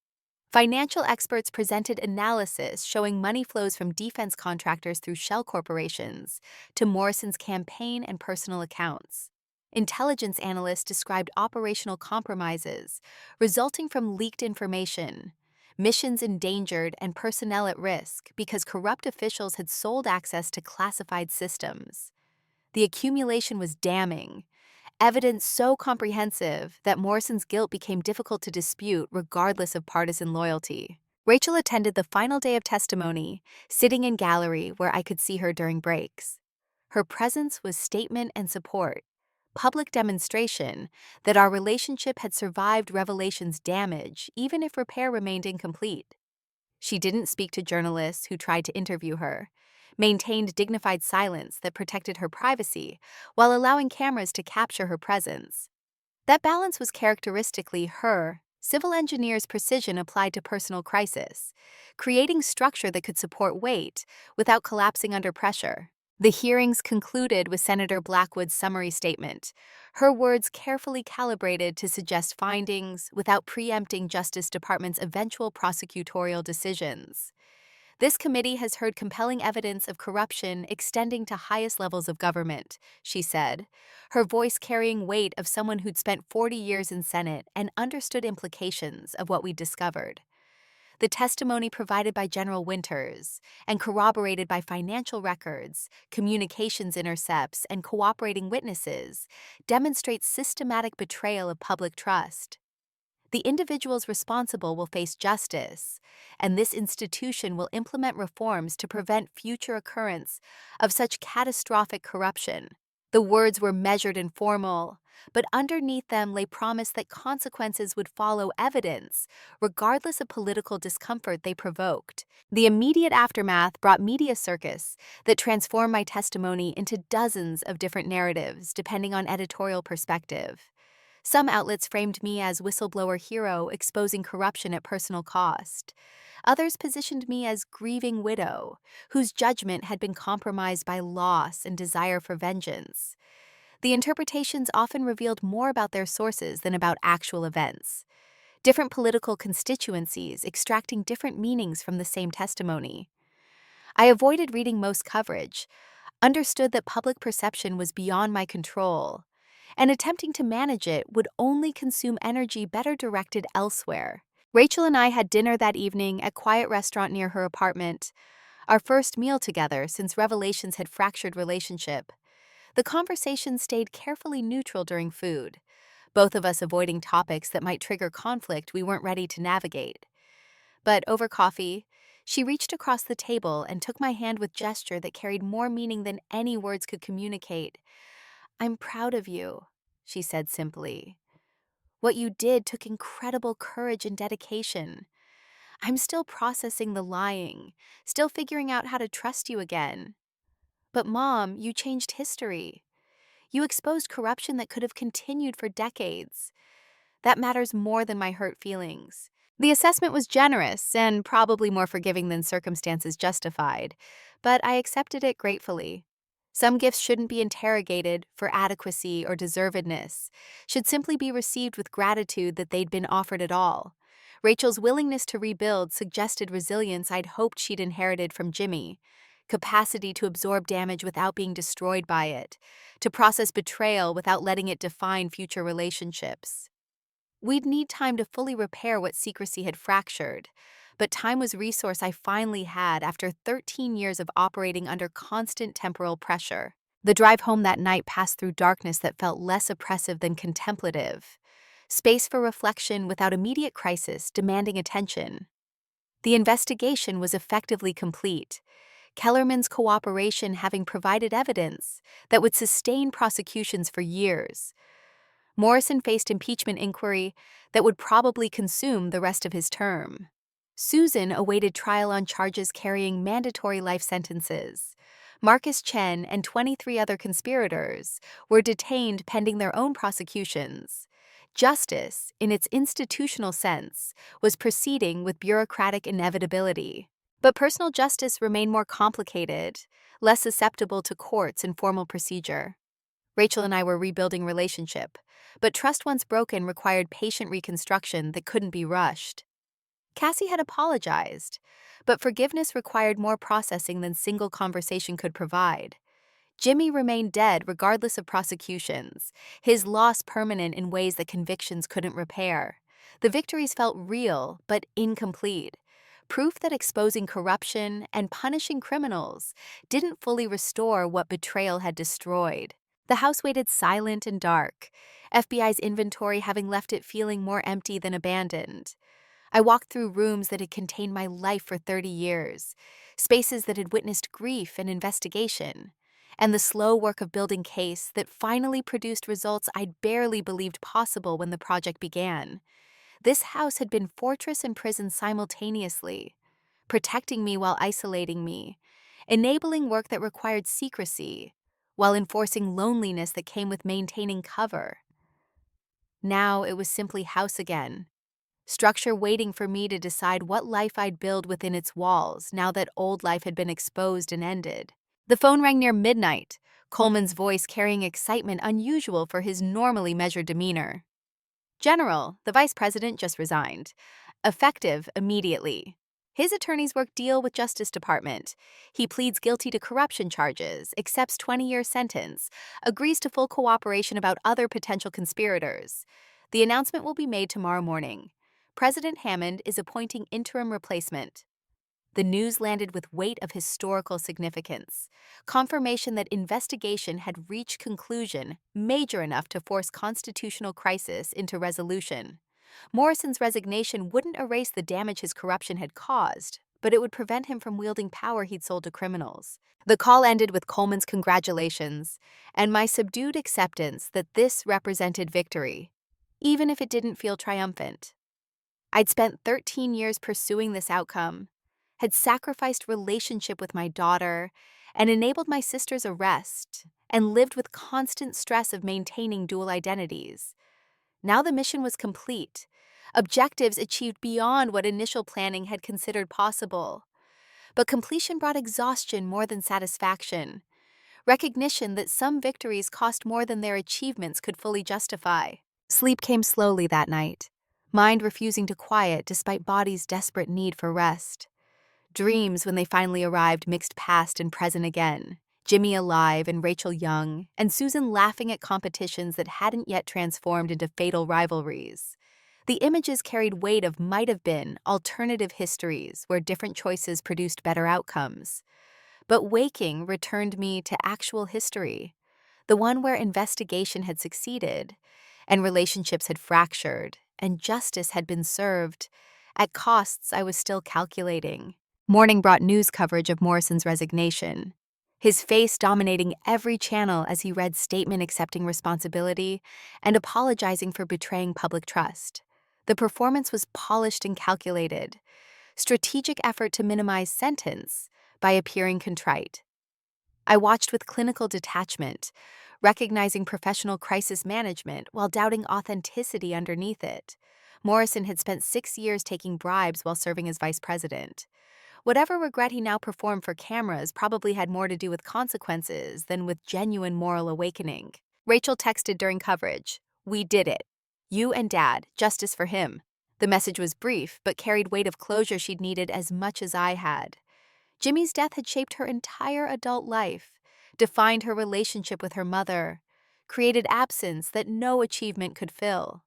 Financial experts presented analysis showing money flows from defense contractors through shell corporations to Morrison's campaign and personal accounts. Intelligence analysts described operational compromises resulting from leaked information, missions endangered, and personnel at risk because corrupt officials had sold access to classified systems. The accumulation was damning, evidence so comprehensive that Morrison's guilt became difficult to dispute regardless of partisan loyalty. Rachel attended the final day of testimony, sitting in gallery where I could see her during breaks. Her presence was statement and support, public demonstration that our relationship had survived Revelation's damage even if repair remained incomplete. She didn't speak to journalists who tried to interview her, maintained dignified silence that protected her privacy while allowing cameras to capture her presence. That balance was characteristically her, civil engineer's precision applied to personal crisis, creating structure that could support weight without collapsing under pressure. The hearings concluded with Senator Blackwood's summary statement, her words carefully calibrated to suggest findings without preempting Justice Department's eventual prosecutorial decisions. "This committee has heard compelling evidence of corruption extending to highest levels of government," she said, her voice carrying weight of someone who'd spent 40 years in Senate and understood implications of what we'd discovered. The testimony provided by General Winters and corroborated by financial records, communications intercepts, and cooperating witnesses demonstrates systematic betrayal of public trust. The individuals responsible will face justice, and this institution will implement reforms to prevent future occurrence of such catastrophic corruption. The words were measured and formal, but underneath them lay promise that consequences would follow evidence, regardless of political discomfort they provoked. The immediate aftermath brought media circus that transformed my testimony into dozens of different narratives, depending on editorial perspective. Some outlets framed me as whistleblower hero exposing corruption at personal cost. Others positioned me as grieving widow, whose judgment had been compromised by loss and desire for vengeance. The interpretations often revealed more about their sources than about actual events. Different political constituencies extracting different meanings from the same testimony. I avoided reading most coverage, understood that public perception was beyond my control, and attempting to manage it would only consume energy better directed elsewhere. Rachel and I had dinner that evening at a quiet restaurant near her apartment, our first meal together since revelations had fractured relationship. The conversation stayed carefully neutral during food, both of us avoiding topics that might trigger conflict we weren't ready to navigate. But over coffee, she reached across the table and took my hand with gesture that carried more meaning than any words could communicate. "I'm proud of you," she said simply. "What you did took incredible courage and dedication. I'm still processing the lying, still figuring out how to trust you again. But Mom, you changed history. You exposed corruption that could have continued for decades. That matters more than my hurt feelings." The assessment was generous and probably more forgiving than circumstances justified, but I accepted it gratefully. Some gifts shouldn't be interrogated for adequacy or deservedness, should simply be received with gratitude that they'd been offered at all. Rachel's willingness to rebuild suggested resilience I'd hoped she'd inherited from Jimmy, capacity to absorb damage without being destroyed by it, to process betrayal without letting it define future relationships. We'd need time to fully repair what secrecy had fractured, but time was a resource I finally had after 13 years of operating under constant temporal pressure. The drive home that night passed through darkness that felt less oppressive than contemplative. Space for reflection without immediate crisis demanding attention. The investigation was effectively complete, Kellerman's cooperation having provided evidence that would sustain prosecutions for years. Morrison faced impeachment inquiry that would probably consume the rest of his term. Susan awaited trial on charges carrying mandatory life sentences. Marcus Chen and 23 other conspirators were detained pending their own prosecutions. Justice, in its institutional sense, was proceeding with bureaucratic inevitability. But personal justice remained more complicated, less susceptible to courts and formal procedure. Rachel and I were rebuilding relationship, but trust once broken required patient reconstruction that couldn't be rushed. Cassie had apologized, but forgiveness required more processing than single conversation could provide. Jimmy remained dead regardless of prosecutions, his loss permanent in ways that convictions couldn't repair. The victories felt real, but incomplete. Proof that exposing corruption and punishing criminals didn't fully restore what betrayal had destroyed. The house waited silent and dark, FBI's inventory having left it feeling more empty than abandoned. I walked through rooms that had contained my life for 30 years, spaces that had witnessed grief and investigation, and the slow work of building case that finally produced results I'd barely believed possible when the project began. This house had been fortress and prison simultaneously, protecting me while isolating me, enabling work that required secrecy, while enforcing loneliness that came with maintaining cover. Now it was simply house again, structure waiting for me to decide what life I'd build within its walls now that old life had been exposed and ended. The phone rang near midnight, Coleman's voice carrying excitement unusual for his normally measured demeanor. "General, the vice president just resigned. Effective immediately. His attorneys work deal with Justice Department. He pleads guilty to corruption charges, accepts 20-year sentence, agrees to full cooperation about other potential conspirators. The announcement will be made tomorrow morning. President Hammond is appointing interim replacement." The news landed with weight of historical significance, confirmation that investigation had reached conclusion major enough to force constitutional crisis into resolution. Morrison's resignation wouldn't erase the damage his corruption had caused, but it would prevent him from wielding power he'd sold to criminals. The call ended with Coleman's congratulations and my subdued acceptance that this represented victory, even if it didn't feel triumphant. I'd spent 13 years pursuing this outcome, had sacrificed relationship with my daughter, and enabled my sister's arrest, and lived with constant stress of maintaining dual identities. Now the mission was complete, objectives achieved beyond what initial planning had considered possible. But completion brought exhaustion more than satisfaction, recognition that some victories cost more than their achievements could fully justify. Sleep came slowly that night, mind refusing to quiet despite body's desperate need for rest. Dreams, when they finally arrived, mixed past and present again. Jimmy alive and Rachel young, and Susan laughing at competitions that hadn't yet transformed into fatal rivalries. The images carried weight of might have been alternative histories where different choices produced better outcomes. But waking returned me to actual history, the one where investigation had succeeded, and relationships had fractured, and justice had been served, at costs I was still calculating. Morning brought news coverage of Morrison's resignation, his face dominating every channel as he read statement accepting responsibility and apologizing for betraying public trust. The performance was polished and calculated, strategic effort to minimize sentence by appearing contrite. I watched with clinical detachment, recognizing professional crisis management while doubting authenticity underneath it. Morrison had spent 6 years taking bribes while serving as vice president. Whatever regret he now performed for cameras probably had more to do with consequences than with genuine moral awakening. Rachel texted during coverage, "We did it. You and Dad, justice for him." The message was brief, but carried weight of closure she'd needed as much as I had. Jimmy's death had shaped her entire adult life, defined her relationship with her mother, created absence that no achievement could fill.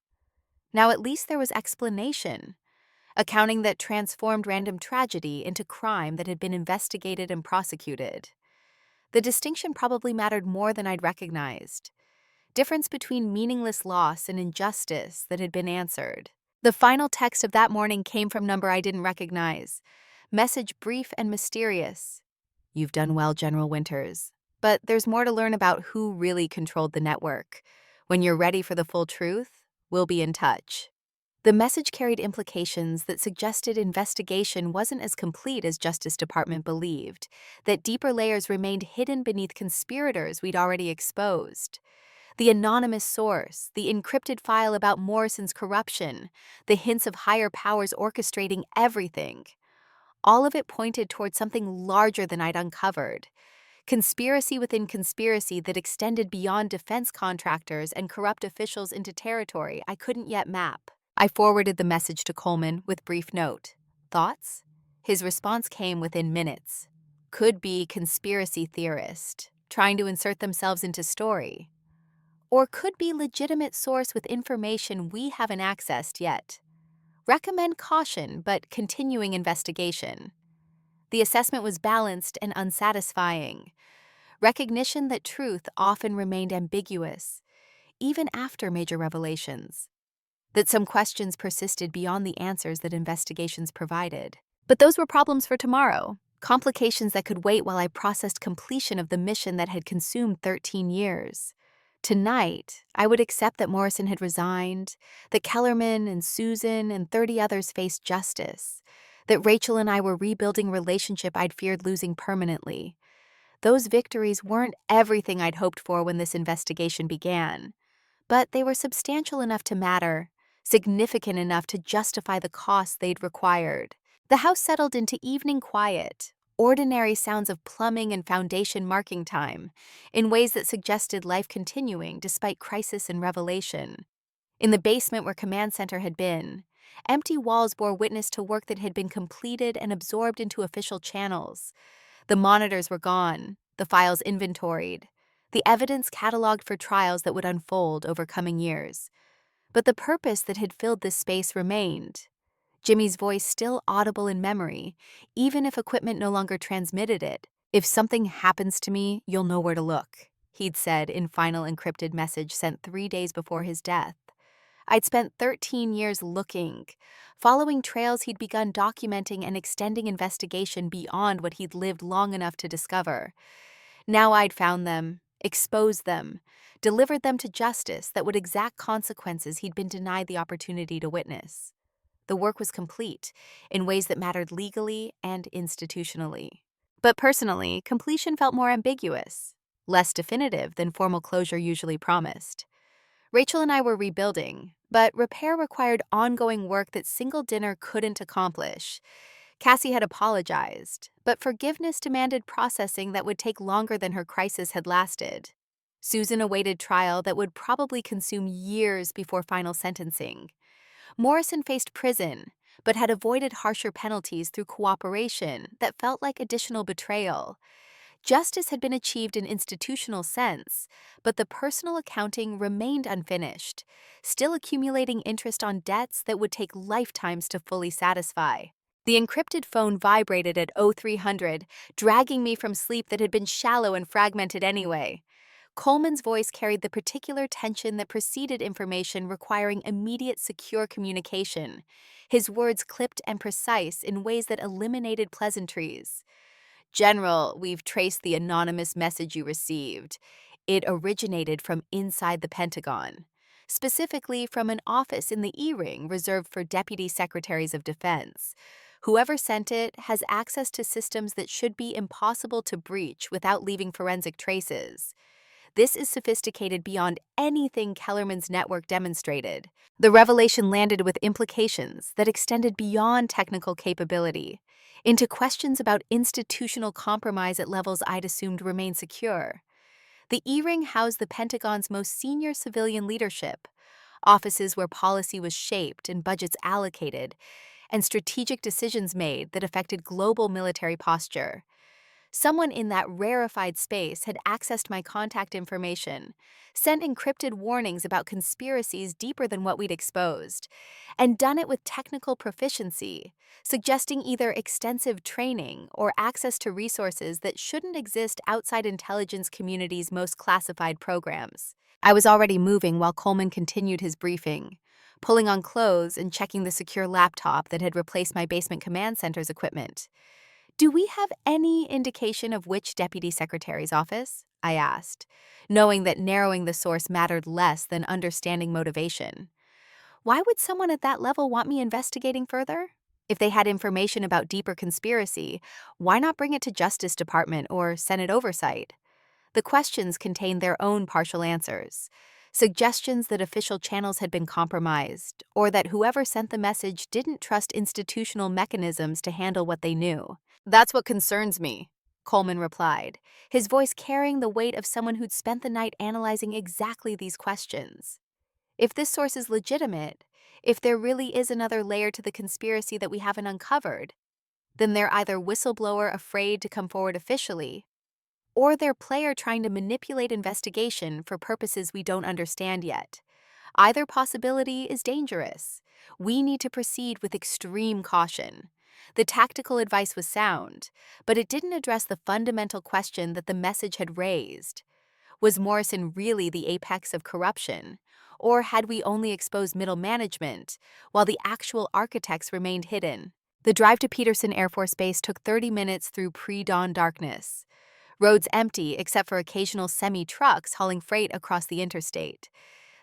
Now at least there was explanation, accounting that transformed random tragedy into crime that had been investigated and prosecuted. The distinction probably mattered more than I'd recognized. Difference between meaningless loss and injustice that had been answered. The final text of that morning came from number I didn't recognize. Message brief and mysterious. "You've done well, General Winters. But there's more to learn about who really controlled the network. When you're ready for the full truth, we'll be in touch." The message carried implications that suggested investigation wasn't as complete as Justice Department believed, that deeper layers remained hidden beneath conspirators we'd already exposed. The anonymous source, the encrypted file about Morrison's corruption, the hints of higher powers orchestrating everything. All of it pointed toward something larger than I'd uncovered. Conspiracy within conspiracy that extended beyond defense contractors and corrupt officials into territory I couldn't yet map. I forwarded the message to Coleman with brief note. Thoughts? His response came within minutes. Could be conspiracy theorist, trying to insert themselves into story. Or could be legitimate source with information we haven't accessed yet. Recommend caution, but continuing investigation. The assessment was balanced and unsatisfying. Recognition that truth often remained ambiguous, even after major revelations. That some questions persisted beyond the answers that investigations provided. But those were problems for tomorrow, complications that could wait while I processed completion of the mission that had consumed 13 years. Tonight, I would accept that Morrison had resigned, that Kellerman and Susan and 30 others faced justice, that Rachel and I were rebuilding relationship I'd feared losing permanently. Those victories weren't everything I'd hoped for when this investigation began, but they were substantial enough to matter, significant enough to justify the costs they'd required. The house settled into evening quiet, ordinary sounds of plumbing and foundation marking time, in ways that suggested life continuing despite crisis and revelation. In the basement where Command Center had been, empty walls bore witness to work that had been completed and absorbed into official channels. The monitors were gone, the files inventoried, the evidence cataloged for trials that would unfold over coming years. But the purpose that had filled this space remained. Jimmy's voice still audible in memory, even if equipment no longer transmitted it. "If something happens to me, you'll know where to look," he'd said in final encrypted message sent 3 days before his death. I'd spent 13 years looking, following trails he'd begun documenting and extending investigation beyond what he'd lived long enough to discover. Now I'd found them, exposed them, delivered them to justice that would exact consequences he'd been denied the opportunity to witness. The work was complete, in ways that mattered legally and institutionally. But personally, completion felt more ambiguous, less definitive than formal closure usually promised. Rachel and I were rebuilding, but repair required ongoing work that single dinner couldn't accomplish. Cassie had apologized, but forgiveness demanded processing that would take longer than her crisis had lasted. Susan awaited trial that would probably consume years before final sentencing. Morrison faced prison, but had avoided harsher penalties through cooperation that felt like additional betrayal. Justice had been achieved in institutional sense, but the personal accounting remained unfinished, still accumulating interest on debts that would take lifetimes to fully satisfy. The encrypted phone vibrated at 0300, dragging me from sleep that had been shallow and fragmented anyway. Coleman's voice carried the particular tension that preceded information requiring immediate, secure communication, his words clipped and precise in ways that eliminated pleasantries. "General, we've traced the anonymous message you received. It originated from inside the Pentagon, specifically from an office in the E-Ring reserved for Deputy Secretaries of Defense. Whoever sent it has access to systems that should be impossible to breach without leaving forensic traces. This is sophisticated beyond anything Kellerman's network demonstrated. The revelation landed with implications that extended beyond technical capability into questions about institutional compromise at levels I'd assumed remained secure. The E-Ring housed the Pentagon's most senior civilian leadership, offices where policy was shaped and budgets allocated, and strategic decisions made that affected global military posture. Someone in that rarefied space had accessed my contact information, sent encrypted warnings about conspiracies deeper than what we'd exposed, and done it with technical proficiency, suggesting either extensive training or access to resources that shouldn't exist outside intelligence community's most classified programs. I was already moving while Coleman continued his briefing, pulling on clothes and checking the secure laptop that had replaced my basement command center's equipment. "Do we have any indication of which deputy secretary's office?" I asked, knowing that narrowing the source mattered less than understanding motivation. Why would someone at that level want me investigating further? If they had information about deeper conspiracy, why not bring it to Justice Department or Senate oversight? The questions contained their own partial answers. Suggestions that official channels had been compromised, or that whoever sent the message didn't trust institutional mechanisms to handle what they knew. "That's what concerns me," Coleman replied, his voice carrying the weight of someone who'd spent the night analyzing exactly these questions. "If this source is legitimate, if there really is another layer to the conspiracy that we haven't uncovered, then they're either whistleblower afraid to come forward officially, or they're player trying to manipulate investigation for purposes we don't understand yet. Either possibility is dangerous. We need to proceed with extreme caution." The tactical advice was sound, but it didn't address the fundamental question that the message had raised. Was Morrison really the apex of corruption? Or had we only exposed middle management, while the actual architects remained hidden? The drive to Peterson Air Force Base took 30 minutes through pre-dawn darkness. Roads empty except for occasional semi-trucks hauling freight across the interstate.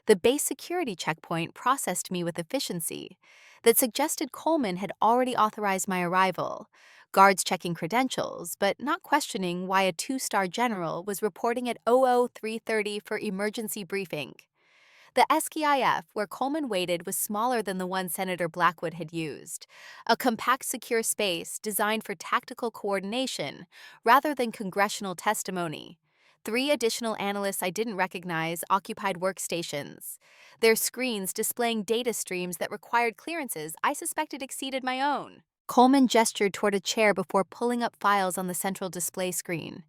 The base security checkpoint processed me with efficiency that suggested Coleman had already authorized my arrival, guards checking credentials, but not questioning why a two-star general was reporting at 00:330 for emergency briefing. The SKIF where Coleman waited was smaller than the one Senator Blackwood had used, a compact, secure space designed for tactical coordination rather than congressional testimony. 3 additional analysts I didn't recognize occupied workstations, their screens displaying data streams that required clearances I suspected exceeded my own. Coleman gestured toward a chair before pulling up files on the central display screen.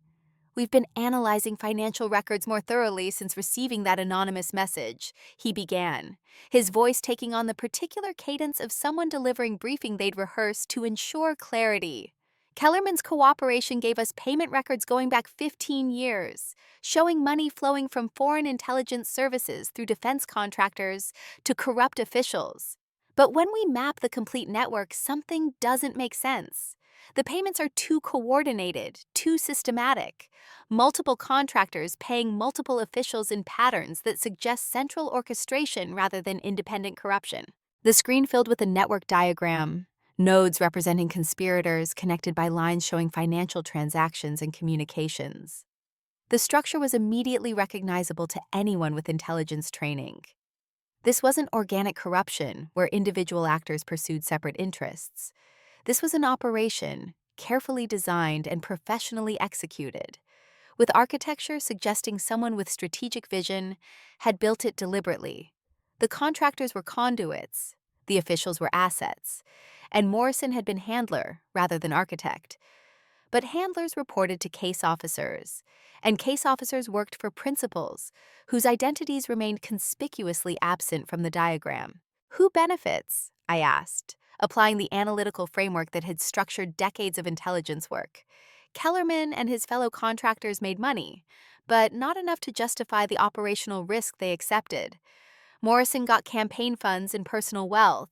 "We've been analyzing financial records more thoroughly since receiving that anonymous message," he began, his voice taking on the particular cadence of someone delivering briefing they'd rehearsed to ensure clarity. Kellerman's cooperation gave us payment records going back 15 years, showing money flowing from foreign intelligence services through defense contractors to corrupt officials. But when we map the complete network, something doesn't make sense. The payments are too coordinated, too systematic. Multiple contractors paying multiple officials in patterns that suggest central orchestration rather than independent corruption. The screen filled with a network diagram, nodes representing conspirators connected by lines showing financial transactions and communications. The structure was immediately recognizable to anyone with intelligence training. This wasn't organic corruption, where individual actors pursued separate interests. This was an operation, carefully designed and professionally executed, with architecture suggesting someone with strategic vision had built it deliberately. The contractors were conduits, the officials were assets, and Morrison had been handler rather than architect. But handlers reported to case officers, and case officers worked for principals, whose identities remained conspicuously absent from the diagram. Who benefits? I asked, applying the analytical framework that had structured decades of intelligence work. Kellerman and his fellow contractors made money, but not enough to justify the operational risk they accepted. Morrison got campaign funds and personal wealth,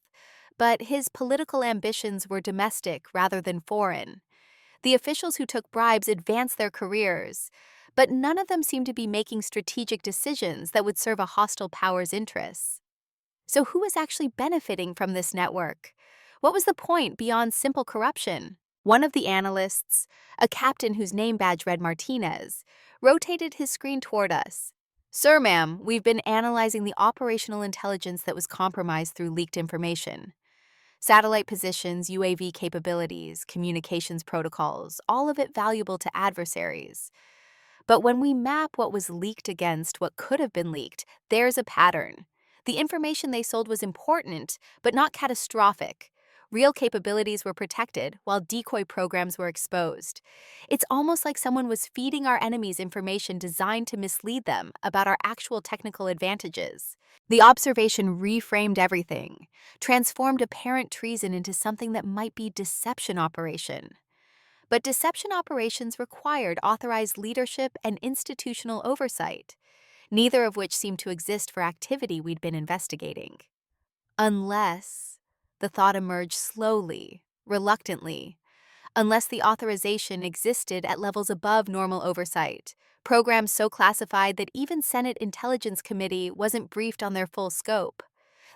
but his political ambitions were domestic rather than foreign. The officials who took bribes advanced their careers, but none of them seemed to be making strategic decisions that would serve a hostile power's interests. So who was actually benefiting from this network? What was the point beyond simple corruption? One of the analysts, a captain whose name badge read Martinez, rotated his screen toward us. "Sir, ma'am, we've been analyzing the operational intelligence that was compromised through leaked information. Satellite positions, UAV capabilities, communications protocols, all of it valuable to adversaries. But when we map what was leaked against what could have been leaked, there's a pattern. The information they sold was important, but not catastrophic. Real capabilities were protected, while decoy programs were exposed. It's almost like someone was feeding our enemies information designed to mislead them about our actual technical advantages. The observation reframed everything, transformed apparent treason into something that might be deception operation. But deception operations required authorized leadership and institutional oversight, neither of which seemed to exist for activity we'd been investigating. Unless, the thought emerged slowly, reluctantly, unless the authorization existed at levels above normal oversight, programs so classified that even Senate Intelligence Committee wasn't briefed on their full scope.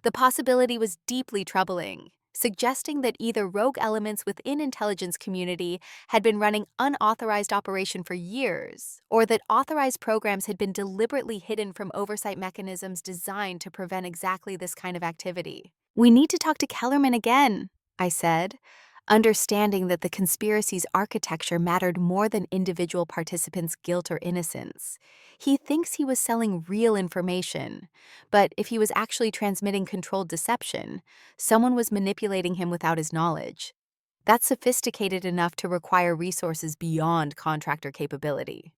The possibility was deeply troubling, suggesting that either rogue elements within intelligence community had been running unauthorized operation for years, or that authorized programs had been deliberately hidden from oversight mechanisms designed to prevent exactly this kind of activity. "We need to talk to Kellerman again," I said, understanding that the conspiracy's architecture mattered more than individual participants' guilt or innocence. He thinks he was selling real information, but if he was actually transmitting controlled deception, someone was manipulating him without his knowledge. That's sophisticated enough to require resources beyond contractor capability.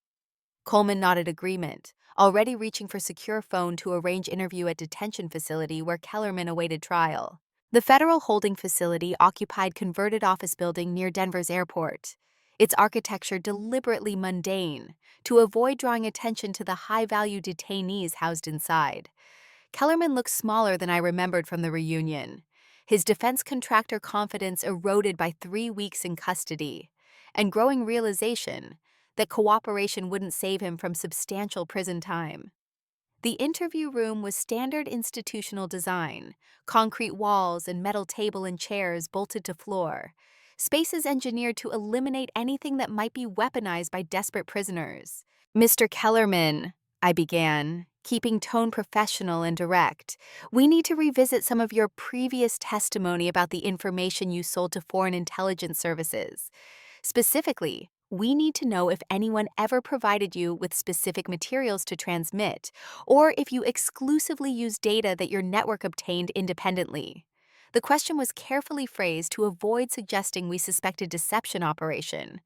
Coleman nodded agreement, already reaching for secure phone to arrange interview at detention facility where Kellerman awaited trial. The federal holding facility occupied converted office building near Denver's airport, its architecture deliberately mundane to avoid drawing attention to the high-value detainees housed inside. Kellerman looked smaller than I remembered from the reunion, his defense contractor confidence eroded by 3 weeks in custody, and growing realization that cooperation wouldn't save him from substantial prison time. The interview room was standard institutional design, concrete walls and metal table and chairs bolted to floor, spaces engineered to eliminate anything that might be weaponized by desperate prisoners. "Mr. Kellerman," I began, keeping tone professional and direct, "we need to revisit some of your previous testimony about the information you sold to foreign intelligence services. Specifically, we need to know if anyone ever provided you with specific materials to transmit, or if you exclusively used data that your network obtained independently." The question was carefully phrased to avoid suggesting we suspected deception operation,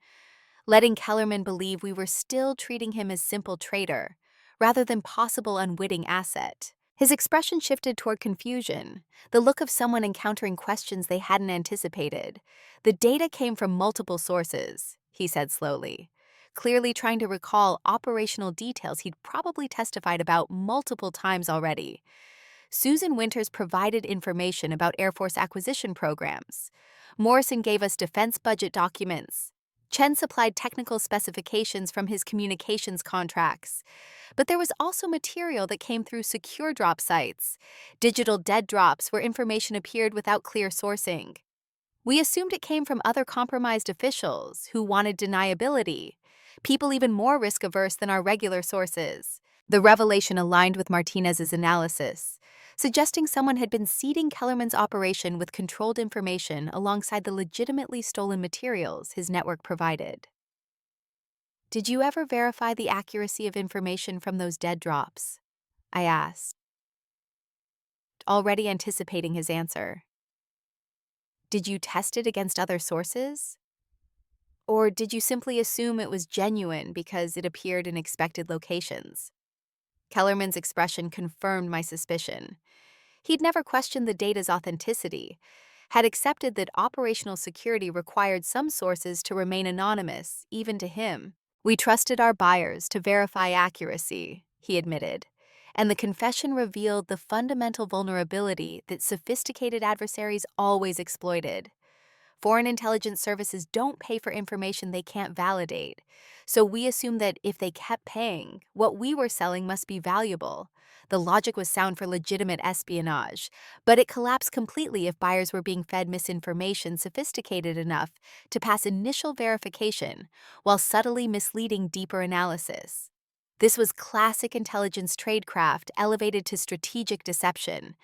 letting Kellerman believe we were still treating him as simple traitor, rather than possible unwitting asset. His expression shifted toward confusion, the look of someone encountering questions they hadn't anticipated. The data came from multiple sources, he said slowly, clearly trying to recall operational details he'd probably testified about multiple times already. Susan Winters provided information about Air Force acquisition programs. Morrison gave us defense budget documents. Chen supplied technical specifications from his communications contracts. But there was also material that came through secure drop sites, digital dead drops where information appeared without clear sourcing. We assumed it came from other compromised officials who wanted deniability, people even more risk-averse than our regular sources. The revelation aligned with Martinez's analysis, suggesting someone had been seeding Kellerman's operation with controlled information alongside the legitimately stolen materials his network provided. Did you ever verify the accuracy of information from those dead drops? I asked, already anticipating his answer. Did you test it against other sources? Or did you simply assume it was genuine because it appeared in expected locations? Kellerman's expression confirmed my suspicion. He'd never questioned the data's authenticity, had accepted that operational security required some sources to remain anonymous, even to him. We trusted our buyers to verify accuracy, he admitted, and the confession revealed the fundamental vulnerability that sophisticated adversaries always exploited. Foreign intelligence services don't pay for information they can't validate, so we assumed that if they kept paying, what we were selling must be valuable. The logic was sound for legitimate espionage, but it collapsed completely if buyers were being fed misinformation sophisticated enough to pass initial verification while subtly misleading deeper analysis. This was classic intelligence tradecraft elevated to strategic deception,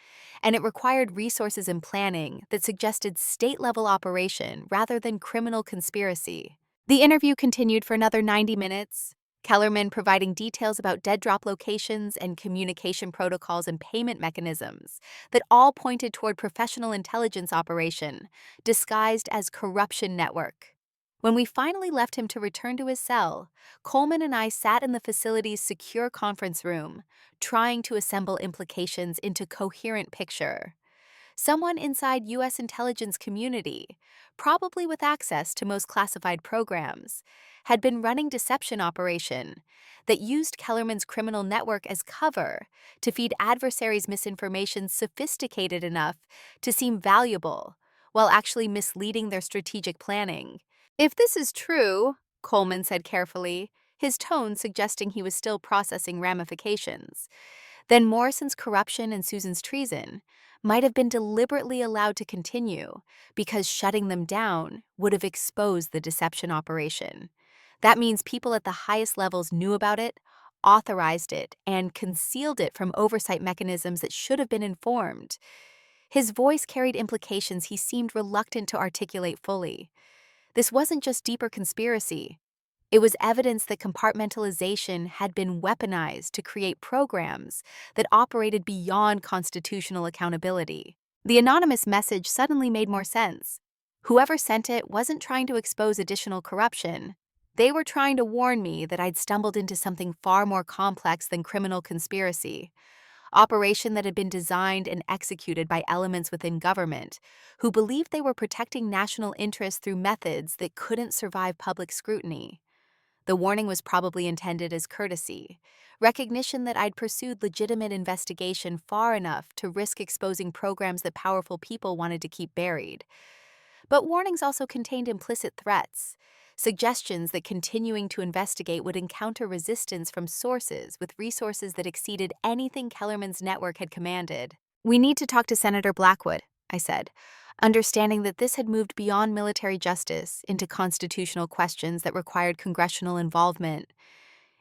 and it required resources and planning that suggested state-level operation rather than criminal conspiracy. The interview continued for another 90 minutes, Kellerman providing details about dead drop locations and communication protocols and payment mechanisms that all pointed toward professional intelligence operation, disguised as corruption network. When we finally left him to return to his cell, Coleman and I sat in the facility's secure conference room, trying to assemble implications into coherent picture. Someone inside U.S. intelligence community, probably with access to most classified programs, had been running deception operation that used Kellerman's criminal network as cover to feed adversaries misinformation sophisticated enough to seem valuable, while actually misleading their strategic planning. If this is true, Coleman said carefully, his tone suggesting he was still processing ramifications, then Morrison's corruption and Susan's treason might have been deliberately allowed to continue because shutting them down would have exposed the deception operation. That means people at the highest levels knew about it, authorized it, and concealed it from oversight mechanisms that should have been informed. His voice carried implications he seemed reluctant to articulate fully. This wasn't just deeper conspiracy. It was evidence that compartmentalization had been weaponized to create programs that operated beyond constitutional accountability. The anonymous message suddenly made more sense. Whoever sent it wasn't trying to expose additional corruption. They were trying to warn me that I'd stumbled into something far more complex than criminal conspiracy. Operation that had been designed and executed by elements within government who believed they were protecting national interests through methods that couldn't survive public scrutiny. The warning was probably intended as courtesy, recognition that I'd pursued legitimate investigation far enough to risk exposing programs that powerful people wanted to keep buried. But warnings also contained implicit threats, suggestions that continuing to investigate would encounter resistance from sources with resources that exceeded anything Kellerman's network had commanded. "We need to talk to Senator Blackwood," I said, understanding that this had moved beyond military justice into constitutional questions that required congressional involvement.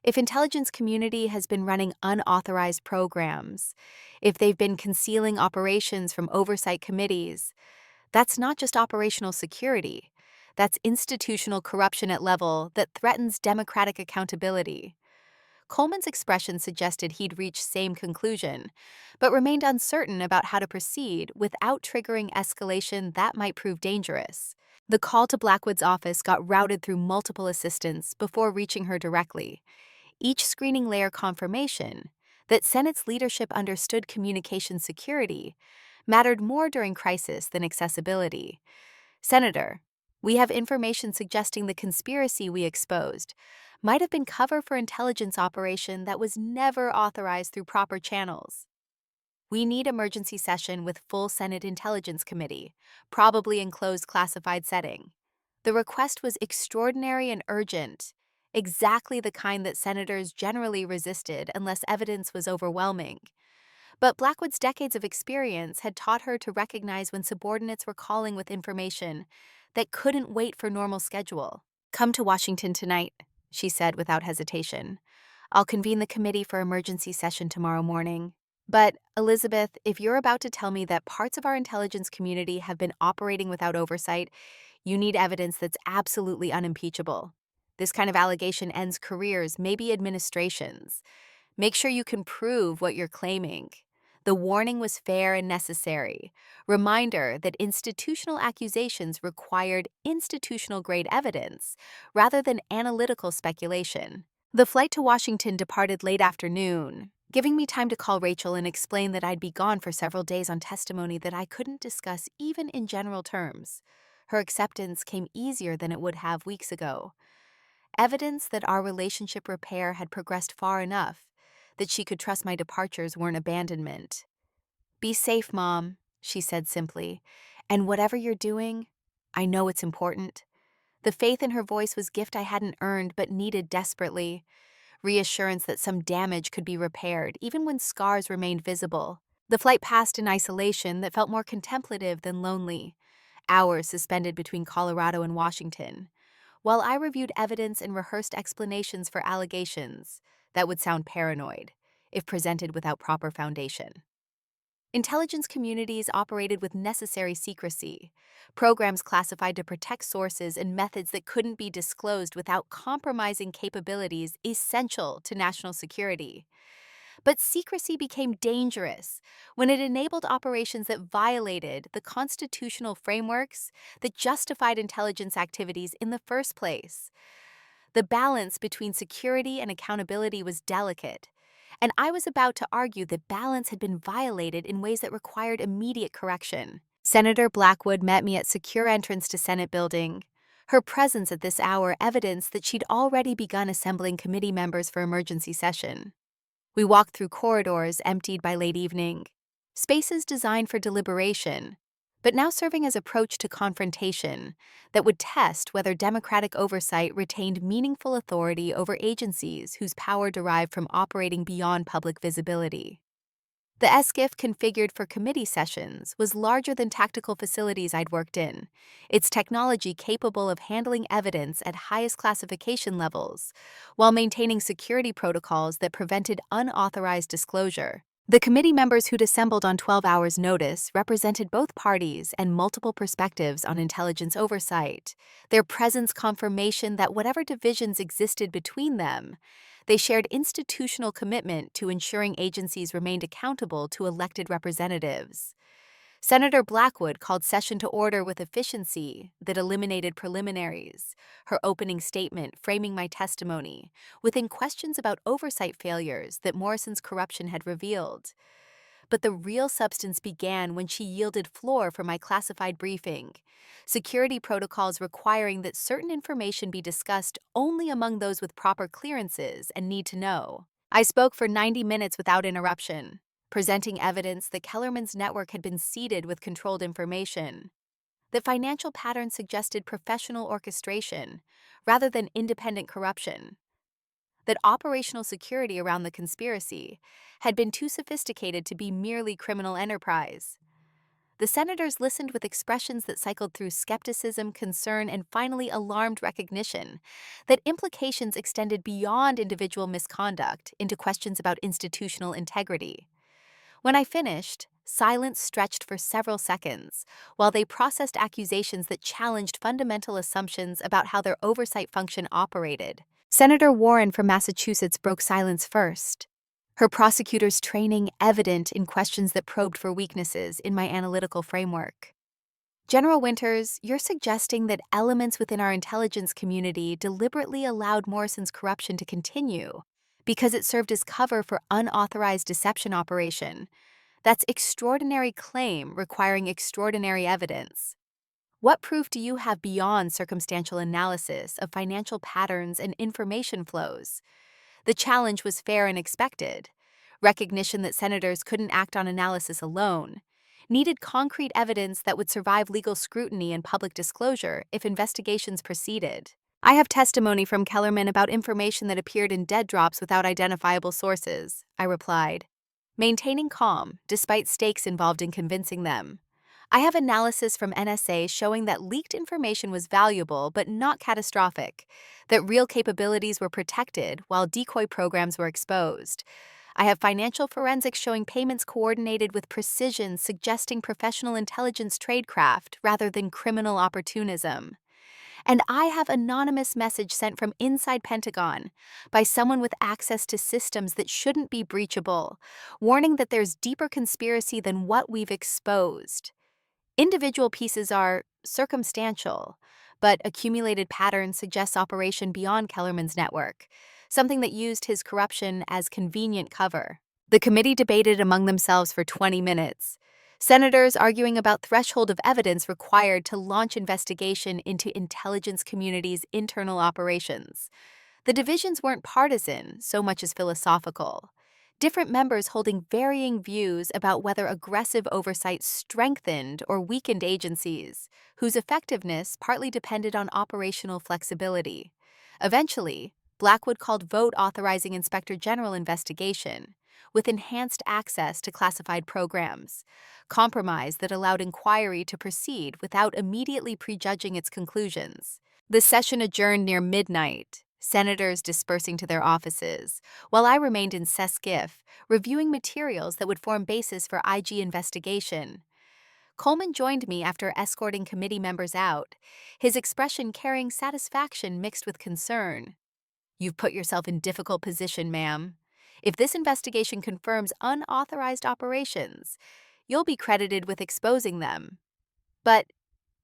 If intelligence community has been running unauthorized programs, if they've been concealing operations from oversight committees, that's not just operational security. That's institutional corruption at level that threatens democratic accountability. Coleman's expression suggested he'd reached same conclusion, but remained uncertain about how to proceed without triggering escalation that might prove dangerous. The call to Blackwood's office got routed through multiple assistants before reaching her directly, each screening layer confirmation that Senate's leadership understood communication security mattered more during crisis than accessibility. Senator, we have information suggesting the conspiracy we exposed might have been cover for intelligence operation that was never authorized through proper channels. We need emergency session with full Senate Intelligence Committee, probably in closed classified setting. The request was extraordinary and urgent, exactly the kind that senators generally resisted unless evidence was overwhelming. But Blackwood's decades of experience had taught her to recognize when subordinates were calling with information that couldn't wait for normal schedule. "Come to Washington tonight," she said without hesitation. "I'll convene the committee for emergency session tomorrow morning." But, Elizabeth, if you're about to tell me that parts of our intelligence community have been operating without oversight, you need evidence that's absolutely unimpeachable. This kind of allegation ends careers, maybe administrations. Make sure you can prove what you're claiming. The warning was fair and necessary. Reminder that institutional accusations required institutional-grade evidence rather than analytical speculation. The flight to Washington departed late afternoon, giving me time to call Rachel and explain that I'd be gone for several days on testimony that I couldn't discuss even in general terms. Her acceptance came easier than it would have weeks ago. Evidence that our relationship repair had progressed far enough that she could trust my departures weren't abandonment. "Be safe, Mom," she said simply. "And whatever you're doing, I know it's important." The faith in her voice was gift I hadn't earned but needed desperately. Reassurance that some damage could be repaired, even when scars remained visible. The flight passed in isolation that felt more contemplative than lonely. Hours suspended between Colorado and Washington, while I reviewed evidence and rehearsed explanations for allegations that would sound paranoid if presented without proper foundation. Intelligence communities operated with necessary secrecy, programs classified to protect sources and methods that couldn't be disclosed without compromising capabilities essential to national security. But secrecy became dangerous when it enabled operations that violated the constitutional frameworks that justified intelligence activities in the first place. The balance between security and accountability was delicate, and I was about to argue that balance had been violated in ways that required immediate correction. Senator Blackwood met me at secure entrance to Senate building. Her presence at this hour evidenced that she'd already begun assembling committee members for emergency session. We walked through corridors emptied by late evening, spaces designed for deliberation, but now serving as approach to confrontation that would test whether democratic oversight retained meaningful authority over agencies whose power derived from operating beyond public visibility. The SCIF configured for committee sessions was larger than tactical facilities I'd worked in, its technology capable of handling evidence at highest classification levels, while maintaining security protocols that prevented unauthorized disclosure. The committee members who'd assembled on 12 hours' notice represented both parties and multiple perspectives on intelligence oversight, their presence confirmation that whatever divisions existed between them, they shared institutional commitment to ensuring agencies remained accountable to elected representatives. Senator Blackwood called session to order with efficiency that eliminated preliminaries, her opening statement framing my testimony within questions about oversight failures that Morrison's corruption had revealed. But the real substance began when she yielded floor for my classified briefing, security protocols requiring that certain information be discussed only among those with proper clearances and need to know. I spoke for 90 minutes without interruption, presenting evidence that Kellerman's network had been seeded with controlled information, that financial patterns suggested professional orchestration rather than independent corruption, that operational security around the conspiracy had been too sophisticated to be merely criminal enterprise. The senators listened with expressions that cycled through skepticism, concern, and finally alarmed recognition that implications extended beyond individual misconduct into questions about institutional integrity. When I finished, silence stretched for several seconds while they processed accusations that challenged fundamental assumptions about how their oversight function operated. Senator Warren from Massachusetts broke silence first, her prosecutor's training evident in questions that probed for weaknesses in my analytical framework. "General Winters, you're suggesting that elements within our intelligence community deliberately allowed Morrison's corruption to continue, because it served as cover for unauthorized deception operation. That's extraordinary claim requiring extraordinary evidence. What proof do you have beyond circumstantial analysis of financial patterns and information flows? The challenge was fair and expected. Recognition that senators couldn't act on analysis alone needed concrete evidence that would survive legal scrutiny and public disclosure if investigations proceeded. I have testimony from Kellerman about information that appeared in dead drops without identifiable sources, I replied, maintaining calm despite stakes involved in convincing them. I have analysis from NSA showing that leaked information was valuable but not catastrophic, that real capabilities were protected while decoy programs were exposed. I have financial forensics showing payments coordinated with precision, suggesting professional intelligence tradecraft rather than criminal opportunism. And I have anonymous message sent from inside Pentagon by someone with access to systems that shouldn't be breachable, warning that there's deeper conspiracy than what we've exposed. Individual pieces are circumstantial, but accumulated pattern suggests operation beyond Kellerman's network, something that used his corruption as convenient cover. The committee debated among themselves for 20 minutes, senators arguing about threshold of evidence required to launch investigation into intelligence community's internal operations. The divisions weren't partisan so much as philosophical, different members holding varying views about whether aggressive oversight strengthened or weakened agencies, whose effectiveness partly depended on operational flexibility. Eventually, Blackwood called vote authorizing Inspector General investigation, with enhanced access to classified programs, compromise that allowed inquiry to proceed without immediately prejudging its conclusions. The session adjourned near midnight, senators dispersing to their offices, while I remained in Seskif, reviewing materials that would form basis for IG investigation. Coleman joined me after escorting committee members out, his expression carrying satisfaction mixed with concern. "You've put yourself in difficult position, ma'am. If this investigation confirms unauthorized operations, you'll be credited with exposing them. But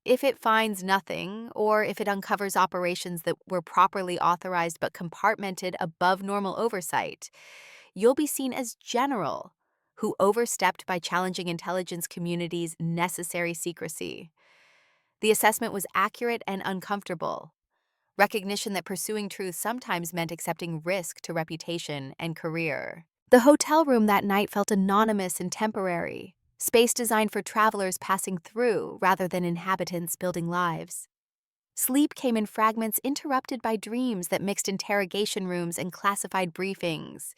if it finds nothing, or if it uncovers operations that were properly authorized but compartmented above normal oversight, you'll be seen as general, who overstepped by challenging intelligence community's necessary secrecy." The assessment was accurate and uncomfortable. Recognition that pursuing truth sometimes meant accepting risk to reputation and career. The hotel room that night felt anonymous and temporary, space designed for travelers passing through rather than inhabitants building lives. Sleep came in fragments interrupted by dreams that mixed interrogation rooms and classified briefings,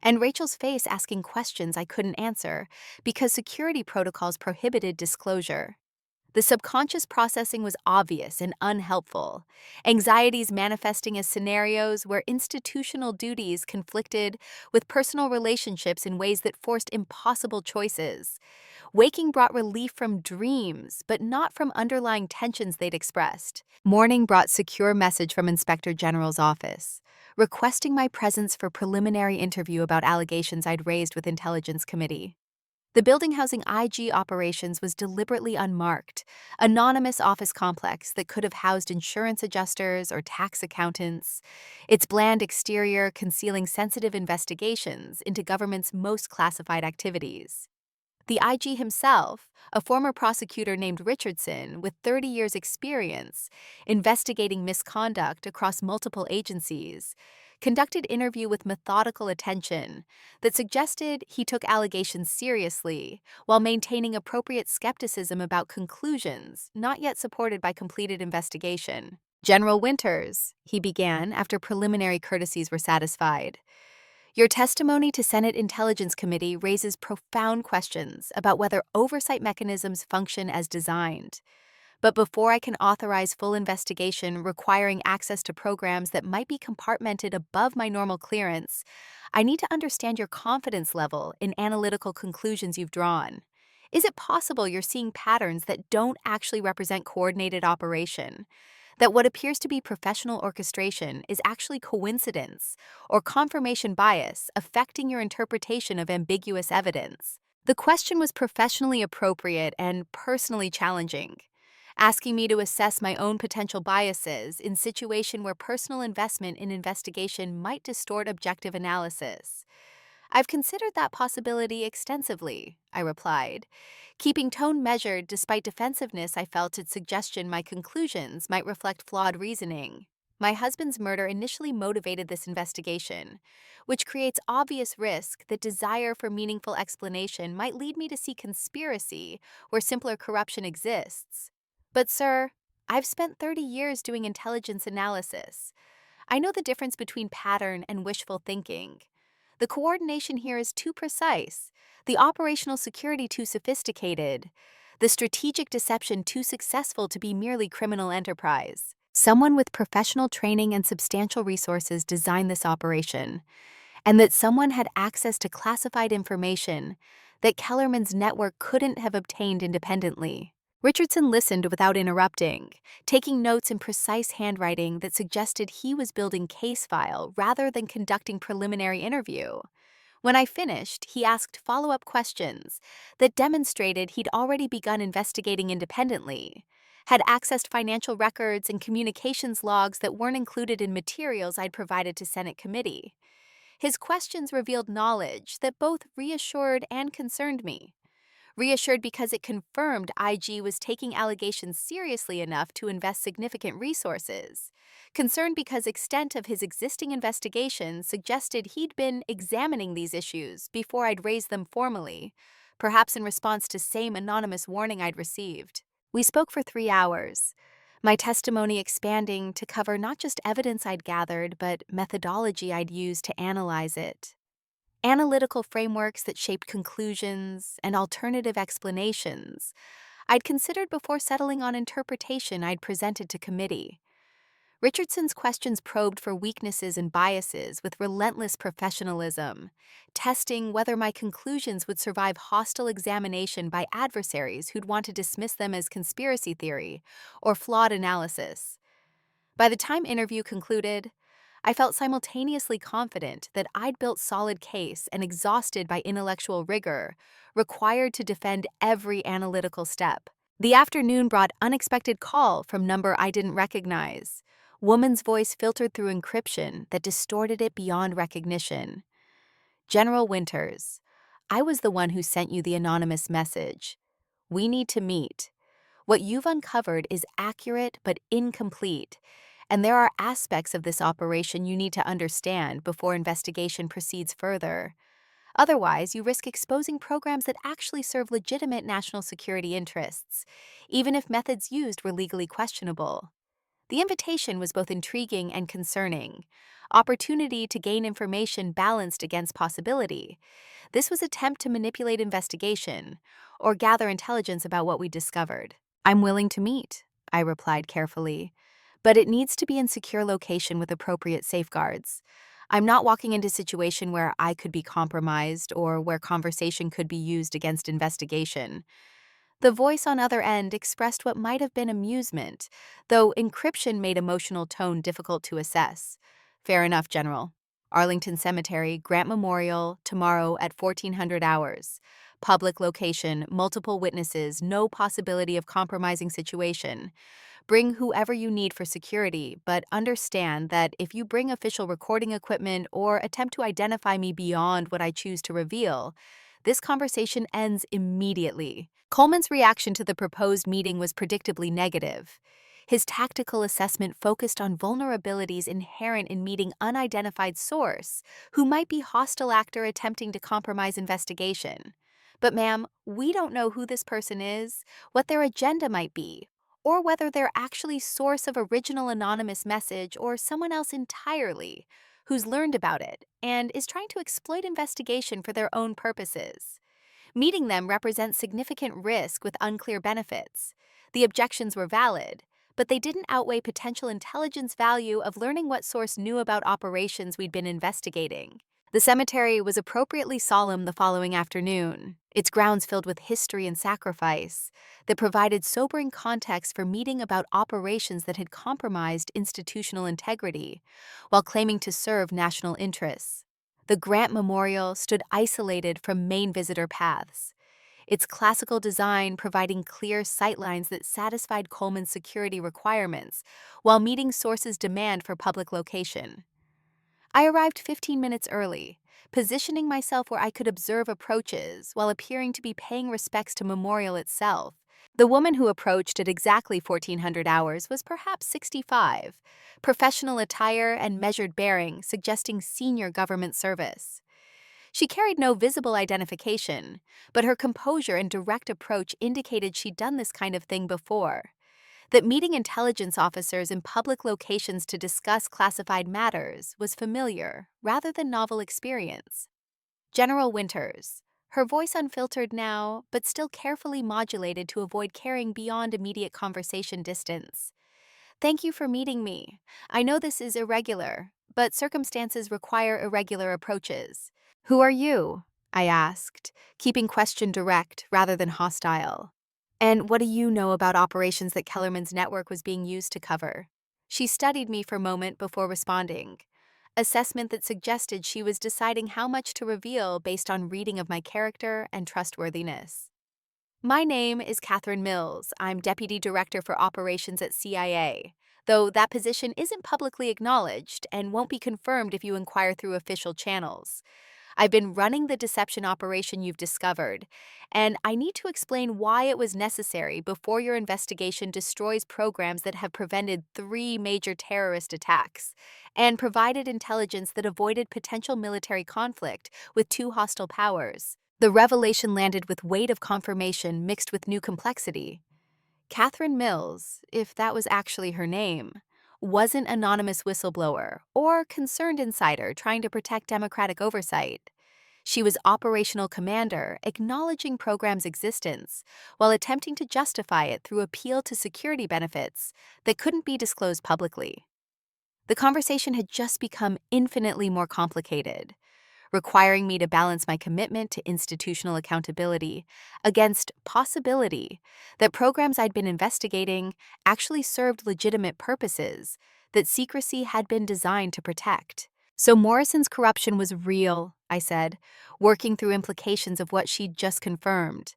and Rachel's face asking questions I couldn't answer because security protocols prohibited disclosure. The subconscious processing was obvious and unhelpful, anxieties manifesting as scenarios where institutional duties conflicted with personal relationships in ways that forced impossible choices. Waking brought relief from dreams, but not from underlying tensions they'd expressed. Morning brought secure message from Inspector General's office, requesting my presence for preliminary interview about allegations I'd raised with Intelligence Committee. The building housing IG operations was deliberately unmarked, anonymous office complex that could have housed insurance adjusters or tax accountants, its bland exterior concealing sensitive investigations into government's most classified activities. The IG himself, a former prosecutor named Richardson with 30 years' experience investigating misconduct across multiple agencies, conducted interview with methodical attention that suggested he took allegations seriously while maintaining appropriate skepticism about conclusions not yet supported by completed investigation. "General Winters," he began after preliminary courtesies were satisfied, "your testimony to Senate Intelligence Committee raises profound questions about whether oversight mechanisms function as designed. But before I can authorize full investigation requiring access to programs that might be compartmented above my normal clearance, I need to understand your confidence level in analytical conclusions you've drawn. Is it possible you're seeing patterns that don't actually represent coordinated operation? That what appears to be professional orchestration is actually coincidence or confirmation bias affecting your interpretation of ambiguous evidence?" The question was professionally appropriate and personally challenging. asking me to assess my own potential biases in situation where personal investment in investigation might distort objective analysis. I've considered that possibility extensively, I replied, keeping tone measured despite defensiveness. I felt its suggestion my conclusions might reflect flawed reasoning. My husband's murder initially motivated this investigation, which creates obvious risk that desire for meaningful explanation might lead me to see conspiracy where simpler corruption exists. But, sir, I've spent 30 years doing intelligence analysis. I know the difference between pattern and wishful thinking. The coordination here is too precise, the operational security too sophisticated, the strategic deception too successful to be merely criminal enterprise. Someone with professional training and substantial resources designed this operation, and that someone had access to classified information that Kellerman's network couldn't have obtained independently. Richardson listened without interrupting, taking notes in precise handwriting that suggested he was building case file rather than conducting preliminary interview. When I finished, he asked follow-up questions that demonstrated he'd already begun investigating independently, had accessed financial records and communications logs that weren't included in materials I'd provided to Senate committee. His questions revealed knowledge that both reassured and concerned me. Reassured because it confirmed IG was taking allegations seriously enough to invest significant resources. Concerned because extent of his existing investigation suggested he'd been examining these issues before I'd raised them formally, perhaps in response to same anonymous warning I'd received. We spoke for 3 hours, my testimony expanding to cover not just evidence I'd gathered, but methodology I'd used to analyze it. Analytical frameworks that shaped conclusions and alternative explanations I'd considered before settling on interpretation I'd presented to committee. Richardson's questions probed for weaknesses and biases with relentless professionalism, testing whether my conclusions would survive hostile examination by adversaries who'd want to dismiss them as conspiracy theory or flawed analysis. By the time interview concluded, I felt simultaneously confident that I'd built solid case and exhausted by intellectual rigor required to defend every analytical step. The afternoon brought unexpected call from number I didn't recognize. Woman's voice filtered through encryption that distorted it beyond recognition. General Winters, I was the one who sent you the anonymous message. We need to meet. What you've uncovered is accurate but incomplete, and there are aspects of this operation you need to understand before investigation proceeds further. Otherwise, you risk exposing programs that actually serve legitimate national security interests, even if methods used were legally questionable. The invitation was both intriguing and concerning. Opportunity to gain information balanced against possibility. This was an attempt to manipulate investigation or gather intelligence about what we discovered. I'm willing to meet, I replied carefully, but it needs to be in secure location with appropriate safeguards. I'm not walking into a situation where I could be compromised or where conversation could be used against investigation. The voice on other end expressed what might have been amusement, though encryption made emotional tone difficult to assess. Fair enough, General. Arlington Cemetery, Grant Memorial, tomorrow at 1400 hours. Public location, multiple witnesses, no possibility of compromising situation. Bring whoever you need for security, but understand that if you bring official recording equipment or attempt to identify me beyond what I choose to reveal, this conversation ends immediately. Coleman's reaction to the proposed meeting was predictably negative. His tactical assessment focused on vulnerabilities inherent in meeting unidentified source who might be hostile actor attempting to compromise investigation. But ma'am, we don't know who this person is, what their agenda might be, or whether they're actually source of original anonymous message or someone else entirely who's learned about it and is trying to exploit investigation for their own purposes. Meeting them represents significant risk with unclear benefits. The objections were valid, but they didn't outweigh potential intelligence value of learning what source knew about operations we'd been investigating. The cemetery was appropriately solemn the following afternoon, its grounds filled with history and sacrifice that provided sobering context for meeting about operations that had compromised institutional integrity while claiming to serve national interests. The Grant Memorial stood isolated from main visitor paths, its classical design providing clear sightlines that satisfied Coleman's security requirements while meeting sources' demand for public location. I arrived 15 minutes early, positioning myself where I could observe approaches while appearing to be paying respects to Memorial itself. The woman who approached at exactly 1400 hours was perhaps 65, professional attire and measured bearing suggesting senior government service. She carried no visible identification, but her composure and direct approach indicated she'd done this kind of thing before. That meeting intelligence officers in public locations to discuss classified matters was familiar rather than novel experience. General Winters, her voice unfiltered now, but still carefully modulated to avoid carrying beyond immediate conversation distance. Thank you for meeting me. I know this is irregular, but circumstances require irregular approaches. Who are you? I asked, keeping question direct rather than hostile. And what do you know about operations that Kellerman's network was being used to cover? She studied me for a moment before responding. Assessment that suggested she was deciding how much to reveal based on reading of my character and trustworthiness. My name is Catherine Mills. I'm Deputy Director for Operations at CIA, though that position isn't publicly acknowledged and won't be confirmed if you inquire through official channels. I've been running the deception operation you've discovered, and I need to explain why it was necessary before your investigation destroys programs that have prevented 3 major terrorist attacks and provided intelligence that avoided potential military conflict with 2 hostile powers. The revelation landed with weight of confirmation mixed with new complexity. Catherine Mills, if that was actually her name, wasn't anonymous whistleblower or concerned insider trying to protect democratic oversight. She was operational commander, acknowledging program's existence while attempting to justify it through appeal to security benefits that couldn't be disclosed publicly. The conversation had just become infinitely more complicated, requiring me to balance my commitment to institutional accountability against possibility that programs I'd been investigating actually served legitimate purposes that secrecy had been designed to protect. So Morrison's corruption was real, I said, working through implications of what she'd just confirmed.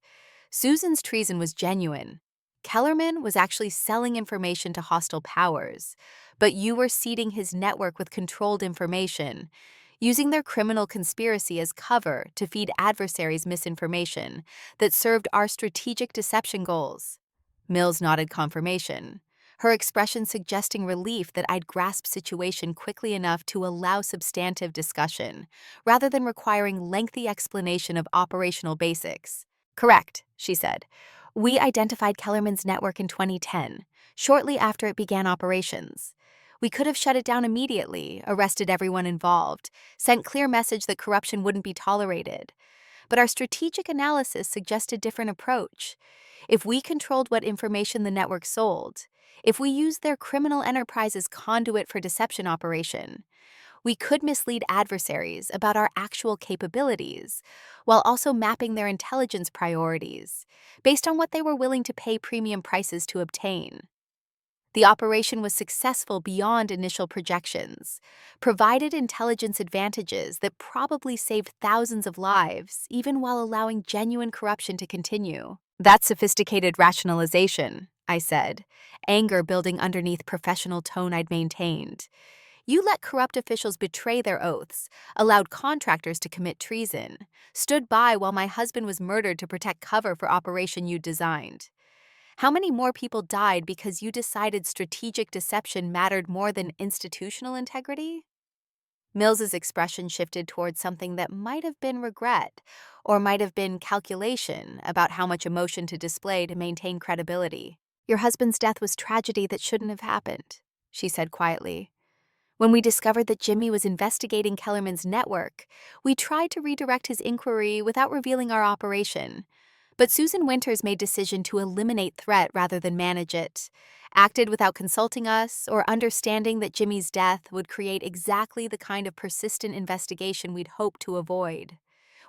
Susan's treason was genuine. Kellerman was actually selling information to hostile powers, but you were seeding his network with controlled information, using their criminal conspiracy as cover to feed adversaries misinformation that served our strategic deception goals. Mills nodded confirmation, her expression suggesting relief that I'd grasped situation quickly enough to allow substantive discussion, rather than requiring lengthy explanation of operational basics. Correct, she said. We identified Kellerman's network in 2010, shortly after it began operations. We could have shut it down immediately, arrested everyone involved, sent clear message that corruption wouldn't be tolerated. But our strategic analysis suggested different approach. If we controlled what information the network sold, if we used their criminal enterprise as conduit for deception operation, we could mislead adversaries about our actual capabilities, while also mapping their intelligence priorities based on what they were willing to pay premium prices to obtain. The operation was successful beyond initial projections, provided intelligence advantages that probably saved thousands of lives, even while allowing genuine corruption to continue. That's sophisticated rationalization, I said, anger building underneath professional tone I'd maintained. You let corrupt officials betray their oaths, allowed contractors to commit treason, stood by while my husband was murdered to protect cover for operation you designed. How many more people died because you decided strategic deception mattered more than institutional integrity? Mills's expression shifted towards something that might have been regret, or might have been calculation about how much emotion to display to maintain credibility. Your husband's death was tragedy that shouldn't have happened, she said quietly. When we discovered that Jimmy was investigating Kellerman's network, we tried to redirect his inquiry without revealing our operation. But Susan Winters made decision to eliminate threat rather than manage it, acted without consulting us or understanding that Jimmy's death would create exactly the kind of persistent investigation we'd hoped to avoid.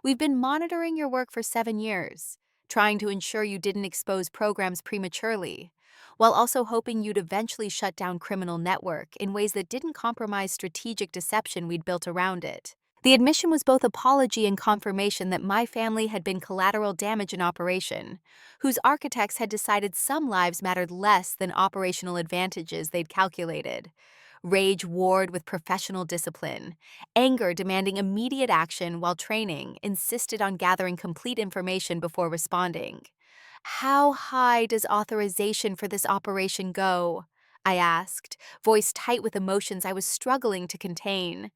We've been monitoring your work for 7 years, trying to ensure you didn't expose programs prematurely, while also hoping you'd eventually shut down criminal network in ways that didn't compromise strategic deception we'd built around it. The admission was both apology and confirmation that my family had been collateral damage in operation, whose architects had decided some lives mattered less than operational advantages they'd calculated. Rage warred with professional discipline. Anger demanding immediate action while training insisted on gathering complete information before responding. How high does authorization for this operation go? I asked, voice tight with emotions I was struggling to contain.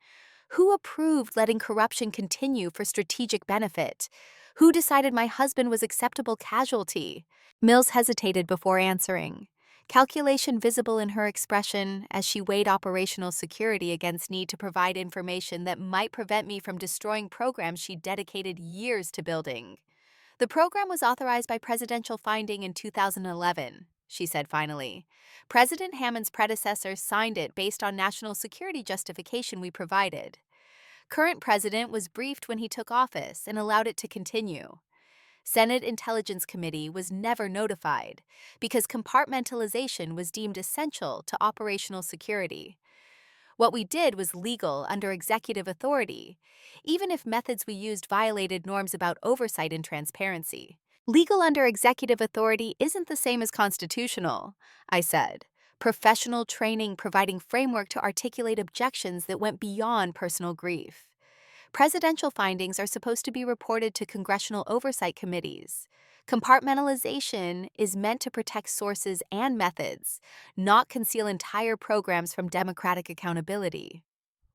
Who approved letting corruption continue for strategic benefit? Who decided my husband was acceptable casualty? Mills hesitated before answering, calculation visible in her expression as she weighed operational security against need to provide information that might prevent me from destroying programs she dedicated years to building. The program was authorized by presidential finding in 2011, she said finally. President Hammond's predecessor signed it based on national security justification we provided. Current president was briefed when he took office and allowed it to continue. Senate Intelligence Committee was never notified because compartmentalization was deemed essential to operational security. What we did was legal under executive authority, even if methods we used violated norms about oversight and transparency. Legal under executive authority isn't the same as constitutional, I said. Professional training providing framework to articulate objections that went beyond personal grief. Presidential findings are supposed to be reported to congressional oversight committees. Compartmentalization is meant to protect sources and methods, not conceal entire programs from democratic accountability.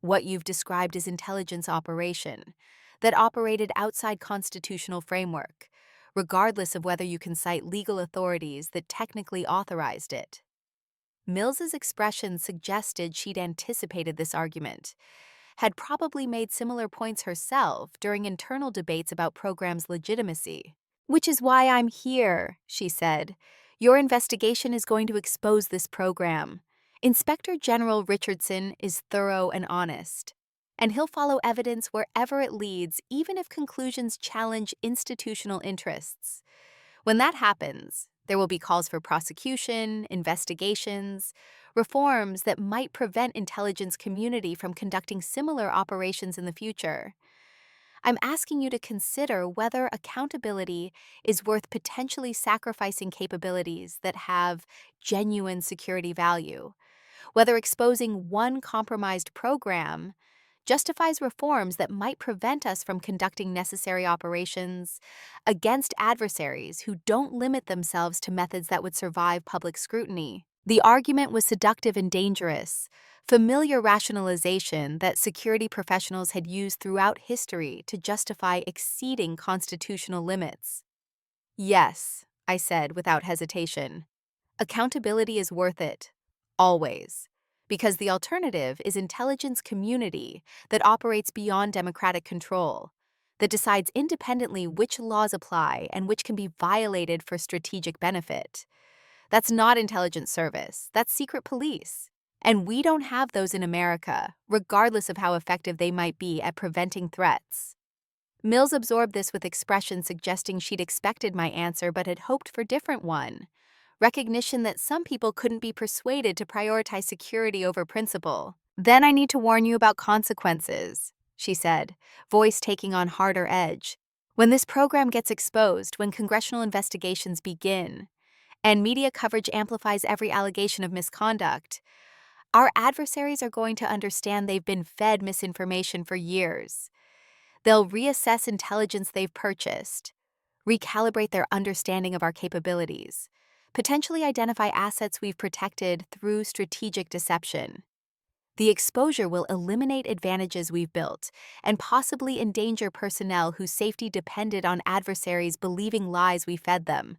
What you've described is intelligence operation that operated outside constitutional framework, regardless of whether you can cite legal authorities that technically authorized it. Mills's expression suggested she'd anticipated this argument, had probably made similar points herself during internal debates about programs' legitimacy. Which is why I'm here, she said. Your investigation is going to expose this program. Inspector General Richardson is thorough and honest, and he'll follow evidence wherever it leads, even if conclusions challenge institutional interests. When that happens, there will be calls for prosecution, investigations, reforms that might prevent intelligence community from conducting similar operations in the future. I'm asking you to consider whether accountability is worth potentially sacrificing capabilities that have genuine security value, whether exposing one compromised program justifies reforms that might prevent us from conducting necessary operations against adversaries who don't limit themselves to methods that would survive public scrutiny. The argument was seductive and dangerous, familiar rationalization that security professionals had used throughout history to justify exceeding constitutional limits. Yes, I said without hesitation. Accountability is worth it. Always. Because the alternative is intelligence community that operates beyond democratic control, that decides independently which laws apply and which can be violated for strategic benefit. That's not intelligence service, that's secret police. And we don't have those in America, regardless of how effective they might be at preventing threats. Mills absorbed this with expression suggesting she'd expected my answer but had hoped for different one. Recognition that some people couldn't be persuaded to prioritize security over principle. Then I need to warn you about consequences, she said, voice taking on harder edge. When this program gets exposed, when congressional investigations begin, and media coverage amplifies every allegation of misconduct, our adversaries are going to understand they've been fed misinformation for years. They'll reassess intelligence they've purchased, recalibrate their understanding of our capabilities, potentially identify assets we've protected through strategic deception. The exposure will eliminate advantages we've built and possibly endanger personnel whose safety depended on adversaries believing lies we fed them.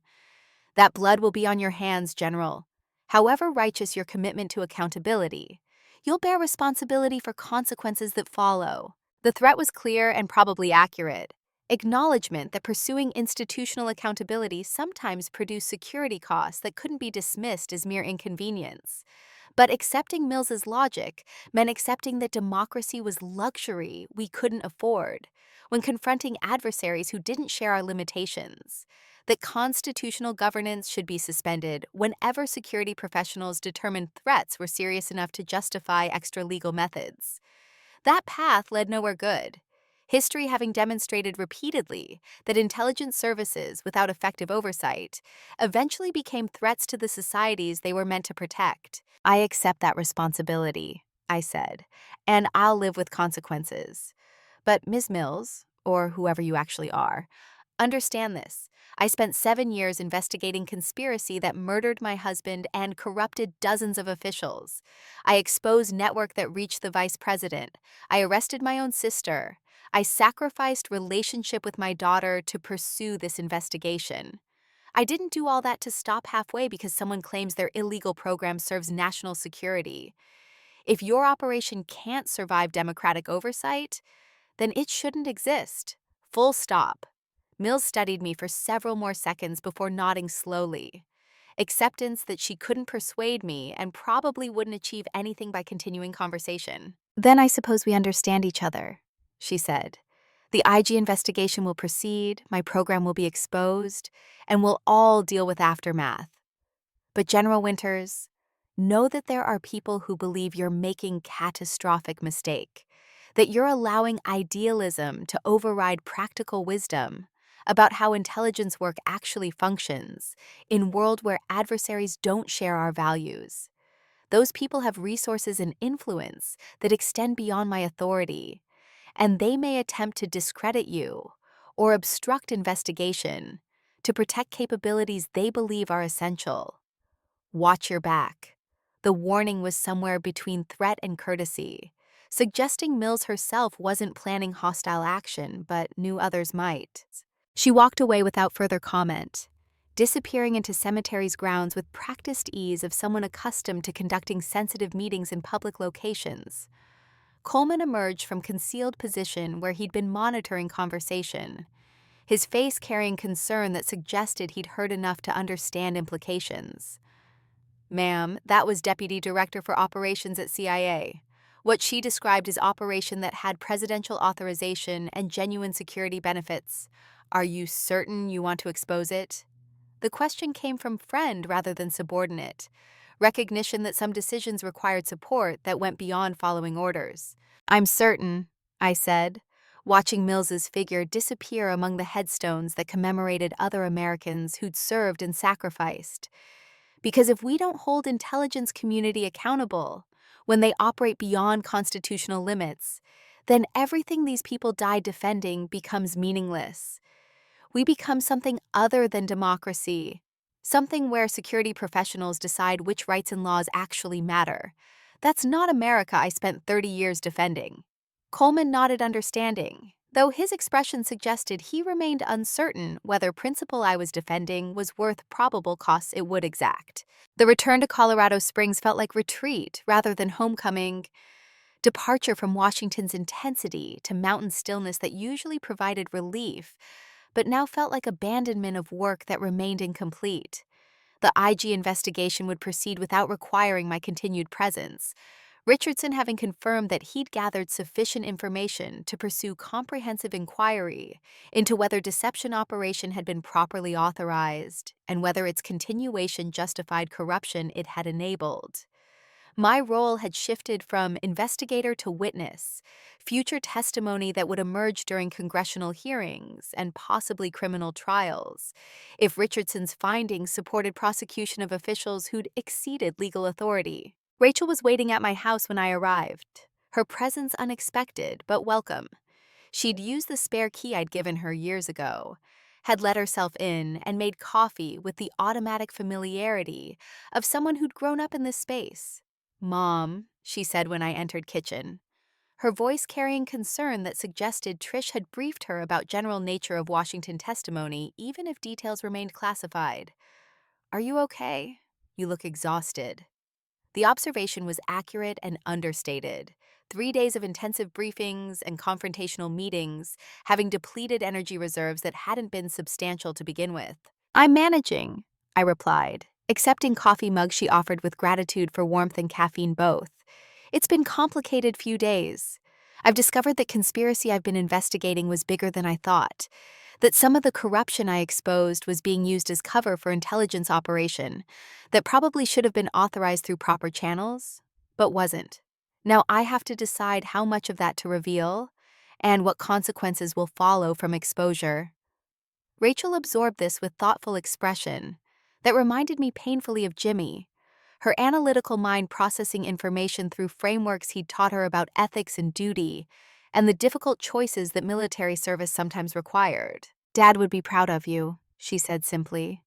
That blood will be on your hands, General. However righteous your commitment to accountability, you'll bear responsibility for consequences that follow. The threat was clear and probably accurate. Acknowledgement that pursuing institutional accountability sometimes produced security costs that couldn't be dismissed as mere inconvenience. But accepting Mills's logic meant accepting that democracy was luxury we couldn't afford when confronting adversaries who didn't share our limitations, that constitutional governance should be suspended whenever security professionals determined threats were serious enough to justify extra legal methods. That path led nowhere good. history having demonstrated repeatedly that intelligence services without effective oversight eventually became threats to the societies they were meant to protect. I accept that responsibility, I said, and I'll live with consequences. But Ms. Mills, or whoever you actually are, understand this. I spent 7 years investigating conspiracy that murdered my husband and corrupted dozens of officials. I exposed network that reached the vice president. I arrested my own sister. I sacrificed relationship with my daughter to pursue this investigation. I didn't do all that to stop halfway because someone claims their illegal program serves national security. If your operation can't survive democratic oversight, then it shouldn't exist. Full stop. Mills studied me for several more seconds before nodding slowly. Acceptance that she couldn't persuade me and probably wouldn't achieve anything by continuing conversation. Then I suppose we understand each other, she said. The IG investigation will proceed, my program will be exposed, and we'll all deal with aftermath. But General Winters, know that there are people who believe you're making catastrophic mistake, that you're allowing idealism to override practical wisdom about how intelligence work actually functions in a world where adversaries don't share our values. Those people have resources and influence that extend beyond my authority, and they may attempt to discredit you or obstruct investigation to protect capabilities they believe are essential. Watch your back. The warning was somewhere between threat and courtesy, suggesting Mills herself wasn't planning hostile action but knew others might. She walked away without further comment, disappearing into cemetery's grounds with practiced ease of someone accustomed to conducting sensitive meetings in public locations. Coleman emerged from concealed position where he'd been monitoring conversation, his face carrying concern that suggested he'd heard enough to understand implications. Ma'am, that was Deputy Director for Operations at CIA. What she described as operation that had presidential authorization and genuine security benefits. Are you certain you want to expose it? The question came from friend rather than subordinate, recognition that some decisions required support that went beyond following orders. I'm certain, I said, watching Mills's figure disappear among the headstones that commemorated other Americans who'd served and sacrificed. Because if we don't hold intelligence community accountable when they operate beyond constitutional limits, then everything these people died defending becomes meaningless. We become something other than democracy, something where security professionals decide which rights and laws actually matter. That's not America I spent 30 years defending. Coleman nodded understanding, though his expression suggested he remained uncertain whether principle I was defending was worth probable costs it would exact. The return to Colorado Springs felt like retreat rather than homecoming, departure from Washington's intensity to mountain stillness that usually provided relief, but now felt like abandonment of work that remained incomplete. The IG investigation would proceed without requiring my continued presence, Richardson having confirmed that he'd gathered sufficient information to pursue comprehensive inquiry into whether deception operation had been properly authorized and whether its continuation justified corruption it had enabled. My role had shifted from investigator to witness, future testimony that would emerge during congressional hearings and possibly criminal trials, if Richardson's findings supported prosecution of officials who'd exceeded legal authority. Rachel was waiting at my house when I arrived, her presence unexpected but welcome. She'd used the spare key I'd given her years ago, had let herself in, and made coffee with the automatic familiarity of someone who'd grown up in this space. "Mom," she said when I entered kitchen, her voice carrying concern that suggested Trish had briefed her about general nature of Washington testimony even if details remained classified. "Are you okay? You look exhausted." The observation was accurate and understated. 3 days of intensive briefings and confrontational meetings, having depleted energy reserves that hadn't been substantial to begin with. "I'm managing," I replied, accepting coffee mug she offered with gratitude for warmth and caffeine both. "It's been complicated few days. I've discovered that conspiracy I've been investigating was bigger than I thought, that some of the corruption I exposed was being used as cover for intelligence operation that probably should have been authorized through proper channels, but wasn't. Now I have to decide how much of that to reveal and what consequences will follow from exposure. Rachel absorbed this with thoughtful expression that reminded me painfully of Jimmy, her analytical mind processing information through frameworks he'd taught her about ethics and duty, and the difficult choices that military service sometimes required. "Dad would be proud of you," she said simply.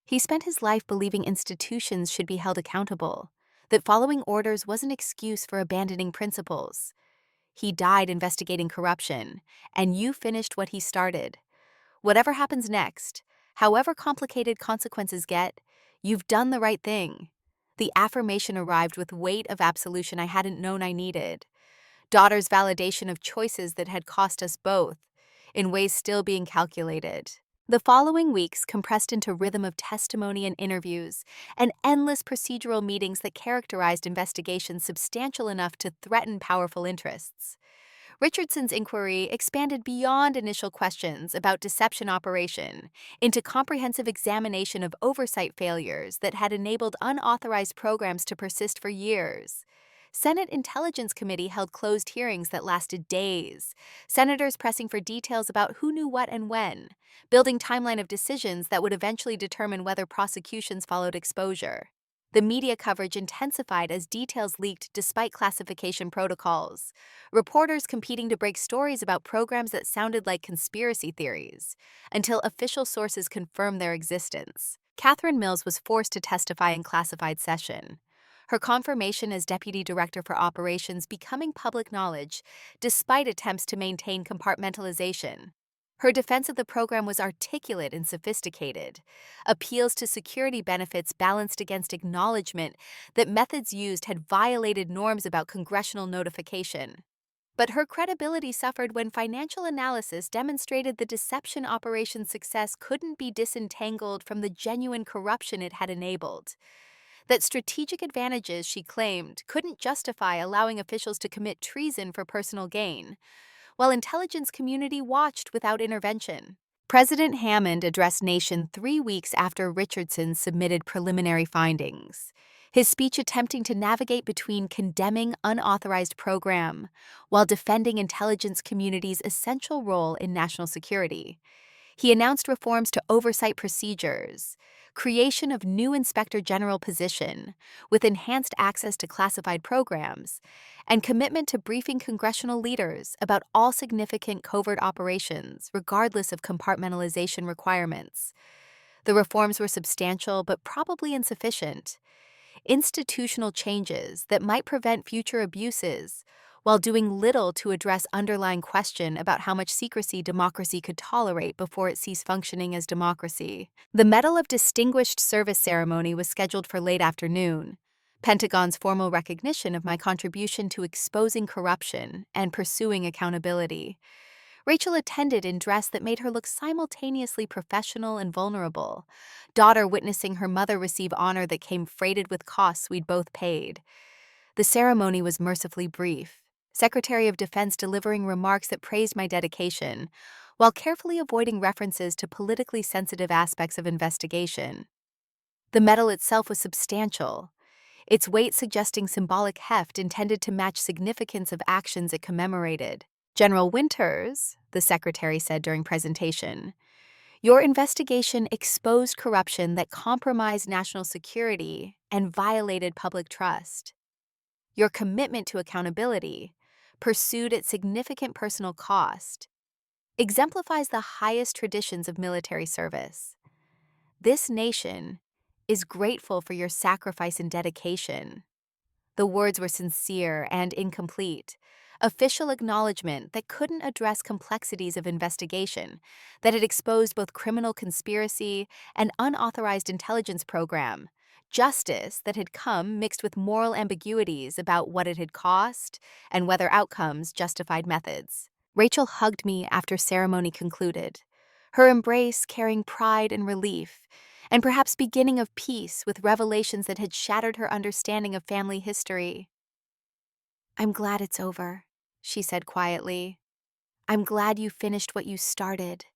He spent his life believing institutions should be held accountable, that following orders was an excuse for abandoning principles. He died investigating corruption, and you finished what he started. Whatever happens next, however complicated consequences get, you've done the right thing. The affirmation arrived with weight of absolution I hadn't known I needed. Daughter's validation of choices that had cost us both, in ways still being calculated. The following weeks compressed into rhythm of testimony and interviews, and endless procedural meetings that characterized investigations substantial enough to threaten powerful interests. Richardson's inquiry expanded beyond initial questions about deception operation into comprehensive examination of oversight failures that had enabled unauthorized programs to persist for years. Senate Intelligence Committee held closed hearings that lasted days, senators pressing for details about who knew what and when, building timeline of decisions that would eventually determine whether prosecutions followed exposure. The media coverage intensified as details leaked despite classification protocols, reporters competing to break stories about programs that sounded like conspiracy theories, until official sources confirmed their existence. Catherine Mills was forced to testify in classified session, her confirmation as Deputy Director for Operations becoming public knowledge despite attempts to maintain compartmentalization. Her defense of the program was articulate and sophisticated, appeals to security benefits balanced against acknowledgement that methods used had violated norms about congressional notification. But her credibility suffered when financial analysis demonstrated the deception operation's success couldn't be disentangled from the genuine corruption it had enabled. That strategic advantages, she claimed, couldn't justify allowing officials to commit treason for personal gain, while intelligence community watched without intervention. President Hammond addressed nation 3 weeks after Richardson submitted preliminary findings, his speech attempting to navigate between condemning unauthorized program while defending intelligence community's essential role in national security. He announced reforms to oversight procedures, creation of new inspector general position with enhanced access to classified programs, and commitment to briefing congressional leaders about all significant covert operations, regardless of compartmentalization requirements. The reforms were substantial but probably insufficient. Institutional changes that might prevent future abuses, while doing little to address underlying question about how much secrecy democracy could tolerate before it ceased functioning as democracy. The Medal of Distinguished Service ceremony was scheduled for late afternoon, Pentagon's formal recognition of my contribution to exposing corruption and pursuing accountability. Rachel attended in dress that made her look simultaneously professional and vulnerable, daughter witnessing her mother receive honor that came freighted with costs we'd both paid. The ceremony was mercifully brief, Secretary of Defense delivering remarks that praised my dedication, while carefully avoiding references to politically sensitive aspects of investigation. The medal itself was substantial, its weight suggesting symbolic heft intended to match significance of actions it commemorated. "General Winters," the secretary said during presentation, "your investigation exposed corruption that compromised national security and violated public trust. Your commitment to accountability, pursued at significant personal cost, exemplifies the highest traditions of military service. This nation is grateful for your sacrifice and dedication." The words were sincere and incomplete, official acknowledgement that couldn't address complexities of investigation that had exposed both criminal conspiracy and unauthorized intelligence program, justice that had come mixed with moral ambiguities about what it had cost and whether outcomes justified methods. Rachel hugged me after ceremony concluded, her embrace carrying pride and relief, and perhaps beginning of peace with revelations that had shattered her understanding of family history. "I'm glad it's over," she said quietly. "I'm glad you finished what you started.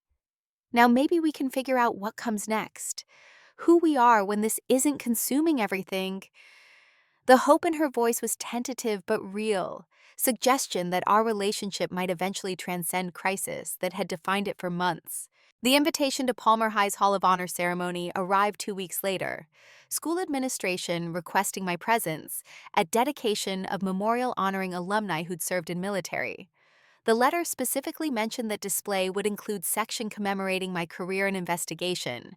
Now maybe we can figure out what comes next, who we are when this isn't consuming everything." The hope in her voice was tentative but real, suggestion that our relationship might eventually transcend crisis that had defined it for months. The invitation to Palmer High's Hall of Honor ceremony arrived 2 weeks later, school administration requesting my presence at dedication of memorial honoring alumni who'd served in military. The letter specifically mentioned that display would include section commemorating my career and investigation.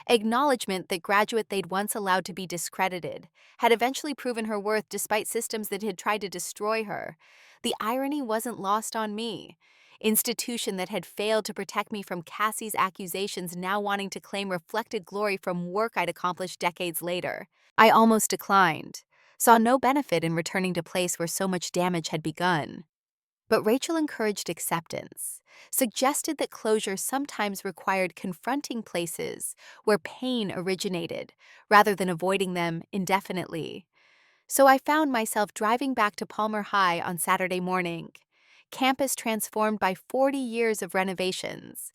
Acknowledgement that graduate they'd once allowed to be discredited had eventually proven her worth despite systems that had tried to destroy her. The irony wasn't lost on me. Institution that had failed to protect me from Cassie's accusations now wanting to claim reflected glory from work I'd accomplished decades later. I almost declined, saw no benefit in returning to a place where so much damage had begun. But Rachel encouraged acceptance, suggested that closure sometimes required confronting places where pain originated rather than avoiding them indefinitely. So I found myself driving back to Palmer High on Saturday morning, campus transformed by 40 years of renovations,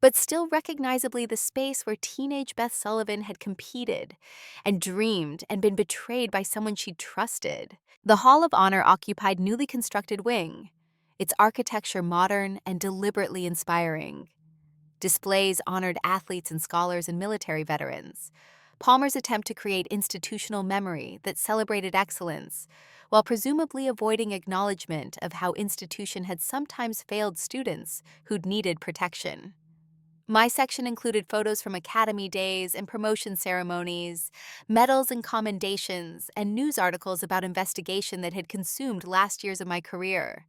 but still recognizably the space where teenage Beth Sullivan had competed and dreamed and been betrayed by someone she trusted. The Hall of Honor occupied newly constructed wing, its architecture modern and deliberately inspiring. Displays honored athletes and scholars and military veterans. Palmer's attempt to create institutional memory that celebrated excellence, while presumably avoiding acknowledgement of how institution had sometimes failed students who'd needed protection. My section included photos from academy days and promotion ceremonies, medals and commendations, and news articles about investigation that had consumed last years of my career.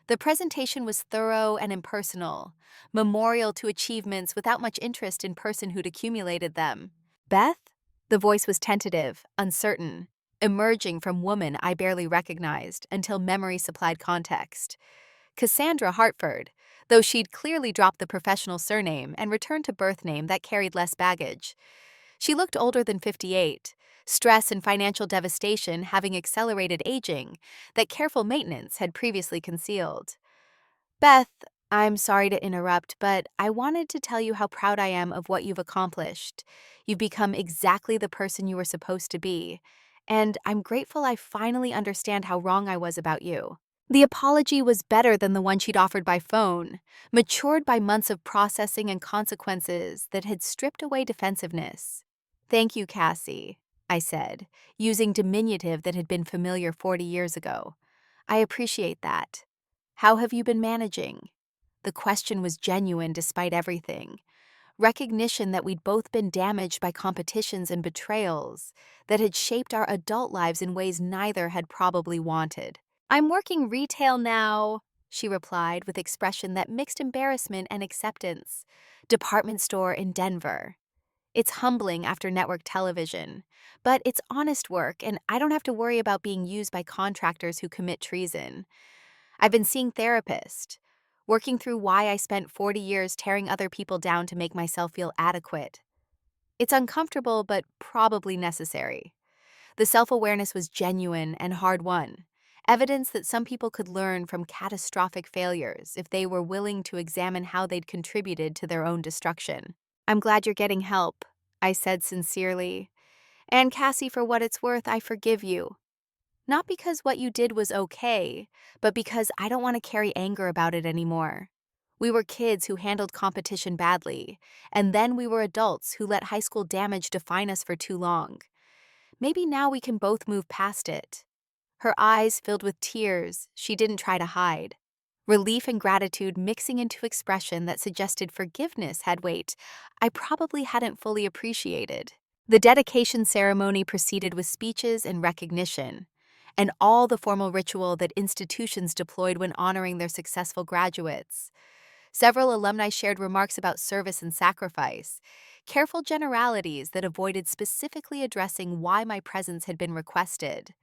The presentation was thorough and impersonal, memorial to achievements without much interest in person who'd accumulated them. Beth? The voice was tentative, uncertain, emerging from woman I barely recognized until memory supplied context. Cassandra Hartford, though she'd clearly dropped the professional surname and returned to birth name that carried less baggage. She looked older than 58, stress and financial devastation having accelerated aging that careful maintenance had previously concealed. Beth, I'm sorry to interrupt, but I wanted to tell you how proud I am of what you've accomplished. You've become exactly the person you were supposed to be, and I'm grateful I finally understand how wrong I was about you. The apology was better than the one she'd offered by phone, matured by months of processing and consequences that had stripped away defensiveness. Thank you, Cassie, I said, using diminutive that had been familiar 40 years ago. I appreciate that. How have you been managing? The question was genuine despite everything. Recognition that we'd both been damaged by competitions and betrayals that had shaped our adult lives in ways neither had probably wanted. I'm working retail now, she replied with expression that mixed embarrassment and acceptance. Department store in Denver. It's humbling after network television, but it's honest work and I don't have to worry about being used by contractors who commit treason. I've been seeing therapists, working through why I spent 40 years tearing other people down to make myself feel adequate. It's uncomfortable, but probably necessary. The self-awareness was genuine and hard-won, evidence that some people could learn from catastrophic failures if they were willing to examine how they'd contributed to their own destruction. I'm glad you're getting help, I said sincerely. And Cassie, for what it's worth, I forgive you. Not because what you did was okay, but because I don't want to carry anger about it anymore. We were kids who handled competition badly, and then we were adults who let high school damage define us for too long. Maybe now we can both move past it. Her eyes filled with tears she didn't try to hide. Relief and gratitude mixing into expression that suggested forgiveness had weight I probably hadn't fully appreciated. The dedication ceremony proceeded with speeches and recognition, and all the formal ritual that institutions deployed when honoring their successful graduates. Several alumni shared remarks about service and sacrifice, careful generalities that avoided specifically addressing why my presence had been requested.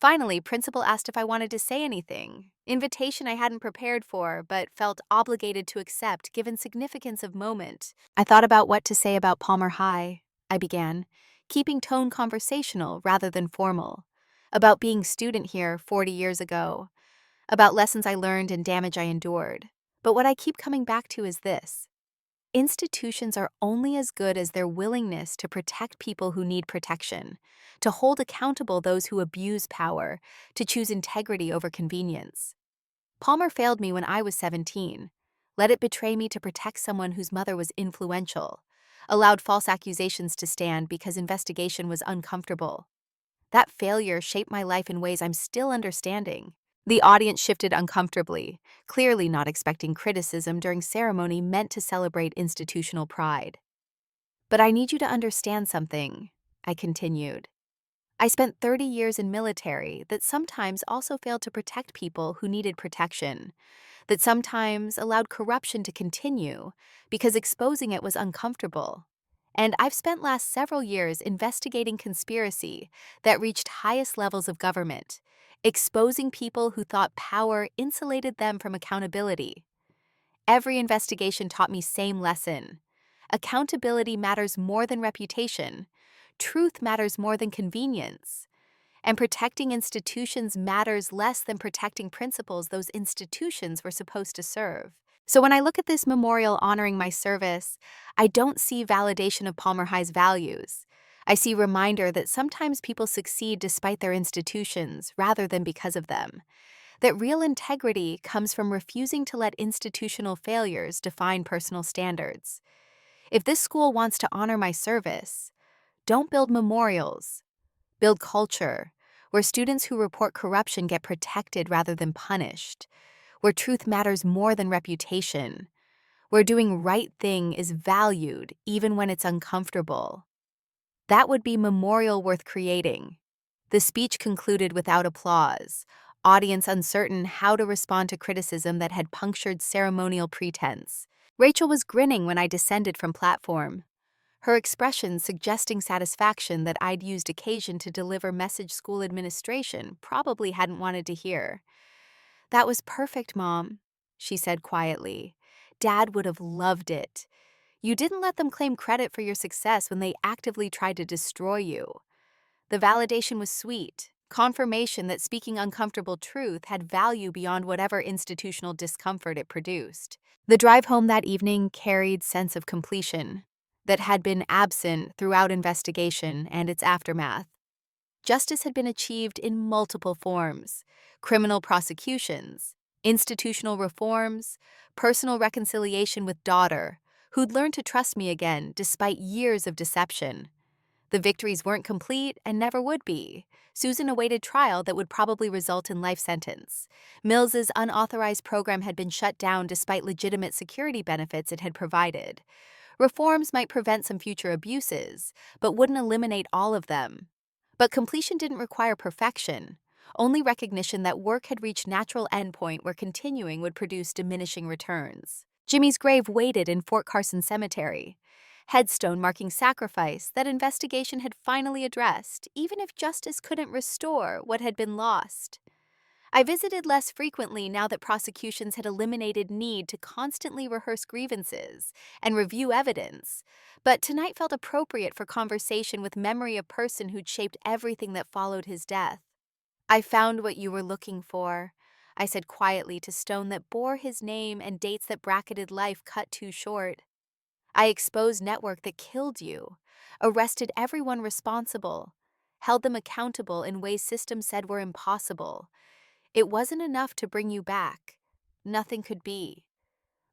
Finally, Principal asked if I wanted to say anything, invitation I hadn't prepared for but felt obligated to accept given significance of moment. I thought about what to say about Palmer High, I began, keeping tone conversational rather than formal, about being student here 40 years ago, about lessons I learned and damage I endured. But what I keep coming back to is this. Institutions are only as good as their willingness to protect people who need protection, to hold accountable those who abuse power, to choose integrity over convenience. Palmer failed me when I was 17, let it betray me to protect someone whose mother was influential, allowed false accusations to stand because investigation was uncomfortable. That failure shaped my life in ways I'm still understanding. The audience shifted uncomfortably, clearly not expecting criticism during ceremony meant to celebrate institutional pride. But I need you to understand something, I continued. I spent 30 years in military that sometimes also failed to protect people who needed protection, that sometimes allowed corruption to continue because exposing it was uncomfortable. And I've spent last several years investigating conspiracy that reached highest levels of government, exposing people who thought power insulated them from accountability. Every investigation taught me same lesson. Accountability matters more than reputation. Truth matters more than convenience. And protecting institutions matters less than protecting principles those institutions were supposed to serve. So when I look at this memorial honoring my service, I don't see validation of Palmer High's values. I see reminder that sometimes people succeed despite their institutions rather than because of them. That real integrity comes from refusing to let institutional failures define personal standards. If this school wants to honor my service, don't build memorials. Build culture, where students who report corruption get protected rather than punished, where truth matters more than reputation, where doing right thing is valued even when it's uncomfortable. That would be memorial worth creating. The speech concluded without applause, audience uncertain how to respond to criticism that had punctured ceremonial pretense. Rachel was grinning when I descended from platform, her expression suggesting satisfaction that I'd used occasion to deliver message school administration probably hadn't wanted to hear. "That was perfect, Mom," she said quietly. "Dad would have loved it. You didn't let them claim credit for your success when they actively tried to destroy you. The validation was sweet, confirmation that speaking uncomfortable truth had value beyond whatever institutional discomfort it produced." The drive home that evening carried sense of completion that had been absent throughout investigation and its aftermath. Justice had been achieved in multiple forms: criminal prosecutions, institutional reforms, personal reconciliation with daughter, who'd learned to trust me again despite years of deception. The victories weren't complete and never would be. Susan awaited trial that would probably result in life sentence. Mills's unauthorized program had been shut down despite legitimate security benefits it had provided. Reforms might prevent some future abuses, but wouldn't eliminate all of them. But completion didn't require perfection, only recognition that work had reached natural endpoint where continuing would produce diminishing returns. Jimmy's grave waited in Fort Carson Cemetery, headstone marking sacrifice that investigation had finally addressed, even if justice couldn't restore what had been lost. I visited less frequently now that prosecutions had eliminated need to constantly rehearse grievances and review evidence, but tonight felt appropriate for conversation with memory of person who'd shaped everything that followed his death. "I found what you were looking for," I said quietly to stone that bore his name and dates that bracketed life cut too short. "I exposed network that killed you, arrested everyone responsible, held them accountable in ways systems said were impossible. It wasn't enough to bring you back. Nothing could be.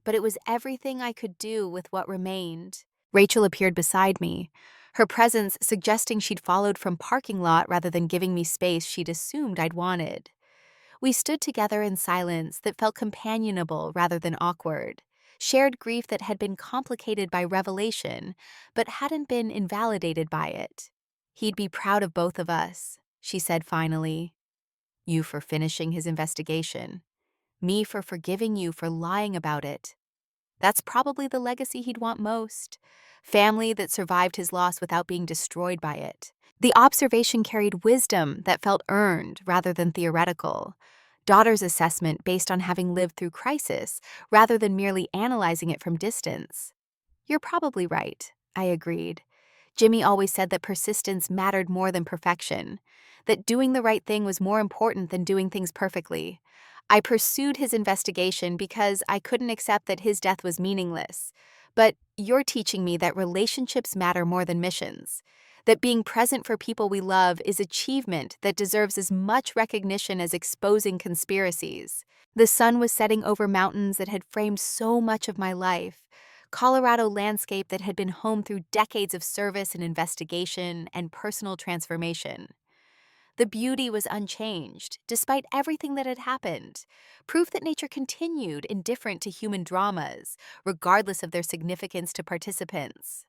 But it was everything I could do with what remained." Rachel appeared beside me, her presence suggesting she'd followed from parking lot rather than giving me space she'd assumed I'd wanted. We stood together in silence that felt companionable rather than awkward, shared grief that had been complicated by revelation, but hadn't been invalidated by it. "He'd be proud of both of us," she said finally. "You for finishing his investigation. Me for forgiving you for lying about it. That's probably the legacy he'd want most. Family that survived his loss without being destroyed by it." The observation carried wisdom that felt earned rather than theoretical. Daughter's assessment based on having lived through crisis rather than merely analyzing it from distance. "You're probably right," I agreed. Jimmy always said that persistence mattered more than perfection, that doing the right thing was more important than doing things perfectly. I pursued his investigation because I couldn't accept that his death was meaningless. But you're teaching me that relationships matter more than missions, that being present for people we love is achievement that deserves as much recognition as exposing conspiracies. The sun was setting over mountains that had framed so much of my life, Colorado landscape that had been home through decades of service and investigation and personal transformation. The beauty was unchanged, despite everything that had happened, proof that nature continued indifferent to human dramas, regardless of their significance to participants.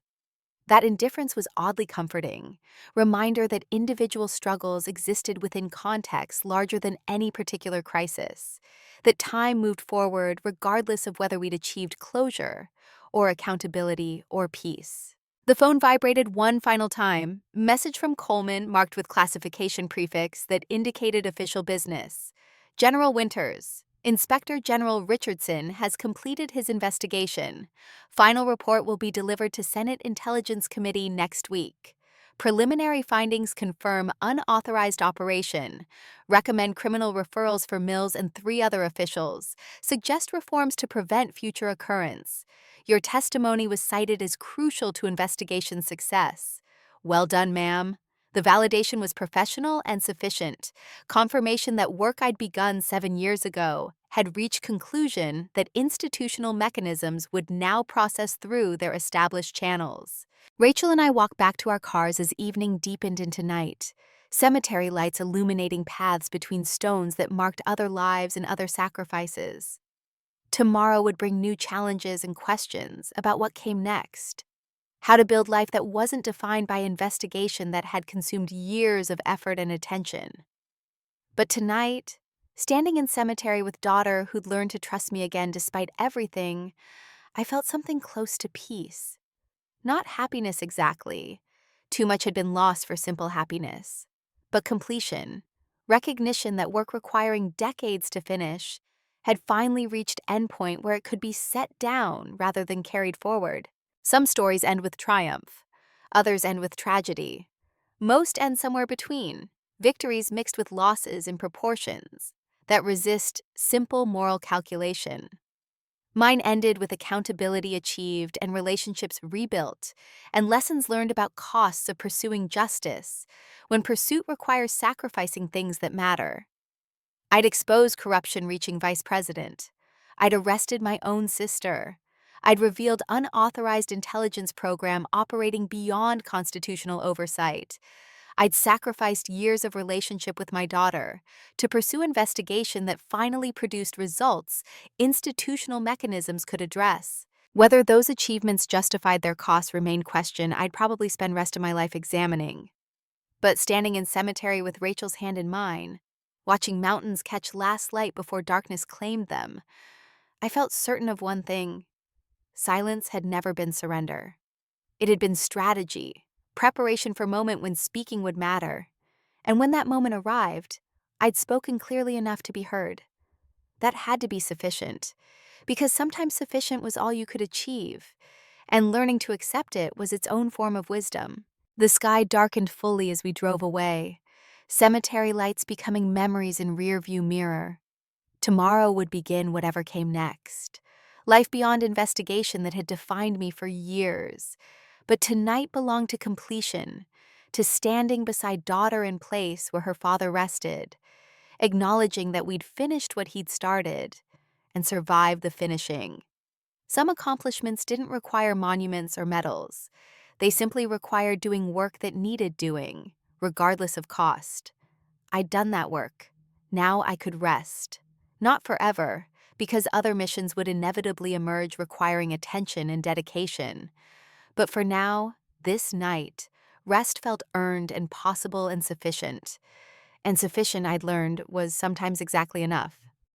That indifference was oddly comforting, reminder that individual struggles existed within contexts larger than any particular crisis, that time moved forward regardless of whether we'd achieved closure, or accountability, or peace. The phone vibrated one final time, message from Coleman marked with classification prefix that indicated official business. General Winters, Inspector General Richardson has completed his investigation. Final report will be delivered to Senate Intelligence Committee next week. Preliminary findings confirm unauthorized operation. Recommend criminal referrals for Mills and 3 other officials. Suggest reforms to prevent future occurrence. Your testimony was cited as crucial to investigation success. Well done, ma'am. The validation was professional and sufficient. Confirmation that work I'd begun 7 years ago had reached conclusion that institutional mechanisms would now process through their established channels. Rachel and I walked back to our cars as evening deepened into night, cemetery lights illuminating paths between stones that marked other lives and other sacrifices. Tomorrow would bring new challenges and questions about what came next. How to build life that wasn't defined by investigation that had consumed years of effort and attention. But tonight, standing in cemetery with daughter who'd learned to trust me again despite everything, I felt something close to peace. Not happiness exactly. Too much had been lost for simple happiness. But completion, recognition that work requiring decades to finish, had finally reached endpoint where it could be set down rather than carried forward. Some stories end with triumph. Others end with tragedy. Most end somewhere between, victories mixed with losses in proportions that resist simple moral calculation. Mine ended with accountability achieved and relationships rebuilt, and lessons learned about costs of pursuing justice when pursuit requires sacrificing things that matter. I'd exposed corruption reaching vice president. I'd arrested my own sister. I'd revealed unauthorized intelligence program operating beyond constitutional oversight. I'd sacrificed years of relationship with my daughter to pursue investigation that finally produced results institutional mechanisms could address. Whether those achievements justified their costs remained question I'd probably spend rest of my life examining. But standing in cemetery with Rachel's hand in mine, watching mountains catch last light before darkness claimed them, I felt certain of one thing. Silence had never been surrender. It had been strategy, preparation for a moment when speaking would matter. And when that moment arrived, I'd spoken clearly enough to be heard. That had to be sufficient, because sometimes sufficient was all you could achieve, and learning to accept it was its own form of wisdom. The sky darkened fully as we drove away, cemetery lights becoming memories in rearview mirror. Tomorrow would begin whatever came next. Life beyond investigation that had defined me for years. But tonight belonged to completion, to standing beside daughter in place where her father rested, acknowledging that we'd finished what he'd started and survived the finishing. Some accomplishments didn't require monuments or medals. They simply required doing work that needed doing, regardless of cost. I'd done that work. Now I could rest. Not forever, because other missions would inevitably emerge requiring attention and dedication. But for now, this night, rest felt earned and possible and sufficient. And sufficient, I'd learned, was sometimes exactly enough.